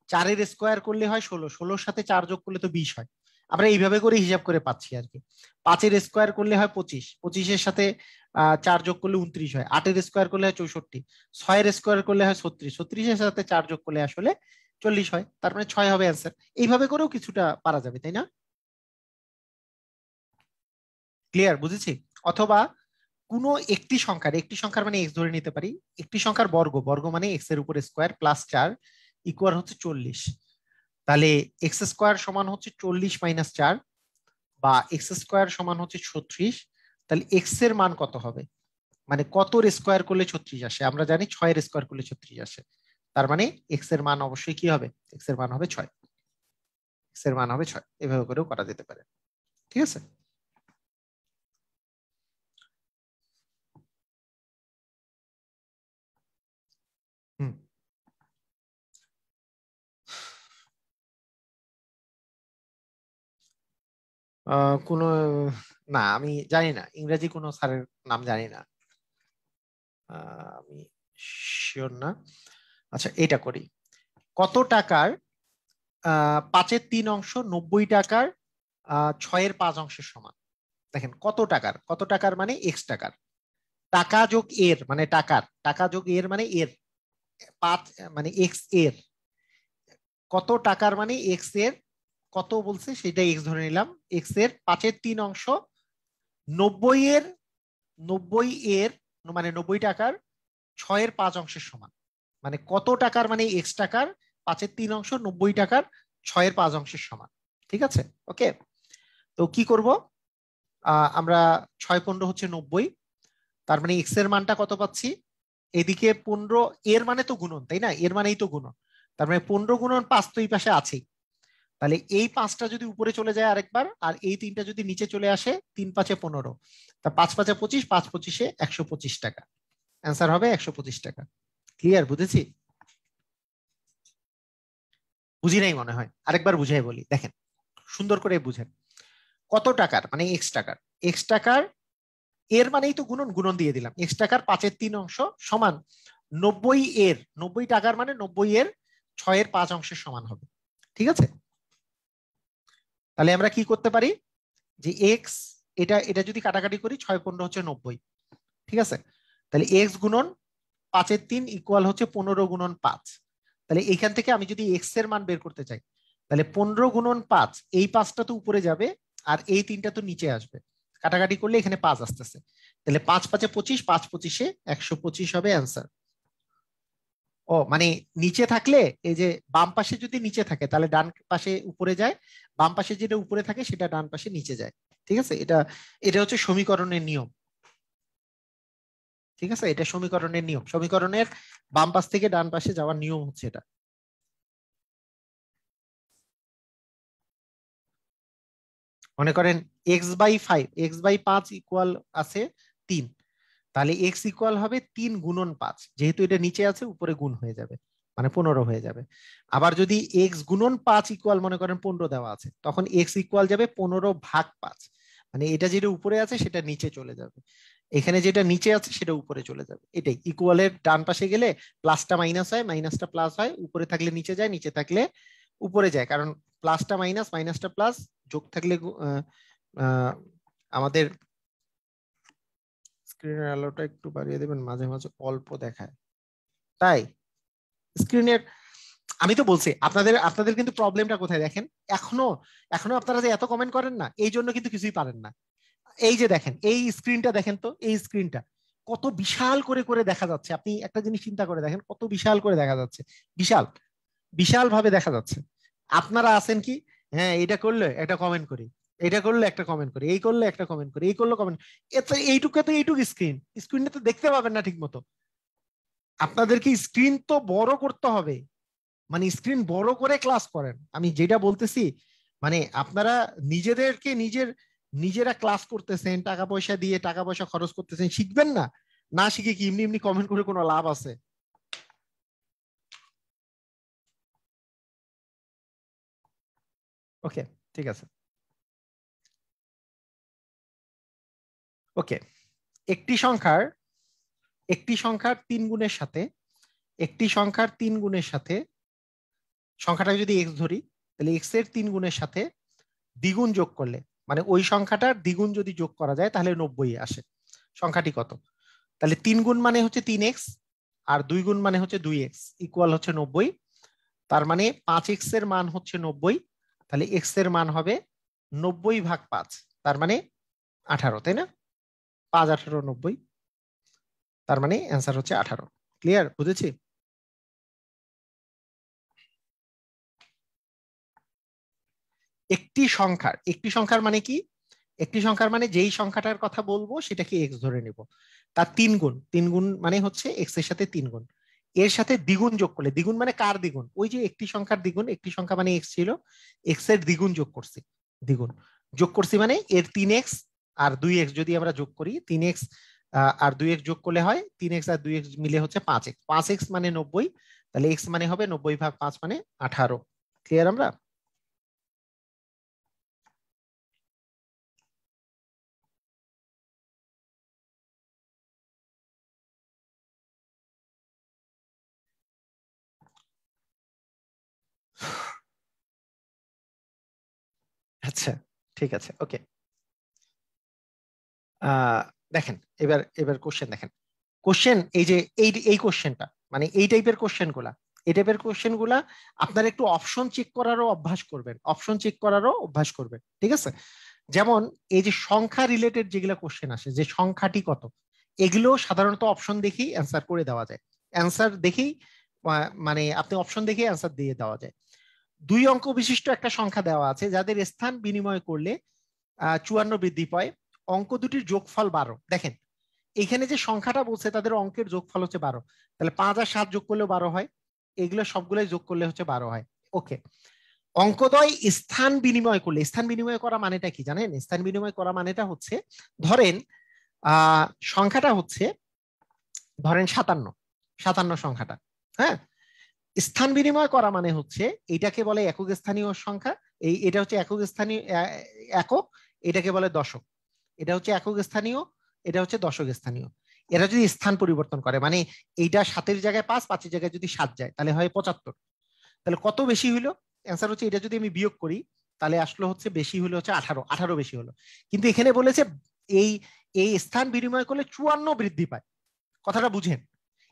Speaker 1: 4-এর স্কোয়ার করলে হয় 16, 16-র সাথে 4 যোগ করলে তো 20 হয়। আমরা এইভাবে করে হিসাব করে পাচ্ছি আর কি। 5-এর স্কোয়ার করলে হয় 25, 25-এর সাথে 4 যোগ করলে 29 হয়, 8-এর স্কোয়ার করলে হয় 64, 6-এর স্কোয়ার করলে হয় 36, 36-এর সাথে 4 যোগ করলে আসলে 40 হয়, তার মানে 6 হবে অ্যান্সার। এইভাবে করেও কিছুটা পারা যাবে, তাই না? ক্লিয়ার, বুঝেছি। অথবা কোনো একটি সংখ্যার মানে এক্স ধরে নিতে পারি, একটি সংখ্যার বর্গ, বর্গ মানে এক্স এর উপর স্কোয়ার প্লাস 4 ইকুয়াল হচ্ছে 40। তাহলে এক্স স্কোয়ার সমান হচ্ছে 40 মাইনাস 4, বা এক্স স্কোয়ার সমান হচ্ছে 36। তাহলে এক্স এর মান কত হবে, মানে কতর স্কোয়ার করলে 36 আসে? আমরা জানি 6-এর স্কোয়ার করলে 36 আসে, তার মানে এক্স এর মান অবশ্যই কি হবে? এক্স এর মান হবে 6, এক্স এর মান হবে 6। এভাবে করেও করা যেতে পারে, ঠিক আছে। হুম। কোনো, না আমি জানি না, ইংরেজি কোনো স্যারের নাম জানি না, আমি শিওর না। আচ্ছা, এটা করি। কত টাকার 5-এর 3 অংশ 90 টাকার 6-এর 5 অংশের সমান? দেখেন, কত টাকার, কত টাকার মানে এক্স টাকার, টাকা যোগ এর মানে টাকার, টাকা যোগ এর মানে এর, 5 মানে এক্স এর, কত টাকার মানে এক্স এর, কত বলছে সেটা এক্স ধরে নিলাম, এক্স এর 5-এর 3 অংশ 90 এর, 90 এর মানে 90 টাকার 6-এর 5 অংশের সমান। মানে কত টাকার মানে এক্স টাকার 5-এর 3 অংশ 90 টাকার 6-এর 5 অংশের সমান, ঠিক আছে। ওকে, তো কি করব, আমরা 6-15 হচ্ছে 90, তার মানে এক্স এর মানটা কত পাচ্ছি, এদিকে 15, এর মানে তো গুণন, তাই না, এর মানেই তো গুণন, তার মানে 15 গুণন 5 তো এই পাশে আছেই। তাহলে এই 5টা যদি উপরে চলে যায় আরেকবার, আর এই 3টা যদি নিচে চলে আসে, 3-5-এ 15, তা 5-5-এ 25, 5-25-এ 125 টাকা, অ্যান্সার হবে 125 টাকা। ক্লিয়ার, বুঝেছি? বুঝি নাই মনে হয়, আরেকবার বুঝাই বলি, দেখেন সুন্দর করে বুঝেন। কত টাকার মানে এক্স টাকার, এক্স টাকার এর মানেই তো গুণন, গুণন দিয়ে দিলাম, এক্স টাকার 5-এর 3 অংশ সমান 90 এর, 90 টাকার মানে 90 এর 6-এর 5 অংশের সমান হবে, ঠিক আছে। তাহলে আমরা কি করতে পারি, যে এক্স, এটা এটা যদি কাটাকাটি করি, 6-15 হচ্ছে 90, ঠিক আছে। তাহলে এক্স গুণন 5-এর 3 ইকুয়াল হচ্ছে 15 গুণন 5। তাহলে এইখান থেকে আমি যদি এক্স এর মান বের করতে চাই, তাহলে 15 গুণন 5, এই 5টা তো উপরে যাবে, আর এই 3টা তো নিচে আসবে, কাটাকাটি করলে এখানে 5 আসতেছে। তাহলে 5-5-এ 25, 5-25-এ 125 হবে অ্যান্সার। ও মানে নিচে থাকলে, এই যে বাম পাশে যদি নিচে থাকে তাহলে ডান পাশে উপরে যায়, বাম পাশে যেটা উপরে থাকে সেটা ডান পাশে নিচে যায়, ঠিক আছে। এটা এটা হচ্ছে সমীকরণের নিয়ম, ঠিক আছে, এটা সমীকরণের নিয়ম, সমীকরণের বাম পাশ থেকে ডান পাশে যাওয়ার নিয়ম হচ্ছে এটা। মনে করেন x/5, x/5 ইকুয়াল আছে 3, তাহলে x ইকুয়াল হবে 3 গুণন 5, যেহেতু এটা নিচে আছে উপরে গুণ হয়ে যাবে, মানে 15 হয়ে যাবে। আবার যদি x গুণন 5 ইকুয়াল মনে করেন 15 দেওয়া আছে, তখন x ইকুয়াল যাবে 15/5, মানে এটা যেটা উপরে আছে সেটা নিচে চলে যাবে, এখানে যেটা নিচে আছে সেটা উপরে চলে যাবে। এটাই ইকুয়ালের ডান পাশে গেলে প্লাসটা মাইনাস হয়, মাইনাসটা প্লাস হয়, উপরে থাকলে নিচে যায়, নিচে থাকলে উপরে যায়, কারণ প্লাসটা মাইনাস, মাইনাসটা প্লাস, যোগ থাকলে আহ, আমাদের স্ক্রিনের আলোটা একটু বাড়িয়ে দেবেন, মাঝে মাঝে অল্প দেখায় তাই স্ক্রিনের। আমি তো বলছি আপনাদের, আপনাদের কিন্তু প্রবলেমটা কোথায় দেখেন, এখনো এখনো আপনারা যে এত কমেন্ট করেন না, এই জন্য কিন্তু কিছুই পারেন না। এই যে দেখেন, এই স্ক্রিনটা দেখেন তো, এই স্ক্রিনটা কত বিশাল করে করে দেখা যাচ্ছে, আপনি একটা জিনিস চিন্তা করে দেখেন কত বিশাল করে দেখা যাচ্ছে, বিশাল, বিশাল ভাবে দেখা যাচ্ছে। আপনারা আছেন কি, হ্যাঁ এটা করলে একটা কমেন্ট করি, এটা করলে একটা কমেন্ট করি, এই করলে একটা কমেন্ট করি, এই করলে কমেন্ট, এইটুকু তো এইটুকু স্ক্রিন, স্ক্রিনটা তো দেখতে পাবেন না ঠিক মতো। আপনাদেরকে স্ক্রিন তো বড় করতে হবে, মানে স্ক্রিন বড় করে ক্লাস করেন, আমি যেটা বলতেছি, মানে আপনারা নিজেদেরকে নিজেরা ক্লাস করতেছেন, টাকা পয়সা দিয়ে টাকা পয়সা খরচ করতেছেন, শিখবেন না, না শিখে কি এমনি এমনি কমেন্ট করে কোনো লাভ আছে? ওকে, ঠিক আছে। ওকে, একটি সংখ্যার, একটি সংখ্যার 3 গুণের সাথে, একটি সংখ্যার 3 গুণের সাথে, সংখ্যাটা যদি এক্স ধরি, তাহলে এক্স এর 3 গুণের সাথে দ্বিগুণ যোগ করলে, মানে ওই সংখ্যাটার দ্বিগুণ যদি যোগ করা যায় তাহলে 90 আসে। সংখ্যাটি কত? তাহলে 3 গুণ মানে হচ্ছে 3x, আর 2 গুণ মানে হচ্ছে 2x, ইকুয়াল হচ্ছে 90। তার মানে 5x এর মান হচ্ছে 90, তাহলে x এর মান হবে 90/5, তার মানে 18, তাই না? 5 18 90, তার মানে অ্যান্সার হচ্ছে 18। ক্লিয়ার? বুঝেছি? একটি সংখ্যার মানে কি? একটি সংখ্যার মানে যেই সংখ্যাটার কথা বলবো সেটাকে এক্স ধরে নিব, তার 3 গুণ মানে হচ্ছে এক্স এর সাথে 3 গুণ, এর সাথে দ্বিগুণ যোগ করলে, দ্বিগুণ মানে কার দ্বিগুণ? ওই যে একটি সংখ্যার দ্বিগুণ, একটি সংখ্যা মানে এক্স ছিল, এক্স এর দ্বিগুণ যোগ করছি, দ্বিগুণ যোগ করছি মানে এর 3x আর 2x যদি আমরা যোগ করি, 3x আর 2x যোগ করলে হয় 3x আর 2x মিলে হচ্ছে 5x, 5x মানে 90, তাহলে x মানে হবে 90/5 মানে 18। ক্লিয়ার? আমরা আচ্ছা, ঠিক আছে, ওকে। আহ দেখেন, এবার এবার কোশ্চেন দেখেন। কোশ্চেন এই যে এই কোশ্চেনটা, মানে এই টাইপের কোশ্চেন গুলা, এই টাইপের কোশ্চেন গুলা আপনারা একটু অপশন চেক করারও অভ্যাস করবেন, অপশন চেক করারও অভ্যাস করবেন, ঠিক আছে? যেমন এই যে সংখ্যা রিলেটেড যেগুলো কোশ্চেন আসে, যে সংখ্যাটি কত, এগুলো সাধারণত অপশন দেখেই অ্যান্সার করে দেওয়া যায়, অ্যান্সার দেখেই মানে আপনি অপশন দেখে অ্যান্সার দিয়ে দেওয়া যায়। 2 অঙ্ক বিশিষ্ট একটা সংখ্যা দেওয়া আছে যাদের স্থান বিনিময় করলে 54 বৃদ্ধি পায়, অঙ্ক দুটির যোগফল 12। দেখেন এখানে যে সংখ্যাটা বলছে তাদের অঙ্কের যোগফল হচ্ছে 12, তাহলে 5 আর 7 যোগ করলেও 12 হয়, এগুলো সবগুলোই যোগ করলে হচ্ছে 12 হয়। ওকে, অঙ্কদ্বয় স্থান বিনিময় করলে, স্থান বিনিময় করা মানেটা কি জানেন? স্থান বিনিময় করা মানেটা হচ্ছে, ধরেন আহ সংখ্যাটা হচ্ছে, ধরেন 57, 57 সংখ্যাটা, হ্যাঁ, স্থান বিনিময় করা মানে হচ্ছে এটাকে বলে একক স্থানীয় সংখ্যা, এটা হচ্ছে একক স্থানীয় একক, এটাকে বলে দশক, এটা হচ্ছে একক স্থানীয়, এটা হচ্ছে দশক স্থানীয়। এরা যদি স্থান পরিবর্তন করে, মানে এইটা 7-এর জায়গায় 5, 5-এর জায়গায় যদি 7 যায় তাহলে হয় 75, তাহলে কত বেশি হইলো? অ্যান্সার হচ্ছে এটা যদি আমি বিয়োগ করি তাহলে আসলে হচ্ছে বেশি হলো হচ্ছে 18, 18 বেশি হলো। কিন্তু এখানে বলেছে এই এই স্থান বিনিময় করলে 54 বৃদ্ধি পায়, কথাটা বুঝেন,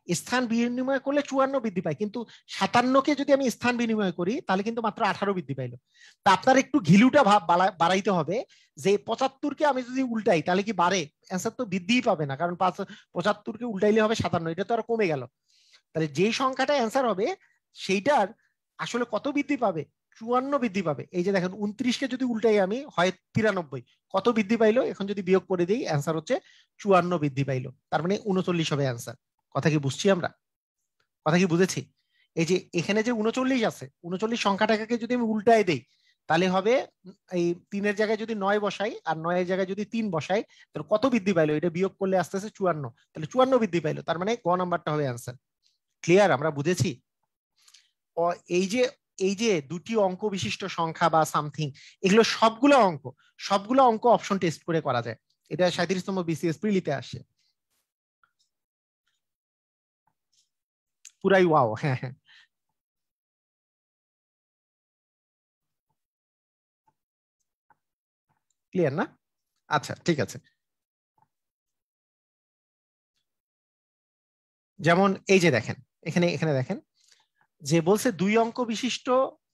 Speaker 1: স্থান বিনিময় করলে 54 বৃদ্ধি পায়, কিন্তু 57কে যদি আমি স্থান বিনিময় করি তাহলে কিন্তু মাত্র 18 বৃদ্ধি পাইলো। তা আপনার একটু ঘিলুটা ভাব বাড়াইতে হবে, যে 75কে আমি যদি উল্টাই তাহলে কি বাড়ে? অ্যান্সার তো বৃদ্ধিই পাবে না, কারণ 75কে উল্টাইলে হবে 57, এটা তো আর কমে গেল। তাহলে যে সংখ্যাটা অ্যান্সার হবে সেইটার আসলে কত বৃদ্ধি পাবে? 54 বৃদ্ধি পাবে। এই যে দেখেন 29কে যদি উল্টাই আমি হয় 93, কত বৃদ্ধি পাইলো? এখন যদি বিয়োগ করে দিই অ্যান্সার হচ্ছে 54 বৃদ্ধি পাইলো, তার মানে 39 হবে অ্যান্সার। কথা কি বুঝছি আমরা? কথা কি বুঝেছি? এই যে এখানে যে 39 আছে, 39 সংখ্যাটাকে যদি আমি উল্টায় দেই তাহলে হবে, এই 3-এর জায়গায় যদি 9 বসাই আর 9-এর জায়গায় যদি 3 বসাই, তাহলে কত বৃদ্ধি পাইলো? এটা বিয়োগ করলে আস্তে আস্তে 54, তাহলে 54 বৃদ্ধি পাইলো, তার মানে গ নাম্বারটা হবে অ্যান্সার। ক্লিয়ার? আমরা বুঝেছি? ও এই যে এই যে দুটি অঙ্ক বিশিষ্ট সংখ্যা বা সামথিং, এগুলো সবগুলো অঙ্ক অপশন টেস্ট করে করা যায়, এটা 37তম বিসিএস প্রিলিতে আসে। পুরাই ওয়াও, হ্যাঁ হ্যাঁ। ক্লিয়ার না? আচ্ছা, ঠিক আছে। যেমন এই যে দেখেন, এখানে এখানে দেখেন যে বলছে 2 অঙ্ক বিশিষ্ট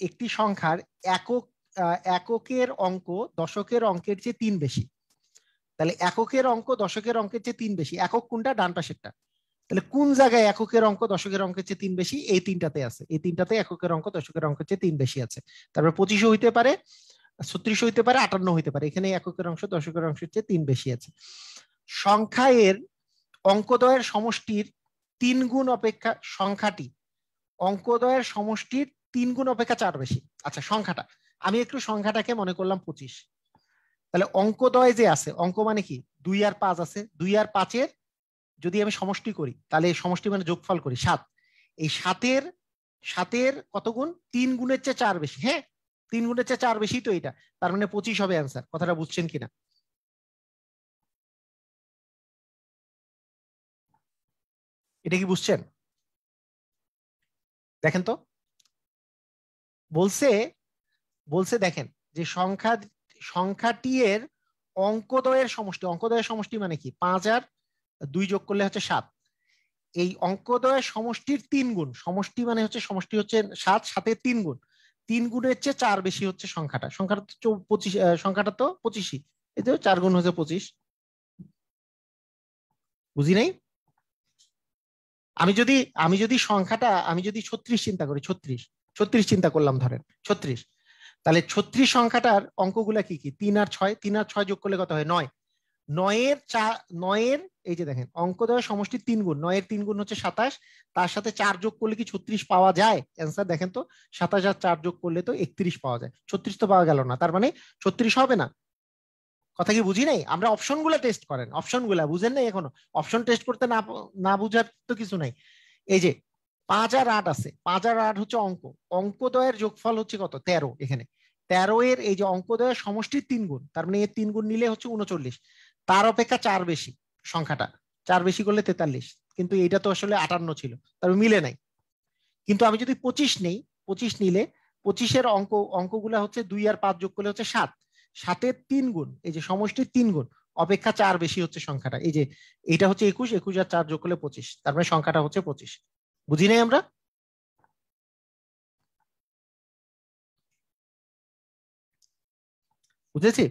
Speaker 1: একটি সংখ্যার একক এককের অঙ্ক দশকের অঙ্কের চেয়ে 3 বেশি। তাহলে এককের অঙ্ক দশকের অঙ্কের চেয়ে 3 বেশি, একক কোনটা? ডান পাশেরটা। তাহলে কোন জায়গায় এককের অঙ্ক দশকের অঙ্কের চেয়ে 3 বেশি? এই তিনটাতে আছে, এই তিনটাতে এককের অঙ্ক দশকের অঙ্কের চেয়ে 3 বেশি আছে। তারপর 25 হইতে পারে, 36 হইতে পারে, 58 হইতে পারে, এখানে এককের অংশ দশকের অংশের চেয়ে 3 বেশি আছে। সংখ্যা এর অঙ্কদ্বয়ের সমষ্টির 3 গুণ অপেক্ষা, সংখ্যাটি অঙ্কদ্বয়ের সমষ্টির 3 গুণ অপেক্ষা 4 বেশি। আচ্ছা, সংখ্যাটা আমি একটু সংখ্যাটাকে মনে করলাম 25, তাহলে অঙ্কদ্বয় যে আছে, অঙ্ক মানে কি 2 আর 5 আছে, 2 আর 5-এর যদি আমি সমষ্টি করি তাহলে সমষ্টি মানে যোগফল করি 7, এই 7-এর কত গুণ? 3 গুণের চেয়ে 4 বেশি, হ্যাঁ 3 গুণের চেয়ে 4 বেশি তো এটা, তার মানে 25 হবে অ্যান্সার। কথাটা বুঝছেন কিনা? এটা কি বুঝছেন? দেখেন তো, বলছে বলছে দেখেন যে সংখ্যা সংখ্যাটি এর অঙ্কদ্বয়ের সমষ্টি, অঙ্কদ্বয়ের সমষ্টি মানে কি, 5 আর 2 যোগ করলে হচ্ছে 7, এই অঙ্কদ্বয়ের সমষ্টির 3 গুণ, সমষ্টি মানে হচ্ছে সমষ্টি হচ্ছে 7, 7-এর 3 গুণ, 3 গুণের চেয়ে 4 বেশি হচ্ছে সংখ্যাটা, সংখ্যাটা তো 25, সংখ্যাটা তো 25ই, এই তো 4 গুণ হচ্ছে 25, বুঝি নাই? আমি যদি সংখ্যাটা আমি যদি 36 চিন্তা করি, 36 চিন্তা করলাম, ধরেন 36, তাহলে 36 সংখ্যাটার অঙ্কগুলা কি কি, 3 আর 6, 3 আর 6 যোগ করলে কত হয়, 9, 9-এর এই যে দেখেন অঙ্কদ্বয় সমষ্টি 3 গুণ, 9-এর 3 গুণ হচ্ছে 27, তার সাথে 4 যোগ করলে কি 36 পাওয়া যায়? অ্যান্সার দেখেন তো, 27 আর 4 যোগ করলে তো 31 পাওয়া যায়, 36 তো পাওয়া গেল না, তার মানে 36 হবে না। কথা কি বুঝি নাই? আমরা অপশন গুলা টেস্ট করেন, অপশন গুলা বুঝেন নাই এখনো? অপশন টেস্ট করতে না না বুঝার তো কিছু নাই। এই যে 5 আর 8 আছে, 5 আর 8 হচ্ছে অঙ্ক, অঙ্কদ্বয়ের যোগফল হচ্ছে কত, 13, এখানে 13-এর এই যে অঙ্কদ্বয়ের সমষ্টির 3 গুণ, তার মানে এর 3 গুণ নিলে হচ্ছে 39, তার অপেক্ষা 4 বেশি সংখ্যাটা, 4 বেশি করলে 43, কিন্তু এটা তো আসলে 58 ছিল, তার মিলে নাই। কিন্তু আমি যদি 25 নেই, 25 নিলে 25-এর অঙ্কগুলা হচ্ছে 2 আর 5 যোগ করলে হচ্ছে 7, 7-এর 3 গুণ, এই যে সমষ্টির 3 গুণ, অপেক্ষা 4 বেশি হচ্ছে সংখ্যাটা, এই যে এটা হচ্ছে 21, 21 আর 4 যোগ করলে 25, তার মানে সংখ্যাটা হচ্ছে 25, বুঝি নাই আমরা? বুঝেছি?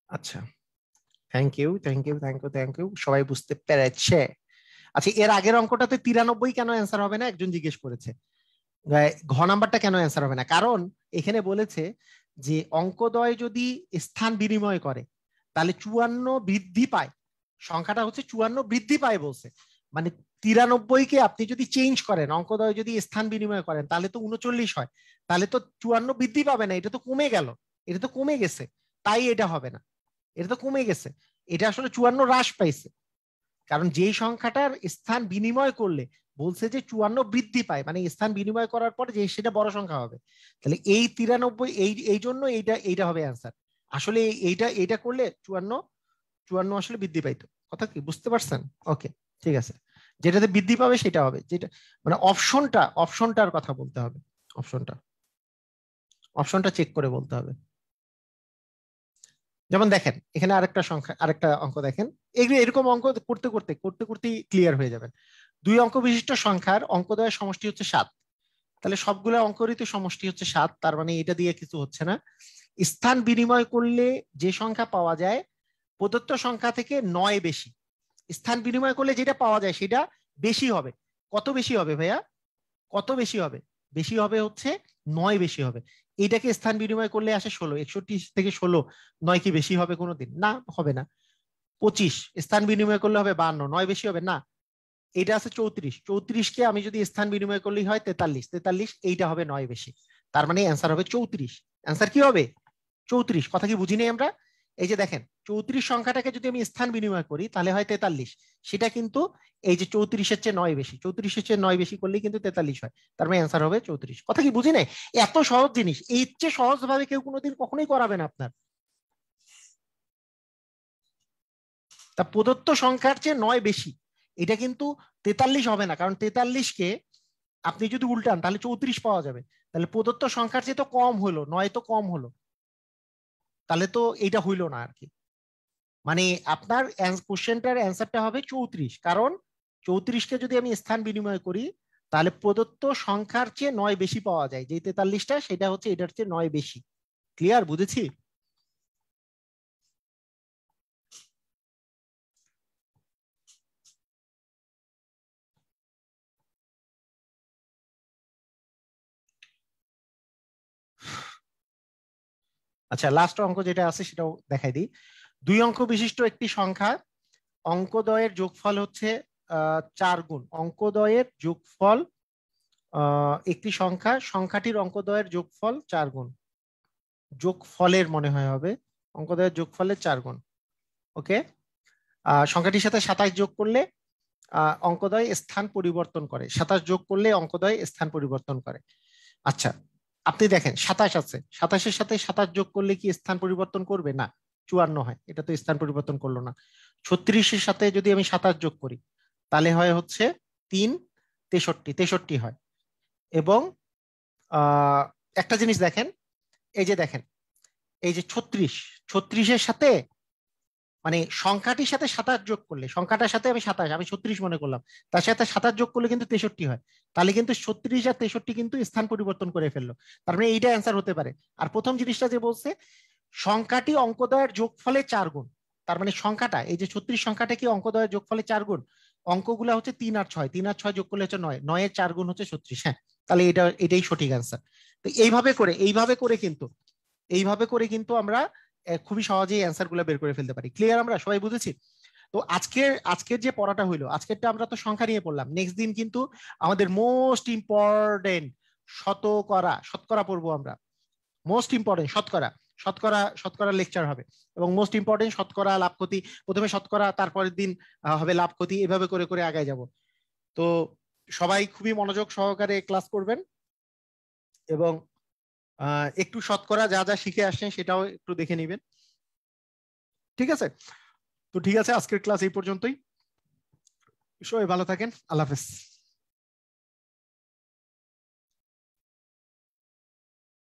Speaker 1: আচ্ছা, thank you, thank you, thank you, thank you, সবাই বুঝতে পেরেছে। আচ্ছা, এর আগের অঙ্কটাতে 93 কেন অ্যান্সার হবে না, একজন জিজ্ঞেস করেছে। ঘ নাম্বারটা কেন অ্যান্সার হবে না, কারণ এখানে বলেছে যে অঙ্কদ্বয় যদি স্থান বিনিময় করে তাহলে 54 বৃদ্ধি পায়, সংখ্যাটা হচ্ছে 54 বৃদ্ধি পায় বলছে, মানে 93-কে আপনি যদি চেঞ্জ করেন, অঙ্কদ্বয় যদি স্থান বিনিময় করেন তাহলে তো 39 হয়, তাহলে তো 54 বৃদ্ধি পাবে না, এটা তো কমে গেল, এটা তো কমে গেছে, তাই এটা হবে না, এটা তো কমে গেছে, এটা আসলে 54 হ্রাস পাইছে, কারণ যেই সংখ্যাটার স্থান বিনিময় করলে বলছে যে 54 বৃদ্ধি পায়, মানে স্থান বিনিময় করার পর যে সেটা বড় সংখ্যা হবে, তাহলে এই 93, এই জন্য এইটা হবে অ্যান্সার। আসলে এইটা এইটা করলে 54 আসলে বৃদ্ধি পাইতো, কথা কি বুঝতে পারছেন? ওকে, ঠিক আছে, যেটাতে বৃদ্ধি পাবে সেটা হবে, যেটা মানে অপশনটার কথা বলতে হবে, অপশনটা অপশনটা চেক করে বলতে হবে। যেমন দেখেন এখানে আরেকটা সংখ্যা, আরেকটা অঙ্ক দেখেন, এগুলো এরকম অঙ্ক করতে করতে করতে করতে ক্লিয়ার হয়ে যাবেন। 2 অঙ্ক বিশিষ্ট সংখ্যার অঙ্কদ্বয়ের সমষ্টি হচ্ছে 7, তাহলে সবগুলো অঙ্কেরই তো সমষ্টি হচ্ছে 7, তার মানে এটা দিয়ে কিছু হচ্ছে না। স্থান বিনিময় করলে যে সংখ্যা পাওয়া যায় প্রদত্ত সংখ্যা থেকে 9 বেশি, স্থান বিনিময় করলে যেটা পাওয়া যায় সেটা বেশি হবে। কত বেশি হবে ভাইয়া, কত বেশি হবে? বেশি হবে হচ্ছে 9 বেশি হবে। এইটাকে স্থান বিনিময় করলে আসে 16, 61 থেকে 16, 9 কি বেশি হবে কোনোদিন? না, হবে না। 25 স্থান বিনিময় করলে হবে 52, 9 বেশি হবে না। এটা আছে 34, 34-কে আমি যদি স্থান বিনিময় করলেই হয় 43, 43 এইটা হবে 9 বেশি, তার মানে অ্যান্সার হবে 34, অ্যান্সার কি হবে? 34, কথা কি বুঝি নাই আমরা? এই যে দেখেন 34 সংখ্যাটাকে যদি আমি স্থান বিনিময় করি তাহলে হয় 43, সেটা কিন্তু এই যে 34-এর চেয়ে 9 বেশি, 34-এর চেয়ে 9 বেশি করলেই কিন্তু 43 হয়, তার মানে অ্যান্সার হবে 34, কথা কি বুঝি নাই? এত সহজ জিনিস, এর চেয়ে সহজ ভাবে কেউ কোনোদিন কখনোই করাবে না আপনার। তা প্রদত্ত সংখ্যার চেয়ে 9 বেশি, এটা কিন্তু 43 হবে না, কারণ 43-কে আপনি যদি উল্টান তাহলে 34 পাওয়া যাবে, তাহলে প্রদত্ত সংখ্যার চেয়ে তো কম হলো, 9 তো কম হলো, তাহলে তো এটা হইলো না আর কি। মানে আপনার কোশ্চেনটার অ্যান্সারটা হবে 34, কারণ 34-কে যদি আমি স্থান বিনিময় করি তাহলে প্রদত্ত সংখ্যার চেয়ে 9 বেশি পাওয়া যায়, যে 43টা সেটা হচ্ছে এটার চেয়ে 9 বেশি। ক্লিয়ার, বুঝেছি? আচ্ছা, লাস্ট অঙ্ক যেটা আছে সেটাও দেখাই দিই। 2 অঙ্ক বিশিষ্ট একটি সংখ্যা অঙ্কদ্বয়ের যোগফল হচ্ছে 4 গুণ, অঙ্কদ্বয়ের যোগফল একটি সংখ্যা, সংখ্যাটির অঙ্কদ্বয়ের যোগফল 4 গুণ, যোগফলের মনে হয় হবে, অঙ্কদ্বয়ের যোগফলের 4 গুণ। ওকে, সংখ্যাটির সাথে 27 যোগ করলে অঙ্কদ্বয় স্থান পরিবর্তন করে, 27 যোগ করলে অঙ্কদ্বয় স্থান পরিবর্তন করে। আচ্ছা, আপনি দেখেন 27 আছে, 27-এর সাথে 27 যোগ করলে কি স্থান পরিবর্তন করবে? না, 54 হয়, এটা তো স্থান পরিবর্তন করলো না। 36-এর সাথে যদি আমি 27 যোগ করি তাহলে হয় হচ্ছে 3 63 হয়। এবং একটা জিনিস দেখেন, এই যে দেখেন, এই যে 36-এর সাথে মানে সংখ্যাটির সাথে 27 যোগ করলে, সংখ্যাটার সাথে আমি 27, আমি 36 মনে করলাম, তার সাথে 27 যোগ করলে কিন্তু 63 হয়। তাহলে কিন্তু 36 আর 63 কিন্তু স্থান পরিবর্তন করে ফেললো। তার মানে এইটা অ্যান্সার হতে পারে। আর প্রথম জিনিসটা যে বলছে সংখ্যাটি অঙ্কদ্বয়ের যোগফলে 4 গুণ, তার মানে সংখ্যাটা এই যে 36 সংখ্যাটা কি অঙ্কদ্বয়ের যোগফলে 4 গুণ? অঙ্কগুলা হচ্ছে 3 আর 6, 3 আর 6 যোগ করলে হচ্ছে 9, 9 এর 4 গুণ হচ্ছে 36। হ্যাঁ, তাহলে এটাই সঠিক অ্যান্সার। তো এইভাবে করে কিন্তু আমরা খুবই সহজেই অ্যান্সার গুলো বের করে ফেলতে পারি। ক্লিয়ার? আমরা সবাই বুঝেছি? তো আজকের যে পড়াটা হইলো, আজকেরটা আমরা তো সংখ্যা নিয়ে পড়লাম। নেক্সট দিন কিন্তু আমাদের মোস্ট ইম্পর্টেন্ট শতকরা পড়বো আমরা। মোস্ট ইম্পর্টেন্ট শতকরা লেকচার হবে। এবং মোস্ট ইম্পর্টেন্ট শতকরা, লাভ ক্ষতি, প্রথমে শতকরা, তারপরের দিন হবে লাভ ক্ষতি, এভাবে করে করে আগায় যাব। তো সবাই খুবই মনোযোগ সহকারে ক্লাস করবেন এবং একটু শতকরা যা যা শিখে আসছেন সেটাও একটু দেখে নিবেন। ঠিক আছে? তো ঠিক আছে, আজকের ক্লাস এই পর্যন্তই। সবাই ভালো থাকেন। আল্লাহ হাফেজ।